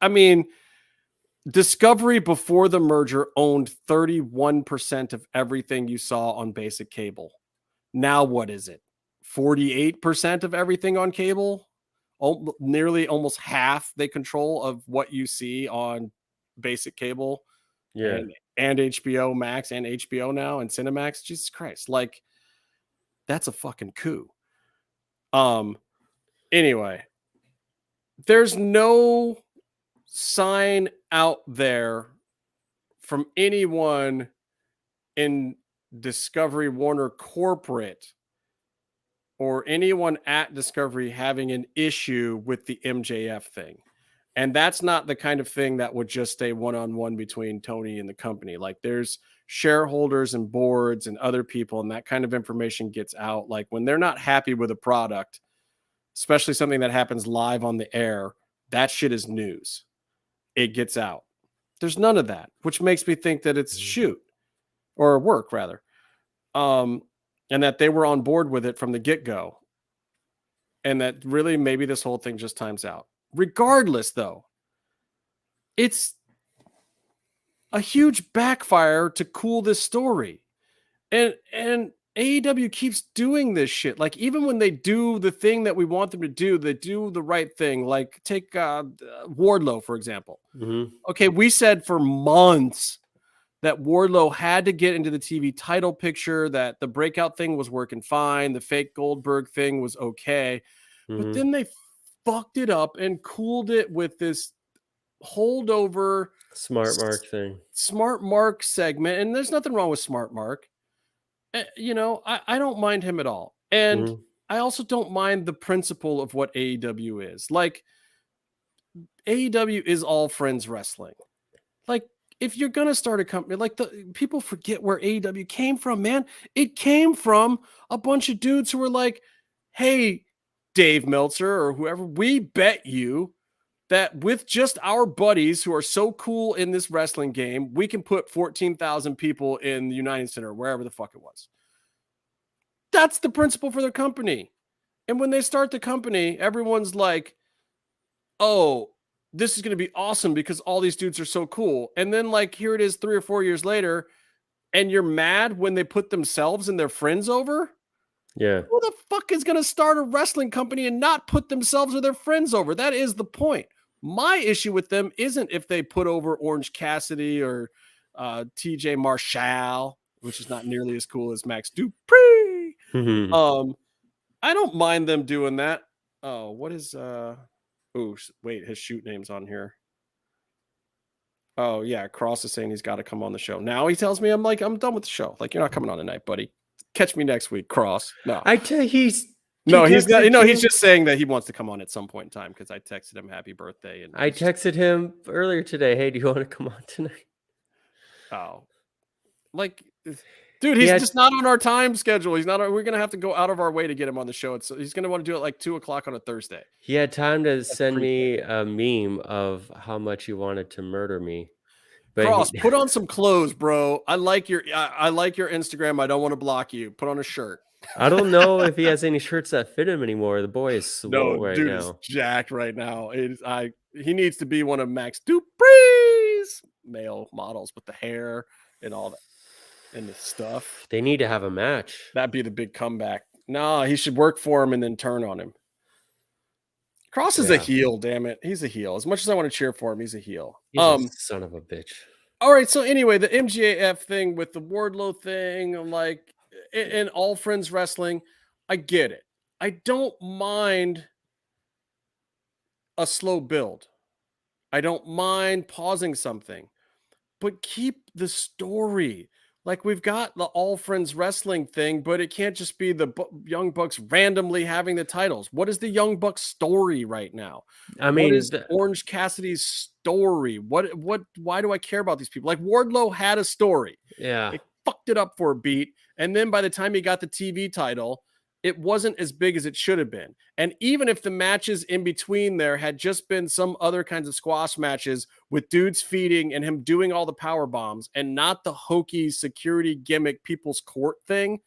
I mean, Discovery before the merger owned 31% of everything you saw on basic cable. Now what is it? 48% of everything on cable? Nearly almost half they control of what you see on basic cable. Yeah. And HBO Max and HBO now and Cinemax. Jesus Christ. Like, that's a fucking coup. Anyway, there's no sign out there from anyone in Discovery Warner corporate or anyone at Discovery having an issue with the MJF thing. And that's not the kind of thing that would just stay one-on-one between Tony and the company. Like there's shareholders and boards and other people, and that kind of information gets out. Like when they're not happy with a product, especially something that happens live on the air, that shit is news. It gets out. There's none of that, which makes me think that it's shoot or work rather. And that they were on board with it from the get-go. And that really maybe this whole thing just times out. Regardless, though, it's a huge backfire to cool this story. And AEW keeps doing this shit. Like, even when they do the thing that we want them to do, they do the right thing. Like, take Wardlow, for example. Mm-hmm. Okay, we said for months that Wardlow had to get into the TV title picture, that the breakout thing was working fine, the fake Goldberg thing was okay. Mm-hmm. But then they fucked it up and cooled it with this holdover Smart Mark thing. Smart Mark segment. And there's nothing wrong with Smart Mark. You know, I don't mind him at all. And I also don't mind the principle of what AEW is. Like, AEW is all friends wrestling. Like, if you're going to start a company, like people forget where AEW came from, man. It came from a bunch of dudes who were like, hey, Dave Meltzer or whoever, we bet you that with just our buddies who are so cool in this wrestling game, we can put 14,000 people in the United Center, wherever the fuck it was. That's the principle for their company. And when they start the company, everyone's like, oh, this is going to be awesome because all these dudes are so cool. And then like, here it is 3 or 4 years later, and you're mad when they put themselves and their friends over. Yeah. Who the fuck is going to start a wrestling company and not put themselves or their friends over? That is the point. My issue with them isn't if they put over Orange Cassidy or TJ Marshall, which is not nearly as cool as Max Dupree. Mm-hmm. I don't mind them doing that. Oh, what is oh wait, his shoot name's on here. Oh yeah, Cross is saying he's got to come on the show. Now he tells me I'm done with the show. Like, you're not coming on tonight, buddy. Catch me next week, Cross. No, he's not. He's just saying that he wants to come on at some point in time because I texted him happy birthday, and I texted him earlier today. Hey, do you want to come on tonight? Oh, like, dude, he's just not on our time schedule. He's not. We're gonna have to go out of our way to get him on the show. He's gonna want to do it like 2:00 on a Thursday. He had time to send me a meme of how much he wanted to murder me. But Cross, put on some clothes, bro. I like your Instagram. I don't want to block you. Put on a shirt. I don't know if he has any shirts that fit him anymore. The boy is swole right dude now. Is jacked right now. He needs to be one of Max Dupree's male models with the hair and all that and the stuff. They need to have a match. That'd be the big comeback. No, he should work for him and then turn on him. Cross is a heel, damn it. He's a heel. As much as I want to cheer for him, he's a heel. He's a son of a bitch. All right, so anyway, the MJF thing with the Wardlow thing, like, in All Friends Wrestling, I get it. I don't mind a slow build. I don't mind pausing something, but keep the story. Like, we've got the All Friends Wrestling thing, but it can't just be the Young Bucks randomly having the titles. What is the Young Bucks story right now? I mean, what is Orange Cassidy's story? Why do I care about these people? Like, Wardlow had a story. Yeah. They fucked it up for a beat. And then by the time he got the TV title, it wasn't as big as it should have been. And even if the matches in between there had just been some other kinds of squash matches with dudes feeding and him doing all the power bombs and not the hokey security gimmick people's court thing,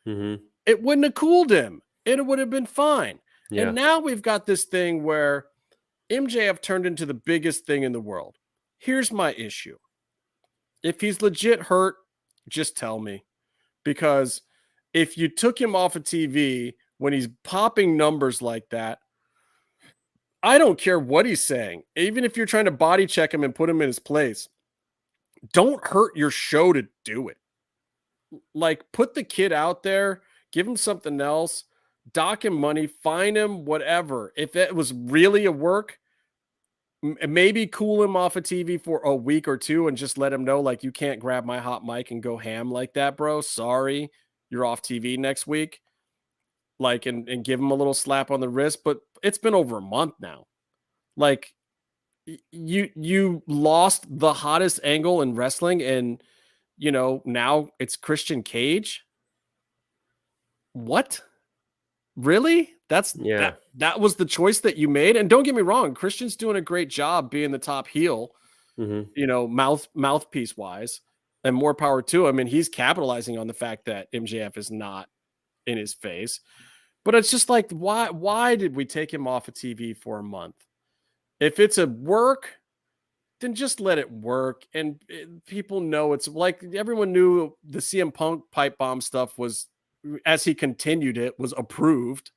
it wouldn't have cooled him. It would have been fine. Yeah. And now we've got this thing where MJF turned into the biggest thing in the world. Here's my issue. If he's legit hurt, just tell me. Because if you took him off of TV when he's popping numbers like that, I don't care what he's saying. Even if you're trying to body check him and put him in his place, don't hurt your show to do it. Like, put the kid out there, give him something else, dock him money, fine him, whatever. If it was really a work, maybe cool him off of TV for a week or two and just let him know, like, you can't grab my hot mic and go ham like that, bro. Sorry, you're off TV next week. Like, and give him a little slap on the wrist. But it's been over a month now. Like, you lost the hottest angle in wrestling, and now it's Christian Cage. What? Really? That was the choice that you made. And don't get me wrong, Christian's doing a great job being the top heel, mouthpiece wise, and more power to him. And he's capitalizing on the fact that MJF is not in his face. But it's just like, why did we take him off of TV for a month? If it's a work, then just let it work. And people know it's like, everyone knew the CM Punk pipe bomb stuff was, as he continued it, was approved.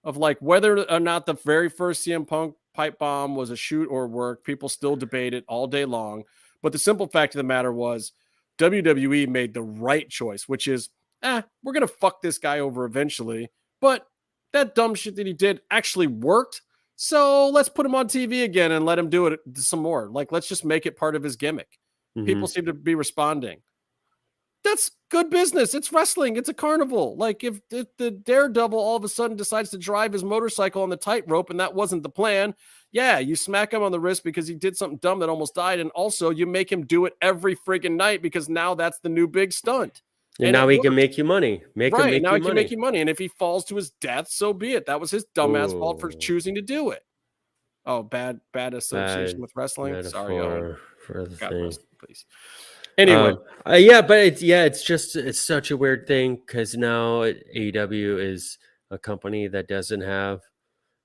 Of like whether or not the very first CM Punk pipe bomb was a shoot or work, people still debate it all day long. But the simple fact of the matter was WWE made the right choice, which is, we're going to fuck this guy over eventually. But that dumb shit that he did actually worked. So let's put him on TV again and let him do it some more. Like, let's just make it part of his gimmick. People seem to be responding. That's good business. It's wrestling. It's a carnival. Like, if the Daredevil all of a sudden decides to drive his motorcycle on the tightrope and that wasn't the plan, you smack him on the wrist because he did something dumb that almost died. And also you make him do it every friggin' night because now that's the new big stunt. And now he can make you money. He can make you money. And if he falls to his death, so be it. That was his dumbass fault for choosing to do it. Oh, bad association with wrestling. Metaphor. Sorry, for the God thing. rest, please. Anyway, but it's such a weird thing because now AEW is a company that doesn't have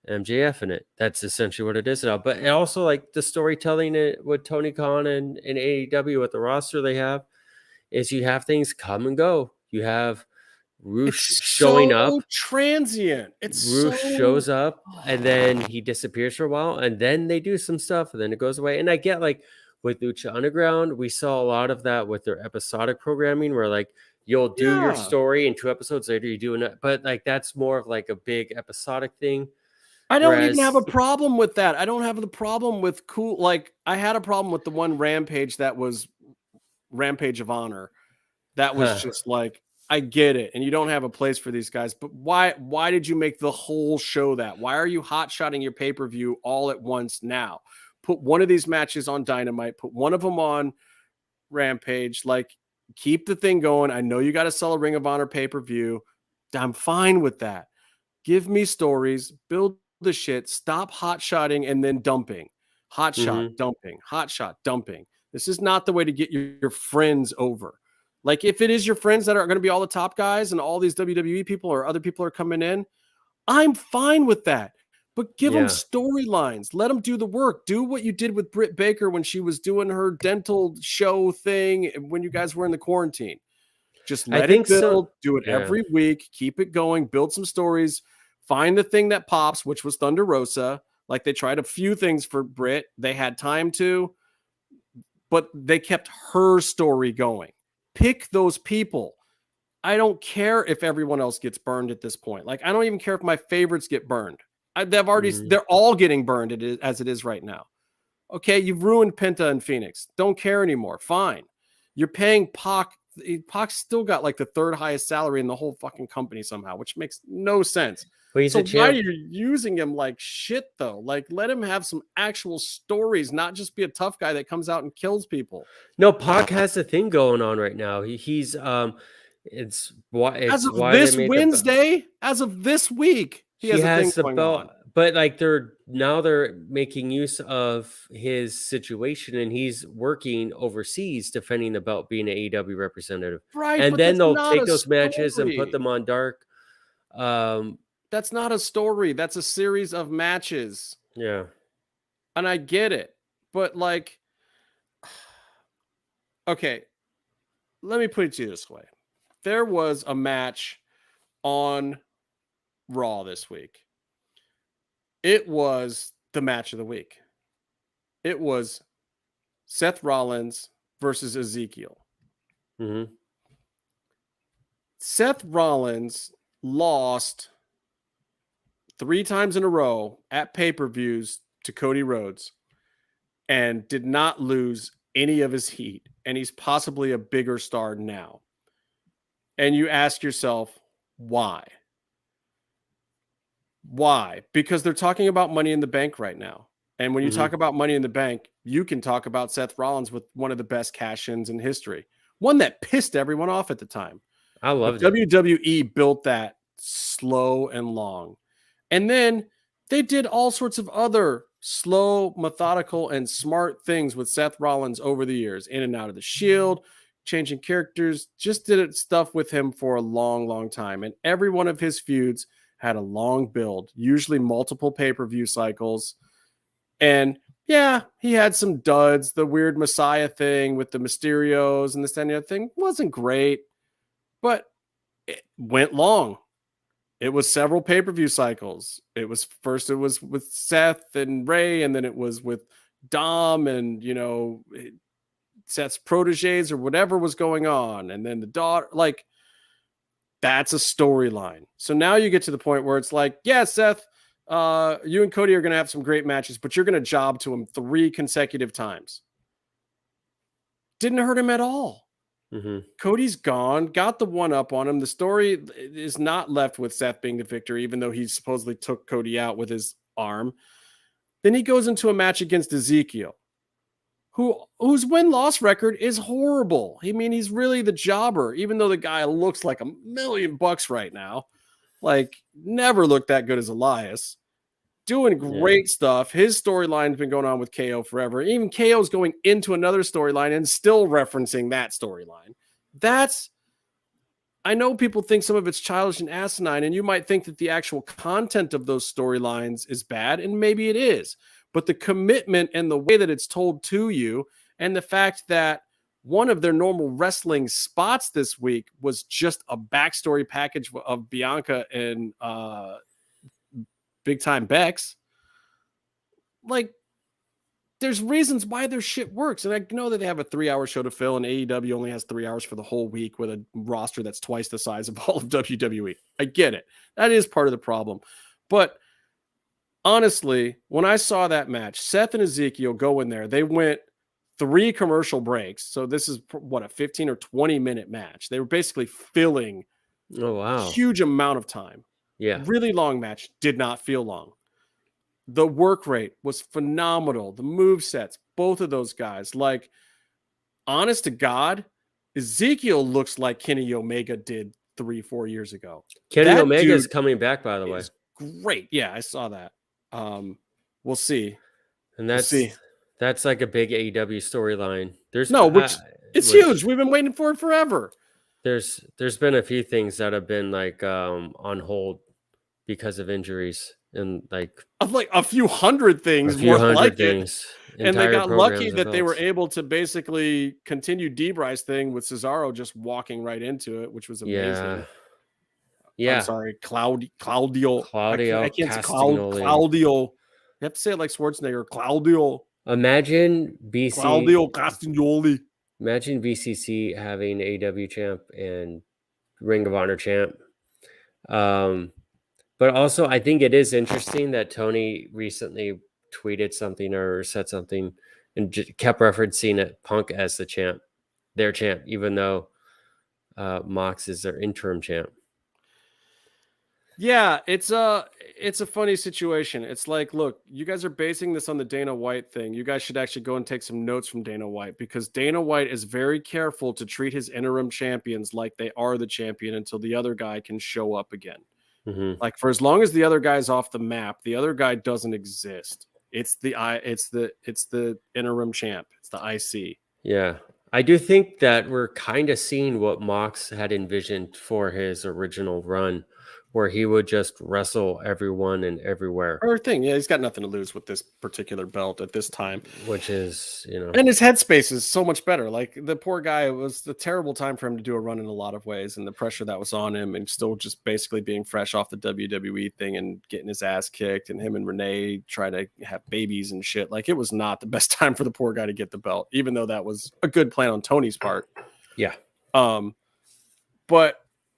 MJF in it. That's essentially what it is now. But also, like, the storytelling with Tony Khan and AEW with the roster they have is you have things come and go. You have Roosh showing up. Transient. Roosh shows up and then he disappears for a while, and then they do some stuff and then it goes away. And I get, like, with Lucha Underground, we saw a lot of that with their episodic programming where, like, you'll do your story and 2 episodes later you do it. But, like, that's more of like a big episodic thing. I don't even have a problem with that. I don't have the problem with cool. Like, I had a problem with the one Rampage that was Rampage of Honor. That was just like, I get it. And you don't have a place for these guys, but why did you make the whole show that? Why are you hot-shotting your pay-per-view all at once now? Put one of these matches on Dynamite, put one of them on Rampage, like, keep the thing going. I know you got to sell a Ring of Honor pay-per-view. I'm fine with that. Give me stories, build the shit, stop hot-shotting and then dumping. Hot shot, dumping, hot shot, dumping. This is not the way to get your friends over. Like, if it is your friends that are going to be all the top guys and all these WWE people or other people are coming in, I'm fine with that. But give them storylines. Let them do the work. Do what you did with Britt Baker when she was doing her dental show thing when you guys were in the quarantine. Just let it build. Do it every week. Keep it going. Build some stories. Find the thing that pops, which was Thunder Rosa. Like, they tried a few things for Britt. They had time to, but they kept her story going. Pick those people. I don't care if everyone else gets burned at this point. Like, I don't even care if my favorites get burned. They're all getting burned as it is right now. Okay, you've ruined Penta and Phoenix. Don't care anymore. Fine. You're paying Pac. Pac's still got like the 3rd highest salary in the whole fucking company somehow, which makes no sense. Well, so why are you using him like shit though? Like, let him have some actual stories, not just be a tough guy that comes out and kills people. No, Pac has a thing going on right now. He's as of this Wednesday, as of this week. He has the belt, but like they're making use of his situation, and he's working overseas defending the belt, being an AEW representative. Right, and then they'll take those matches and put them on Dark. That's not a story. That's a series of matches. Yeah, and I get it, but like, okay, let me put it to you this way: there was a match on Raw this week. It was the match of the week. It was Seth Rollins versus Ezekiel. Seth Rollins lost 3 times in a row at pay-per-views to Cody Rhodes. and did not lose any of his heat. And he's possibly a bigger star now. And you ask yourself, why? Why? Because they're talking about Money in the Bank right now. And when you talk about Money in the Bank, you can talk about Seth Rollins with one of the best cash-ins in history. One that pissed everyone off at the time. I loved it. it. WWE built that slow and long. And then they did all sorts of other slow, methodical, and smart things with Seth Rollins over the years. In and out of the Shield, changing characters, just did stuff with him for a long, long time. And every one of his feuds had a long build, usually multiple pay-per-view cycles. And yeah, he had some duds. The weird Messiah thing with the Mysterios and this and the other thing wasn't great, but it went long. It was several pay-per-view cycles. It was with Seth and Ray, and then it was with Dom and, Seth's proteges or whatever was going on. And then the daughter, like, that's a storyline. So now you get to the point where it's like, yeah, Seth, you and Cody are going to have some great matches, but you're going to job to him 3 consecutive times. Didn't hurt him at all. Cody's gone, got the one up on him. The story is not left with Seth being the victor, even though he supposedly took Cody out with his arm. Then he goes into a match against Ezekiel, whose win-loss record is horrible. I mean, he's really the jobber, even though the guy looks like $1 million right now. Like, never looked that good as Elias. Doing great stuff. His storyline's been going on with KO forever. Even KO's going into another storyline and still referencing that storyline. I know people think some of it's childish and asinine, and you might think that the actual content of those storylines is bad, and maybe it is. But the commitment and the way that it's told to you, and the fact that one of their normal wrestling spots this week was just a backstory package of Bianca and Big Time Bex. Like, there's reasons why their shit works. And I know that they have a 3-hour show to fill, and AEW only has 3 hours for the whole week with a roster that's twice the size of all of WWE. I get it. That is part of the problem. But honestly, when I saw that match, Seth and Ezekiel go in there, they went 3 commercial breaks. So this is a 15 or 20 minute match. They were basically filling a huge amount of time. Yeah. Really long match. Did not feel long. The work rate was phenomenal. The move sets, both of those guys. Like, honest to God, Ezekiel looks like Kenny Omega did 3-4 years ago. Kenny Omega is coming back, by the way. Great. Yeah, I saw that. We'll see. And that's like a big AEW storyline. It's huge. We've been waiting for it forever. There's been a few things that have been like on hold because of injuries, and like a few hundred things, things. And they got lucky that they were able to basically continue D-Bryce thing with Cesaro just walking right into it, which was amazing. Yeah. I'm sorry, Claudio. I can't say Castagnoli. You have to say it like Schwarzenegger. Claudio. Imagine BC. Claudio Castagnoli. Imagine VCC having AEW champ and Ring of Honor champ. But also, I think it is interesting that Tony recently tweeted something or said something and kept referencing it, Punk as the champ, their champ, even though Mox is their interim champ. Yeah, it's a funny situation. It's like, look, you guys are basing this on the Dana White thing. You guys should actually go and take some notes from Dana White, because Dana White is very careful to treat his interim champions like they are the champion until the other guy can show up again. Like, for as long as the other guy's off the map, the other guy doesn't exist. It's the interim champ. It's the IC. Yeah. I do think that we're kind of seeing what Mox had envisioned for his original run, where he would just wrestle everyone and everywhere. Yeah, he's got nothing to lose with this particular belt at this time. Which is, And his headspace is so much better. Like, the poor guy, it was a terrible time for him to do a run in a lot of ways, and the pressure that was on him, and still just basically being fresh off the WWE thing and getting his ass kicked, and him and Renee try to have babies and shit. Like, it was not the best time for the poor guy to get the belt, even though that was a good plan on Tony's part. Yeah. But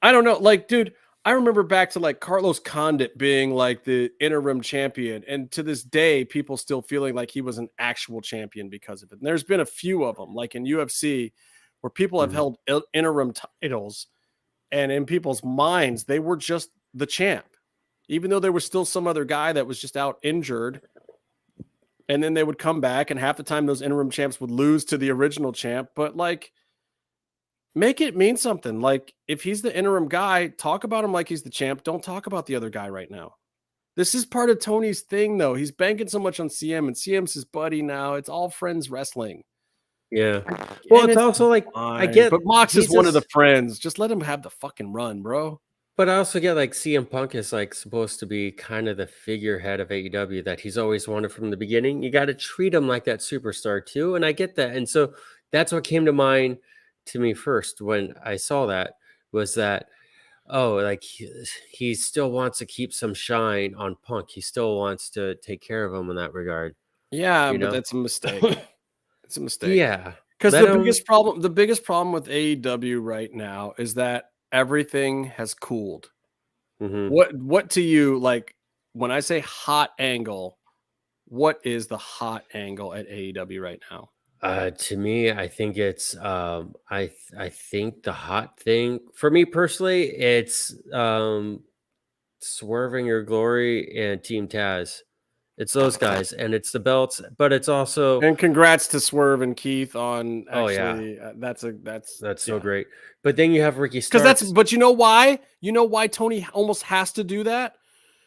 I don't know. Like, dude, I remember back to like Carlos Condit being like the interim champion, and to this day, people still feeling like he was an actual champion because of it. And there's been a few of them, like in UFC, where people have held interim titles, and in people's minds, they were just the champ, even though there was still some other guy that was just out injured. And then they would come back, and half the time those interim champs would lose to the original champ. But like, make it mean something. Like, if he's the interim guy, talk about him like he's the champ. Don't talk about the other guy right now. This is part of Tony's thing, though. He's banking so much on CM, and CM's his buddy now. It's all friends wrestling. Yeah. Well, And it's also like, fine. I get, but Mox is he's one of the just- friends. Just let him have the fucking run, bro. But I also get like CM Punk is like supposed to be kind of the figurehead of AEW that he's always wanted from the beginning. You got to treat him like that superstar too. And I get that. And so that's what came to mind to me first when I saw that, was that, oh, like he still wants to keep some shine on Punk. He still wants to take care of him in that regard. Yeah, You but know? that's a mistake. It's a mistake. Yeah. Because Let the biggest problem with AEW right now is that everything has cooled. Mhm. What to you, like, when I say hot angle, what is the hot angle at AEW right now? To me, I think it's I think the hot thing for me personally, it's Swerving Your Glory and Team Taz. It's those guys, and it's the belts, but it's also And congrats to Swerve and Keith on Oh, yeah. actually that's so great. But then you have Ricky Because Starks. but you know why? You know why Tony almost has to do that?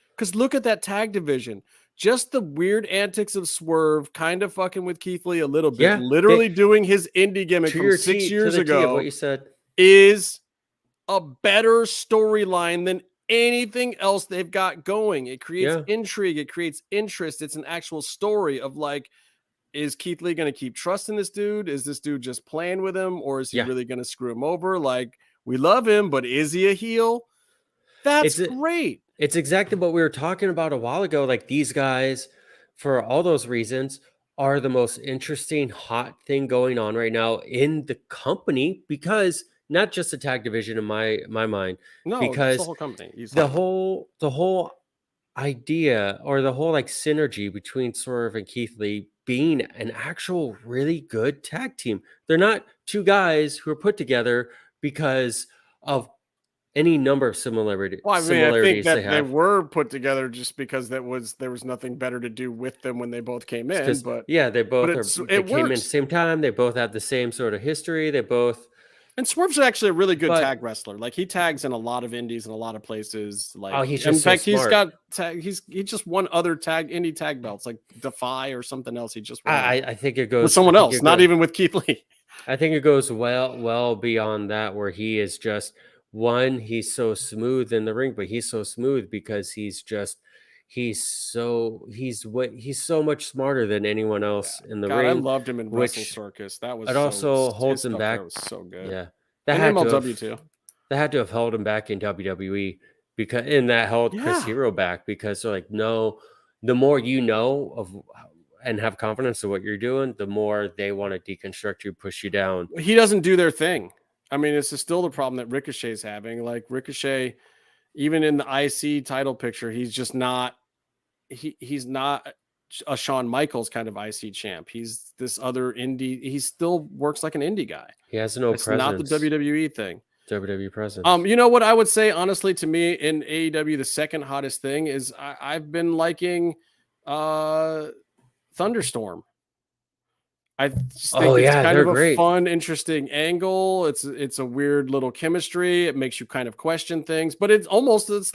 Because look at that tag division. Just the weird antics of Swerve, kind of fucking with Keith Lee a little bit, Yeah, literally doing his indie gimmick to from your 6 T, years to the T of ago, what you said. is a better storyline than anything else they've got going. It creates Yeah. intrigue, it creates interest. It's an actual story of like, is Keith Lee going to keep trusting this dude? Is this dude just playing with him, or is he Yeah. really going to screw him over? Like, we love him, but is he a heel? That's great. It's exactly what we were talking about a while ago. Like these guys, for all those reasons, are the most interesting hot thing going on right now in the company, because not just the tag division in my mind, No, it's the because whole company. the whole idea, or the whole like synergy between Swerve and Keith Lee being an actual really good tag team. They're not two guys who are put together because of any number of similarities. Well, I mean, I think that they they have. were put together just because there was nothing better to do with them when they both came in. 'Cause, But yeah, they both it they came in at the works. same time. They both have the same sort of history. They both And Swerve's actually a really good But- tag wrestler. Like, he tags in a lot of indies and a lot of places. Like, Oh, he's in just so fact, he's smart. got he just won other indie tag belts, like Defy or something else. He just won I think it goes with someone I think else, it not goes- even with Keith Lee. I think it goes well beyond that, where he is just he's so smooth in the ring, but he's so smooth because he's so much smarter than anyone else in the God, ring. I loved him in Wrestle which Circus. That was it also holds his him stuff back. there was so good. Yeah, And MLW too. That had to have held him back in WWE, and that held Chris Yeah. Hero back, because they're like, no, the more you know of and have confidence of what you're doing, the more they want to deconstruct you, push you down. He doesn't do their thing. I mean, this is still the problem that Ricochet's having. Like, Ricochet, even in the IC title picture, he's just not. He's not a Shawn Michaels kind of IC champ. He's this other indie. He still works like an indie guy. He has no It's presence. not the WWE thing. WWE presence. You know what I would say, honestly, to me in AEW, the second hottest thing is I've been liking Thunderstorm. I just think it's kind they're of a great. fun, interesting angle. It's a weird little chemistry. It makes you kind of question things, but it's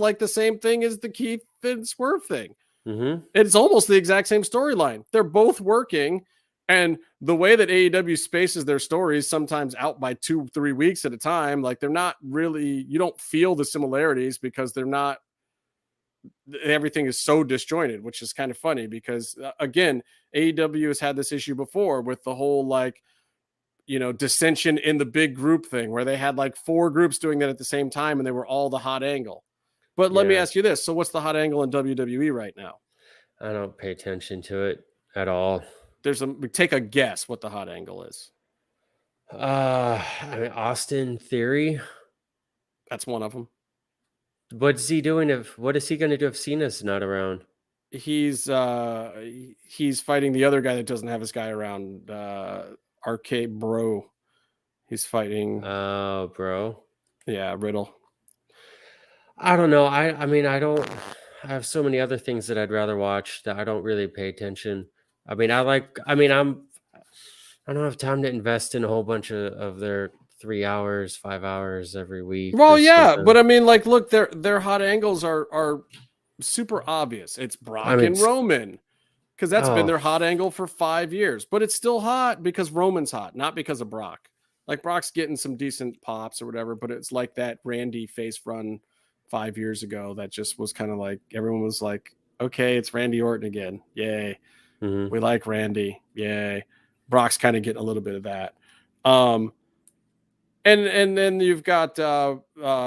like the same thing as the Keith and Swerve thing. Mm-hmm. It's almost the exact same storyline. They're both working, and the way that AEW spaces their stories, sometimes out by 2-3 weeks at a time, like they're not really, you don't feel the similarities because they're not, everything is so disjointed, which is kind of funny because again, AEW has had this issue before with the whole like, dissension in the big group thing where they had like 4 groups doing that at the same time and they were all the hot angle. But let me Yeah. ask you this. So what's the hot angle in WWE right now? I don't pay attention to it at all. Take a guess what the hot angle is. I mean, Austin Theory. That's one of them. What's he doing what is he going to do if Cena's not around? He's fighting the other guy that doesn't have his guy around, RK Bro. He's fighting Oh, bro. Riddle. I don't know. I mean, I have so many other things that I'd rather watch that I don't really pay attention. I mean, I don't have time to invest in a whole bunch of their 3 hours, 5 hours every week. Well, or yeah, something. but I mean, like, look, their hot angles are super obvious. It's Brock and Roman, because that's been their hot angle for 5 years. But it's still hot because Roman's hot, not because of Brock. Like, Brock's getting some decent pops or whatever, but it's like that Randy face run 5 years ago that just was kind of like, everyone was like, okay, it's Randy Orton again. Yay. Mhm. We like Randy. Yay. Brock's kind of getting a little bit of that. And then you've got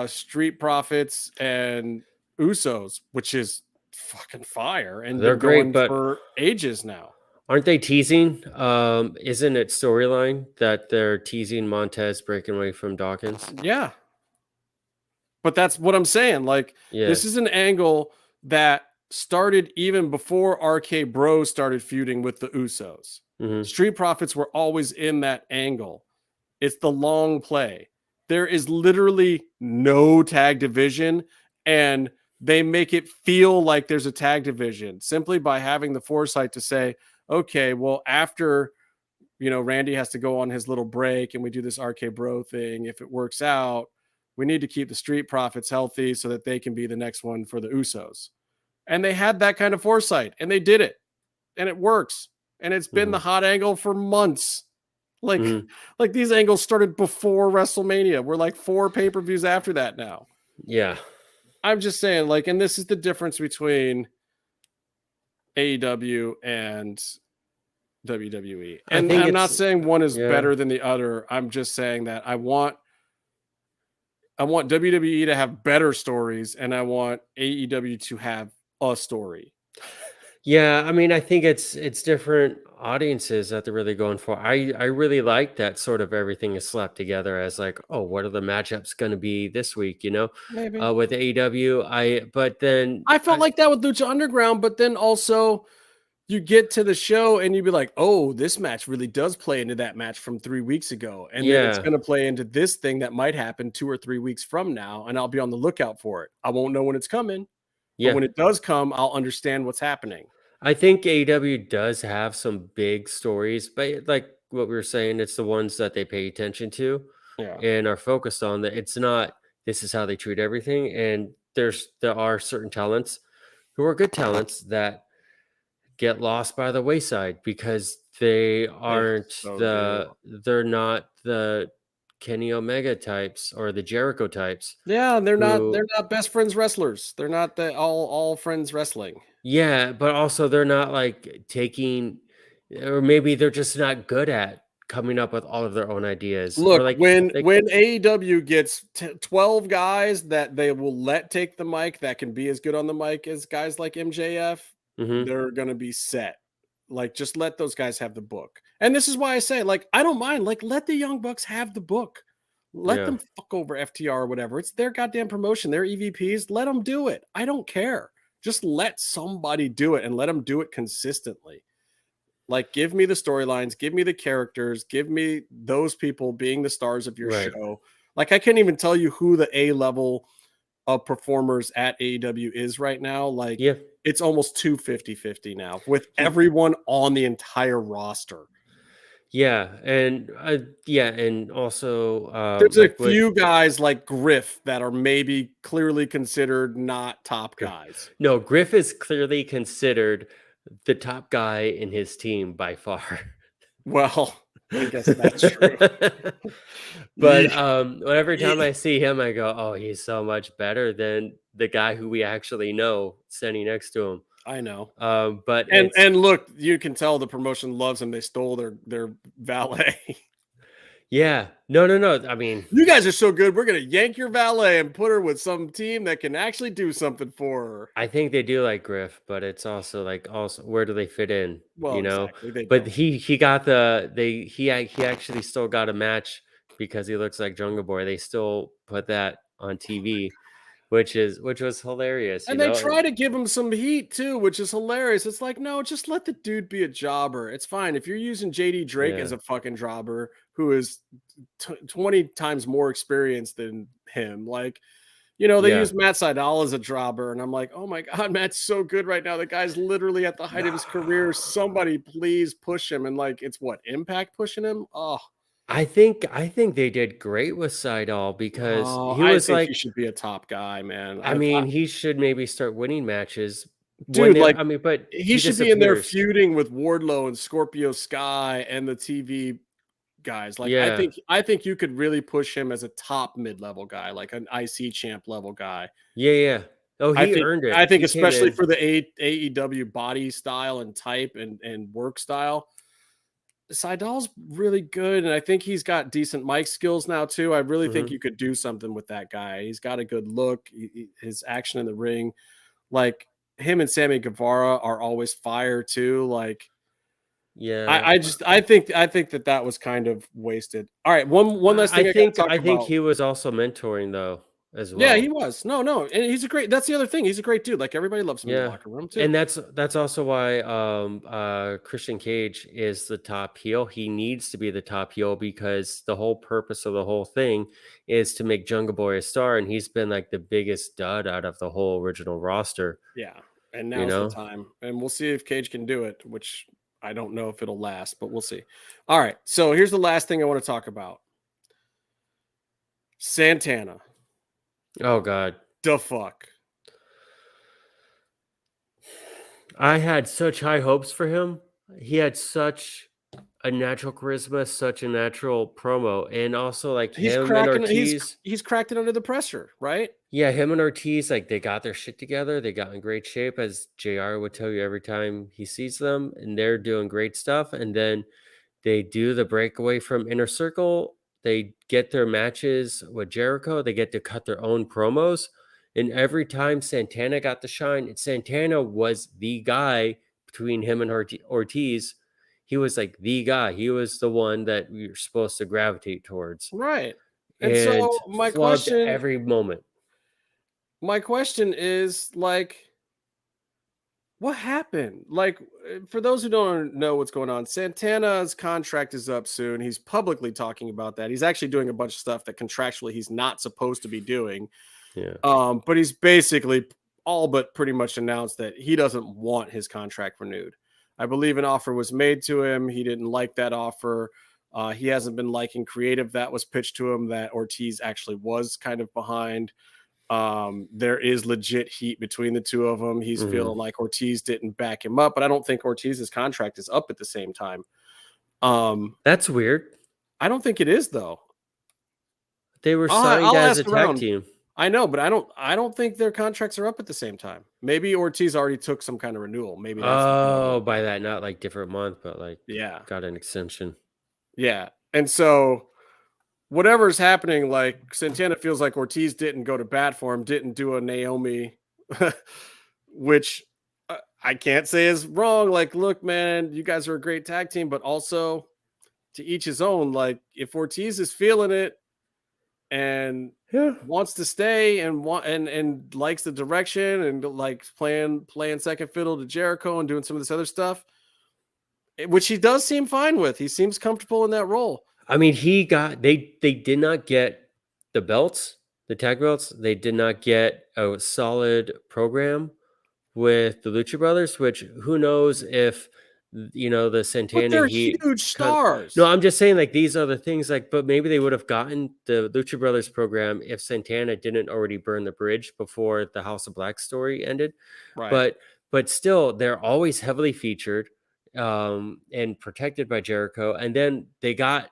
Street Profits and Usos, which is fucking fire. And They're great, going but for ages now. Aren't they teasing? Isn't it storyline that they're teasing Montez breaking away from Dawkins? Yeah. But that's what I'm saying. Like, this is an angle that started even before RK Bro started feuding with the Usos. Mhm. Street Profits were always in that angle. It's the long play. There is literally no tag division, and they make it feel like there's a tag division simply by having the foresight to say, okay, well, after, Randy has to go on his little break and we do this RK Bro thing, if it works out, we need to keep the Street Profits healthy so that they can be the next one for the Usos. And they had that kind of foresight, and they did it, and it works. And it's been the hot angle for months. Like these angles started before WrestleMania. We're like 4 pay-per-views after that now. Yeah. I'm just saying, like, and this is the difference between AEW and WWE. And I'm not saying one is better than the other. I'm just saying that I want WWE to have better stories, and I want AEW to have a story. Yeah, I mean, I think it's different audiences that they're really going for. I really like that sort of everything is slapped together as like, oh, what are the matchups going to be this week? Maybe with AEW. But then I felt like that with Lucha Underground, but then also you get to the show and you'd be like, oh, this match really does play into that match from 3 weeks ago. And then it's going to play into this thing that might happen 2 or 3 weeks from now. And I'll be on the lookout for it. I won't know when it's coming. But when it does come, I'll understand what's happening. I think AEW does have some big stories, but like what we were saying, it's the ones that they pay attention to and are focused on. That it's not, this is how they treat everything. And there are certain talents who are good talents that get lost by the wayside because they aren't they're not the Kenny Omega types or the Jericho types. Yeah, they're not best friends wrestlers. They're not the all friends wrestling. Yeah, but also they're not like taking, or maybe they're just not good at coming up with all of their own ideas. Look, or like when AEW gets 12 guys that they will let take the mic that can be as good on the mic as guys like MJF, they're going to be set. Like, just let those guys have the book. And this is why I say, like, I don't mind. Like, let the Young Bucks have the book. Let them fuck over FTR or whatever. It's their goddamn promotion. They're EVPs. Let them do it. I don't care. Just let somebody do it and let them do it consistently. Like, give me the storylines, give me the characters, give me those people being the stars of your show. Like, I can't even tell you who the A level of performers at AEW is right now. Like, it's almost 50-50 now with everyone on the entire roster. Yeah, and and also there's a few guys like Griff that are maybe clearly considered not top guys. No, Griff is clearly considered the top guy in his team by far. Well, I guess that's true. But every time I see him, I go, oh, he's so much better than the guy who we actually know standing next to him. I know. But look, you can tell the promotion loves him. They stole their valet. Yeah. No. I mean, you guys are so good. We're going to yank your valet and put her with some team that can actually do something for her. I think they do like Griff, but it's also like, where do they fit in? Well, exactly. But he got he actually still got a match because he looks like Jungle Boy. They still put that on TV. which was hilarious. And they try to give him some heat too, which is hilarious. It's like, no, just let the dude be a jobber. It's fine. If you're using JD Drake as a fucking jobber who is 20 times more experienced than him, like, you know, they use Matt Sydal as a jobber, and I'm like, oh my God, Matt's so good right now. The guy's literally at the height of his career. Somebody please push him. And like, it's what, Impact pushing him? Oh. I think they did great with Sydal because he was he should be a top guy, man. I mean, he should maybe start winning matches. Dude, like, but he should be in there feuding with Wardlow and Scorpio Sky and the TV guys. Like, I think you could really push him as a top mid-level guy, like an IC champ level guy. Yeah. Oh, he earned it. I think especially for the AEW body style and type and work style. Sydal's really good, and I think he's got decent mic skills now too. I really think you could do something with that guy. He's got a good look, his action in the ring, like him and Sammy Guevara are always fire too. Like, I think that was kind of wasted. All right, one last thing. I think he was also mentoring though. As well. Yeah, he was. No, and he's a great. That's the other thing. He's a great dude. Like, everybody loves him in the locker room too. And that's also why Christian Cage is the top heel. He needs to be the top heel because the whole purpose of the whole thing is to make Jungle Boy a star, and he's been like the biggest dud out of the whole original roster. Yeah, and now's the time, and we'll see if Cage can do it. Which I don't know if it'll last, but we'll see. All right, so here's the last thing I want to talk about: Santana. Oh God. The fuck. I had such high hopes for him. He had such a natural charisma, such a natural promo, and also like him and Ortiz. He's cracked it under the pressure, right? Yeah, him and Ortiz, like they got their shit together. They got in great shape, as JR would tell you every time he sees them, and they're doing great stuff. And then they do the breakaway from Inner Circle. They get their matches with Jericho. They get to cut their own promos. And every time Santana got the shine, Santana was the guy between him and Ortiz. He was like the guy. He was the one that we were supposed to gravitate towards. Right. And so my question, every moment. My question is, like, what happened? Like, for those who don't know what's going on, Santana's contract is up soon. He's publicly talking about that. He's actually doing a bunch of stuff that contractually he's not supposed to be doing. Yeah. But he's basically all but pretty much announced that he doesn't want his contract renewed. I believe an offer was made to him. He didn't like that offer. He hasn't been liking creative that was pitched to him that Ortiz actually was kind of behind. There is legit heat between the two of them. He's feeling like Ortiz didn't back him up, but I don't think Ortiz's contract is up at the same time. That's weird. I don't think it is, though. They were signed as a tag team. I know, but I don't think their contracts are up at the same time. Maybe Ortiz already took some kind of renewal. Maybe that's by that, not like different month, but like got an extension. Yeah. And so whatever's happening, like Santana feels like Ortiz didn't go to bat for him, didn't do a Naomi, which I can't say is wrong. Like, look, man, you guys are a great tag team, but also to each his own. Like, if Ortiz is feeling it and wants to stay and likes the direction and likes playing second fiddle to Jericho and doing some of this other stuff, which he does seem fine with. He seems comfortable in that role. I mean, they did not get the belts, the tag belts. They did not get a solid program with the Lucha Brothers, which who knows if, the Santana. But they're huge stars. No, I'm just saying, like, these are the things, like, but maybe they would have gotten the Lucha Brothers program if Santana didn't already burn the bridge before the House of Black story ended. Right. But still, they're always heavily featured and protected by Jericho. And then they got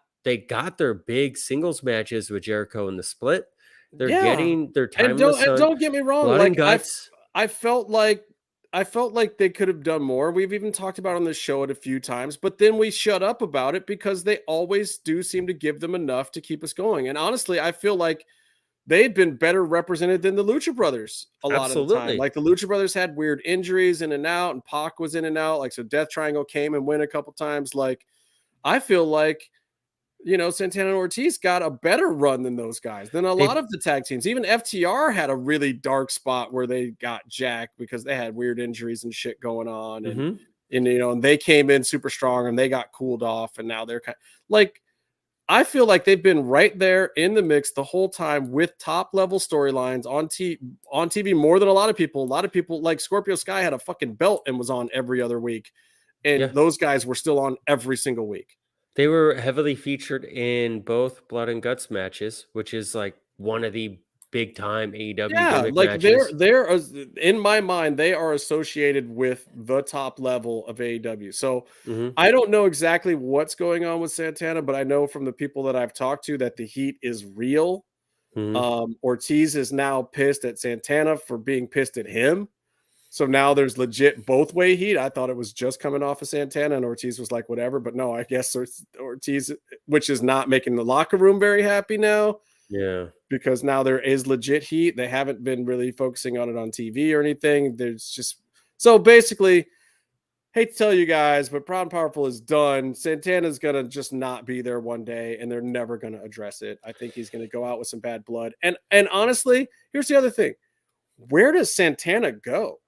their big singles matches with Jericho in the split. They're getting their time. And don't get me wrong. Blood and guts. I felt like they could have done more. We've even talked about it on this show a few times, but then we shut up about it because they always do seem to give them enough to keep us going. And honestly, I feel like they've been better represented than the Lucha Brothers a lot of the time. Like, the Lucha Brothers had weird injuries in and out, and Pac was in and out. Like, so Death Triangle came and went a couple times. Like, I feel like Santana and Ortiz got a better run than those guys, than a lot of the tag teams. Even FTR had a really dark spot where they got jacked because they had weird injuries and shit going on. And they came in super strong and they got cooled off. And now they're I feel like they've been right there in the mix the whole time with top level storylines on TV more than a lot of people. A lot of people like Scorpio Sky had a fucking belt and was on every other week. And those guys were still on every single week. They were heavily featured in both Blood and Guts matches, which is like one of the big time AEW gimmick matches. They're in my mind, they are associated with the top level of AEW. So I don't know exactly what's going on with Santana, but I know from the people that I've talked to that the heat is real. Ortiz is now pissed at Santana for being pissed at him. So now there's legit both way heat. I thought it was just coming off of Santana and Ortiz was like, whatever. But no, I guess Ortiz, which is not making the locker room very happy now. Yeah. Because now there is legit heat. They haven't been really focusing on it on TV or anything. There's just, so basically, hate to tell you guys, but Proud and Powerful is done. Santana's going to just not be there one day and they're never going to address it. I think he's going to go out with some bad blood. And honestly, here's the other thing. Where does Santana go?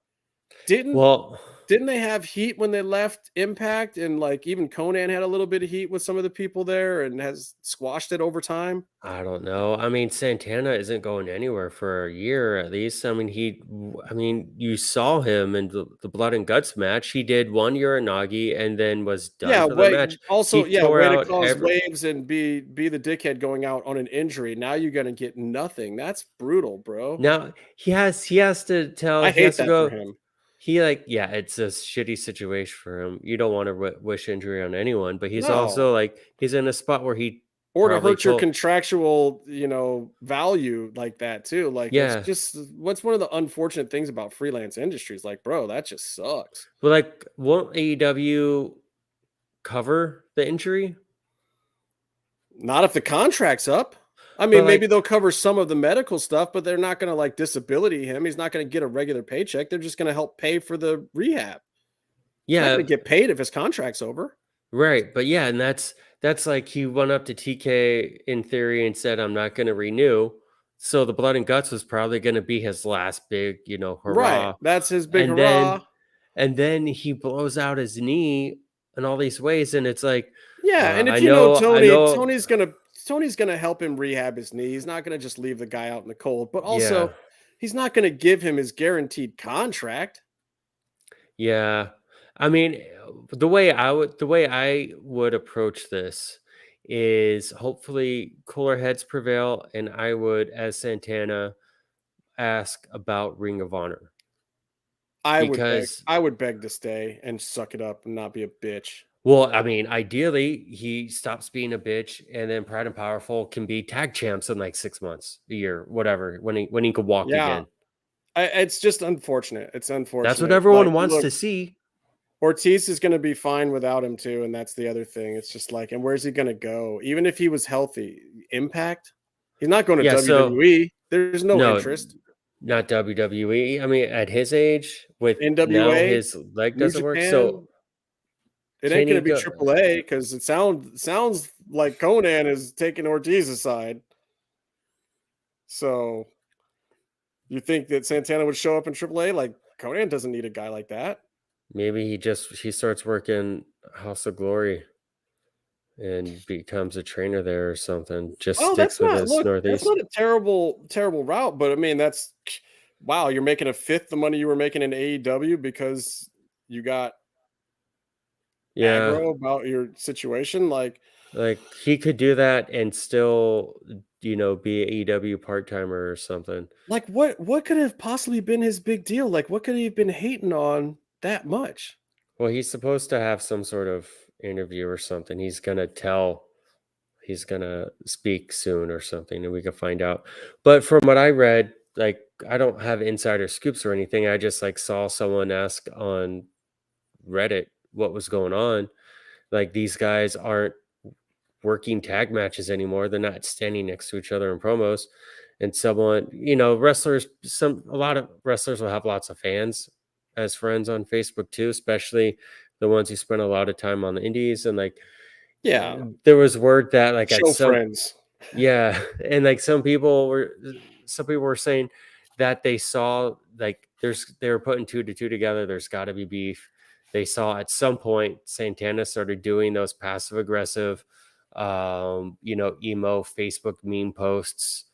Didn't they have heat when they left Impact? And like even Conan had a little bit of heat with some of the people there and has squashed it over time. I don't know. I mean, Santana isn't going anywhere for a year at least. I mean, you saw him in the Blood and Guts match. He did 1 year Uranagi and then was done for the match. Also, way to cause waves and be the dickhead going out on an injury. Now you're gonna get nothing. That's brutal, bro. Now he has to tell. I hate that for him. It's a shitty situation for him. You don't want to wish injury on anyone, but he's also he's in a spot where or to hurt your contractual, value like that too. Like, it's just what's one of the unfortunate things about freelance industries. Like, bro, that just sucks. But won't AEW cover the injury? Not if the contract's up. I mean, maybe they'll cover some of the medical stuff, but they're not going to disability him. He's not going to get a regular paycheck. They're just going to help pay for the rehab. He's not going to get paid if his contract's over. Right. But and that's like he went up to TK in theory and said, I'm not going to renew. So the Blood and Guts was probably going to be his last big, hurrah. Right. That's his big hurrah. And then he blows out his knee in all these ways. And it's like, and if Tony's going to help him rehab his knee. He's not going to just leave the guy out in the cold, but also he's not going to give him his guaranteed contract. Yeah. I mean, the way I would approach this is hopefully cooler heads prevail. And I would, as Santana, ask about Ring of Honor. I would beg to stay and suck it up and not be a bitch. Well, I mean, ideally, he stops being a bitch, and then Proud and Powerful can be tag champs in 6 months, a year, whatever, when he could walk again. It's just unfortunate. It's unfortunate. That's what everyone wants to see. Ortiz is going to be fine without him too, and that's the other thing. It's just and where's he going to go? Even if he was healthy, Impact, he's not going to WWE. There's no interest. Not WWE. I mean, at his age, with NWA, now his leg doesn't work, so. It ain't going to be AAA because it sounds like Conan is taking Ortiz's side. So you think that Santana would show up in AAA? Like, Conan doesn't need a guy like that. Maybe he starts working House of Glory and becomes a trainer there or something. Just sticks with his Northeast. That's not a terrible route, but I mean, you're making a fifth the money you were making in AEW because you got aggro about your situation. Like he could do that and still be an AEW part-timer or something. Like what could have possibly been his big deal? Like what could he have been hating on that much? Well, he's supposed to have some sort of interview or something. He's gonna speak soon or something, and we can find out. But from what I read, I don't have insider scoops or anything. I just saw someone ask on Reddit what was going on. These guys aren't working tag matches anymore. They're not standing next to each other in promos. And someone, wrestlers, a lot of wrestlers will have lots of fans as friends on Facebook too, especially the ones who spend a lot of time on the indies. And Yeah. There was word that like at Show some friends. yeah, and like some people were saying that they saw like they were putting two to two together. There's got to be beef. They saw at some point Santana started doing those passive aggressive, emo Facebook meme posts.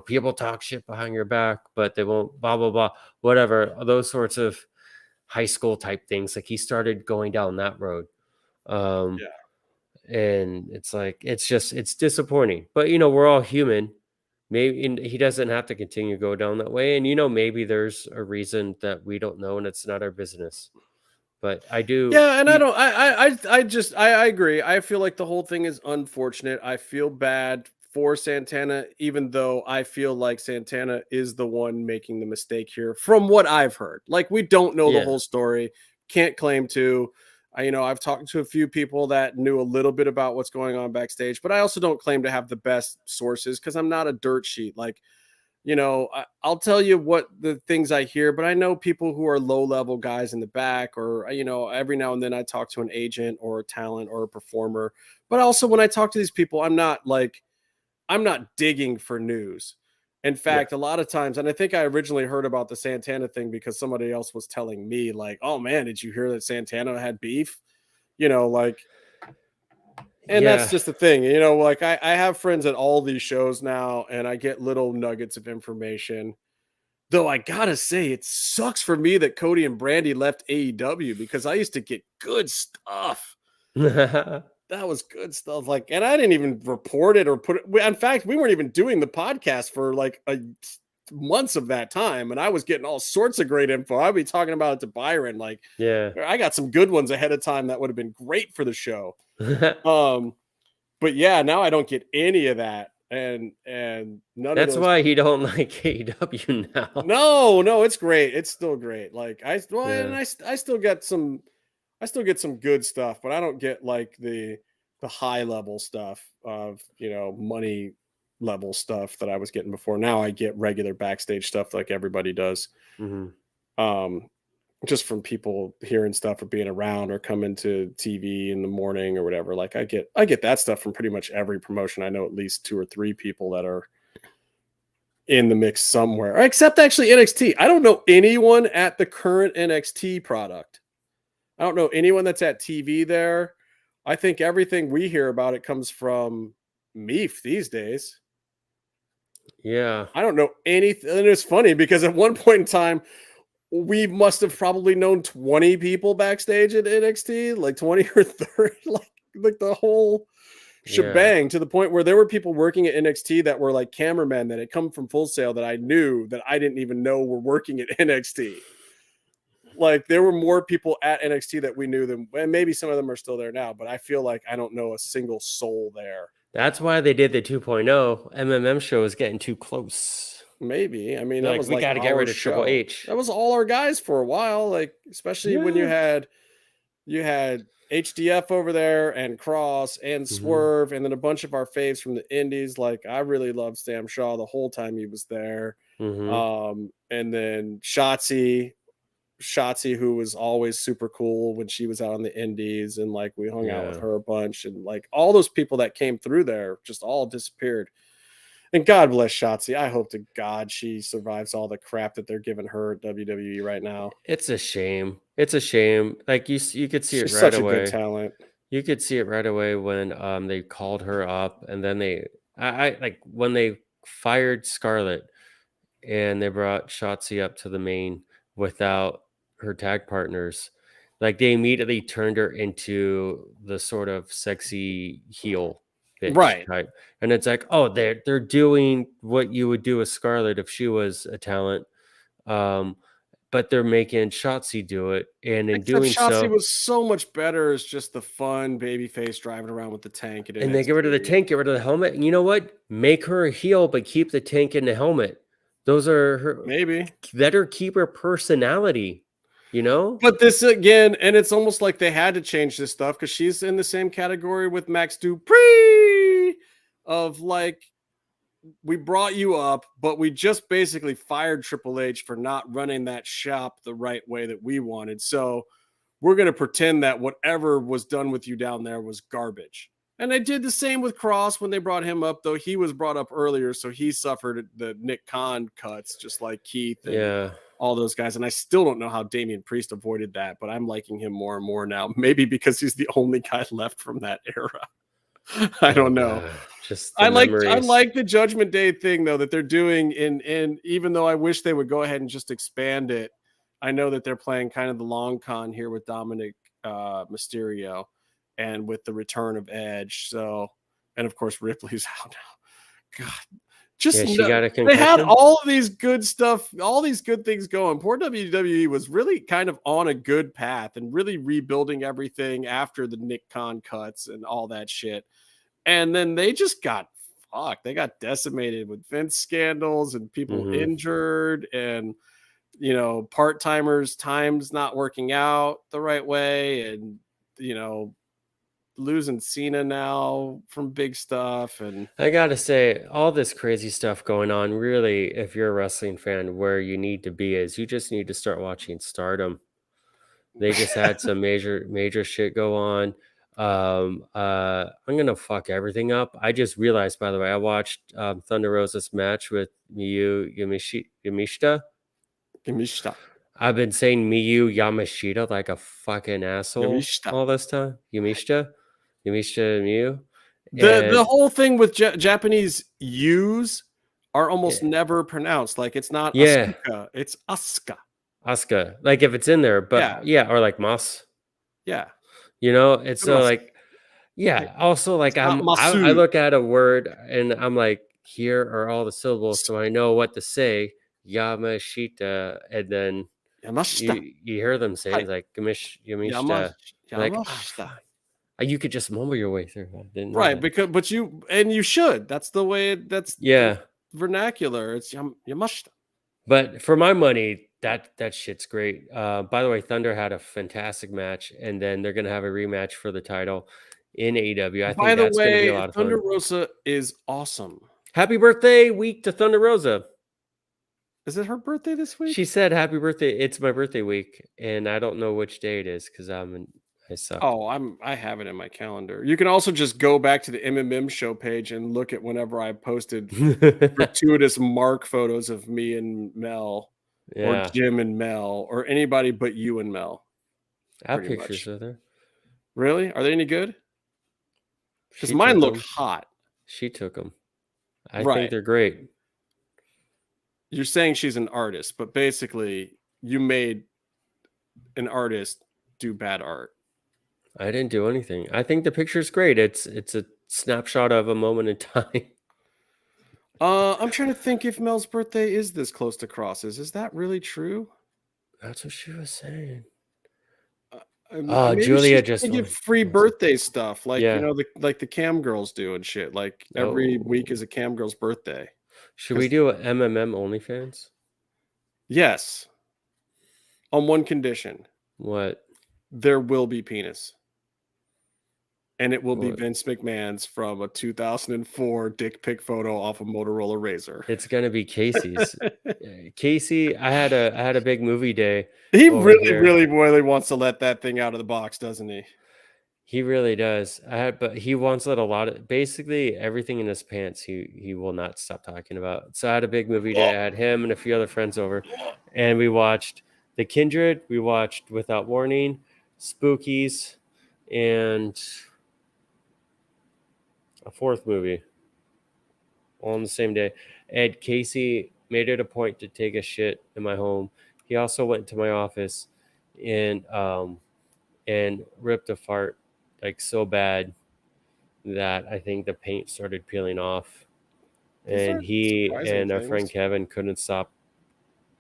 People talk shit behind your back, but they won't blah blah blah, whatever. Those sorts of high school type things. Like he started going down that road. Yeah. And it's like it's disappointing, but we're all human. Maybe he doesn't have to continue to go down that way, and maybe there's a reason that we don't know and it's not our business. But I do. Yeah, and I agree. I feel like the whole thing is unfortunate. I feel bad for Santana, even though I feel like Santana is the one making the mistake here, from what I've heard. Like, we don't know the Yeah. whole story, can't claim to. I've talked to a few people that knew a little bit about what's going on backstage, but I also don't claim to have the best sources because I'm not a dirt sheet. Like, I'll tell you what the things I hear, but I know people who are low level guys in the back, or, every now and then I talk to an agent or a talent or a performer. But also when I talk to these people, I'm not digging for news. In fact, a lot of times, and I think I originally heard about the Santana thing because somebody else was telling me, like, oh man, did you hear that Santana had beef? And that's Yeah. just the thing, like I have friends at all these shows now, and I get little nuggets of information. Though I gotta say, it sucks for me that Cody and Brandy left AEW because I used to get good stuff. That was good stuff. Like, and I didn't even report it or put it. In fact, we weren't even doing the podcast for like months of that time, and I was getting all sorts of great info. I'd be talking about it to Byron. Like, Yeah. I got some good ones ahead of time that would have been great for the show. But yeah, now I don't get any of that, and none That's of those. why you don't like AEW now. No, it's great. It's still great. Like and Yeah. I still get some good stuff, but I don't get like the high level stuff of money level stuff that I was getting before. Now I get regular backstage stuff like everybody does. Mhm. Just from people hearing stuff or being around or coming to TV in the morning or whatever. Like I get that stuff from pretty much every promotion. I know at least 2 or 3 people that are in the mix somewhere, except actually NXT. I don't know anyone at the current NXT product. I don't know anyone that's at TV there. I think everything we hear about it comes from Meef these days. Yeah. I don't know anything. And it's funny because at one point in time, we must have probably known 20 people backstage at NXT, like 20 or 30, like the whole shebang, to the point where there were people working at NXT that were like cameramen that had come from Full Sail that I knew that I didn't even know were working at NXT. Like, there were more people at NXT that we knew them, and maybe some of them are still there now, but I feel like I don't know a single soul there. That's why they did the 2.0. MMM show is getting too close. Maybe. I mean, They're that like, was we like got to get our rid of Triple show. H. That was all our guys for a while, like especially when you had HDF over there and Cross and Swerve, and then a bunch of our faves from the indies. Like, I really loved Sam Shaw the whole time he was there. And then Shotzi, who was always super cool when she was out on the indies, and like we hung out with her a bunch, and like all those people that came through there just all disappeared. And God bless Shotzi. I hope to God she survives all the crap that they're giving her at WWE right now. It's a shame. It's a shame. Like you could see She's it right such away. a good talent. You could see it right away when they called her up, and then I like when they fired Scarlett and they brought Shotzi up to the main without her tag partners. Like, they immediately turned her into the sort of sexy heel bitch type. And it's like, oh, they're doing what you would do with Scarlett if she was a talent. But they're making Shotzi do it, and in doing Shotzi so, was so much better as just the fun baby face driving around with the tank. And they get rid of the tank, get rid of the helmet. And you know what? Make her a heel, but keep the tank in the helmet. Those are her. Maybe. Let her keep her personality, But this again, and it's almost like they had to change this stuff because she's in the same category with Max Dupree of like, we brought you up, but we just basically fired Triple H for not running that shop the right way that we wanted. So we're going to pretend that whatever was done with you down there was garbage. And they did the same with Cross when they brought him up, though he was brought up earlier, so he suffered the Nick Khan cuts, just like Keith and all those guys. And I still don't know how Damian Priest avoided that, but I'm liking him more and more now. Maybe because he's the only guy left from that era. I don't know. Just I like the Judgment Day thing though that they're doing, and even though I wish they would go ahead and just expand it, I know that they're playing kind of the long con here with Dominic Mysterio and with the return of Edge. So, and of course Ripley's out now. God, just she got a concussion. They had all of these good stuff, all these good things going. Poor WWE was really kind of on a good path and really rebuilding everything after the Nick Khan cuts and all that shit. And then they just got fucked. They got decimated with Vince scandals and people injured and, you know, part-timers times not working out the right way. And, you know, losing Cena now from big stuff. And I gotta say, all this crazy stuff going on, really, if you're a wrestling fan, where you need to be is you just need to start watching Stardom. They just had some major shit go on. I'm gonna fuck everything up. I just realized, by the way, I watched Thunder Rosa's match with Miyu Yamashita. I've been saying Miyu Yamashita like a fucking asshole all this time. Yamashita Miyu. The whole thing with Japanese U's are almost never pronounced. Like it's not Asuka, it's Asuka. Like if it's in there, but or like Mas. Yeah. You know, it's so like, also like I look at a word and I'm like, here are all the syllables, so I know what to say. Yamashita, and then you hear them say it's like Yamashita. Like, you could just mumble your way through. Right, but you should. That's the way. That's vernacular. It's Yamashita. But for my money, that shit's great. By the way, Thunder had a fantastic match, and then they're gonna have a rematch for the title in AEW. I think that's gonna be a lot of fun. Thunder Rosa is awesome. Happy birthday week to Thunder Rosa. Is it her birthday this week? She said happy birthday. It's my birthday week, and I don't know which day it is because I suck. Oh, I have it in my calendar. You can also just go back to the MMM show page and look at whenever I posted gratuitous Mark photos of me and Mel, or Jim and Mel, or anybody but you and Mel. I have pictures of her. Really? Are they any good? Because mine look hot. She took them. I think they're great. You're saying she's an artist, but basically you made an artist do bad art. I didn't do anything. I think the picture's great. It's a snapshot of a moment in time. I'm trying to think if Mel's birthday is this close to Cross's. Is that really true? That's what she was saying. Julia just give free birthday stuff, like you know, like the cam girls do and shit. Like every week is a cam girl's birthday. Should we do an MMM OnlyFans? Yes. On one condition. What? There will be penis. And it will be Vince McMahon's from a 2004 dick pic photo off a Motorola Razr. It's gonna be Casey's. Casey, I had a big movie day. He really wants to let that thing out of the box, doesn't he? He really does. But he wants to let a lot of basically everything in his pants. He will not stop talking about. So I had a big movie day. I had him and a few other friends over, and we watched The Kindred. We watched Without Warning, Spookies, and a fourth movie all on the same day. And Casey made it a point to take a shit in my home. He also went to my office and ripped a fart like so bad that I think the paint started peeling off. And he and our friend Kevin couldn't stop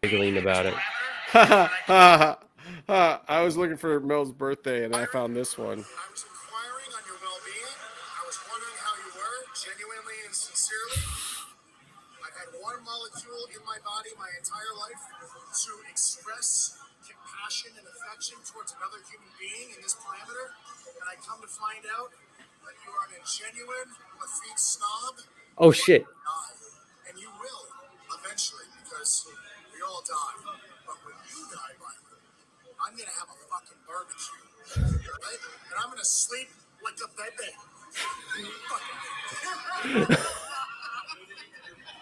giggling about it. I was looking for Mel's birthday and I found this one. I was inquiring on your well-being. I was wondering how you were, genuinely and sincerely. I've had one molecule in my body my entire life to express compassion and affection towards another human being in this parameter, and I come to find out that you are a genuine Lafitte snob. Oh shit. And you will eventually, because we all die. But when you die, Byron, I'm gonna have a fucking barbecue, right? And I'm gonna sleep like a baby.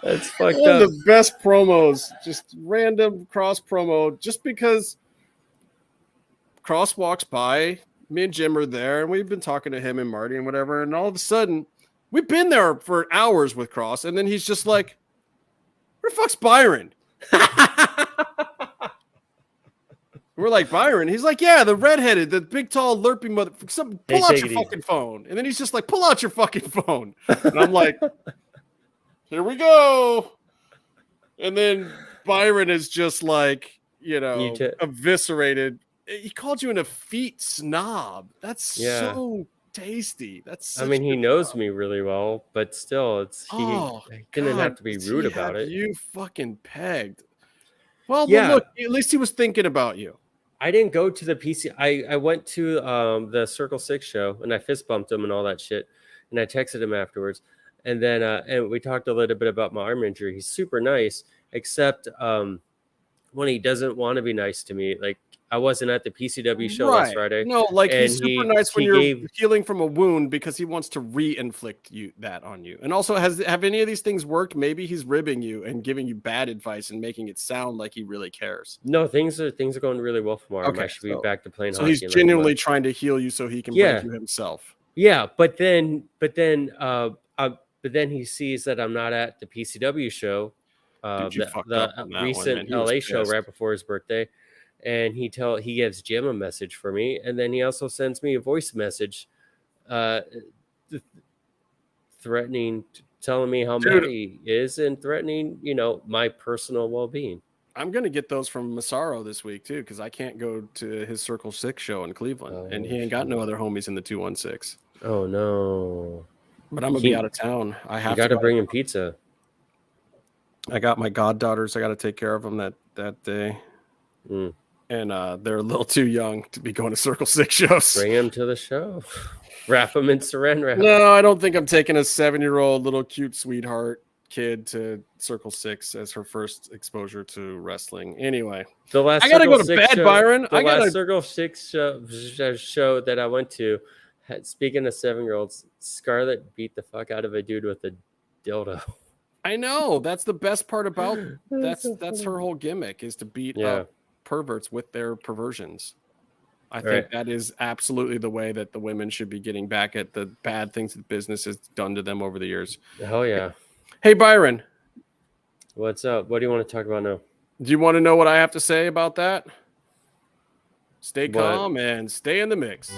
That's fucked One up. of the best promos, just random Cross promo, just because Cross walks by, me and Jim are there, and we've been talking to him and Marty and whatever, and all of a sudden, we've been there for hours with Cross, and then he's just like, where the fuck's Byron? We're like, Byron? He's like, yeah, the redheaded, the big, tall, lerpy mother. Pull out your fucking phone. And then he's just like, pull out your fucking phone. And I'm like, here we go. And then Byron is just like, eviscerated. He called you an effete snob. That's so tasty. I mean, he knows me really well, but still, he didn't have to be rude about it. You fucking pegged. Well, look, at least he was thinking about you. I didn't go to the PC. I went to the Circle 6 show, and I fist bumped him and all that shit. And I texted him afterwards. And then and we talked a little bit about my arm injury. He's super nice, except when he doesn't want to be nice to me. Like, I wasn't at the PCW show last Friday. No, like, he's super nice when you're healing from a wound because he wants to re-inflict that on you. And also, have any of these things worked? Maybe he's ribbing you and giving you bad advice and making it sound like he really cares. No, things are going really well for my arm. I should be back to playing hockey. So he's genuinely trying to heal you so he can break you himself. Yeah, but then he sees that I'm not at the PCW show, the recent LA show right before his birthday. And he gives Jim a message for me, and then he also sends me a voice message, threatening, telling me how mad he is, and threatening, my personal well-being. I'm gonna get those from Massaro this week too, because I can't go to his Circle 6 show in Cleveland, and he ain't got no other homies in the 216. Oh no! But I'm gonna be out of town. You got to bring him pizza. I got my goddaughters. I got to take care of them that day. And they're a little too young to be going to Circle 6 shows. Bring them to the show. Wrap them in saran wrap. No, I don't think I'm taking a 7-year-old little cute sweetheart kid to Circle 6 as her first exposure to wrestling. Anyway, I gotta go to bed, Byron. The last Circle 6 show that I went to, speaking of 7-year-olds, Scarlett beat the fuck out of a dude with a dildo. I know. That's the best part about that's her whole gimmick, is to beat up perverts with their perversions. I think that is absolutely the way that the women should be getting back at the bad things that business has done to them over the years. Hell yeah. Hey, Byron. What's up? What do you want to talk about now? Do you want to know what I have to say about that? Stay calm and stay in the mix.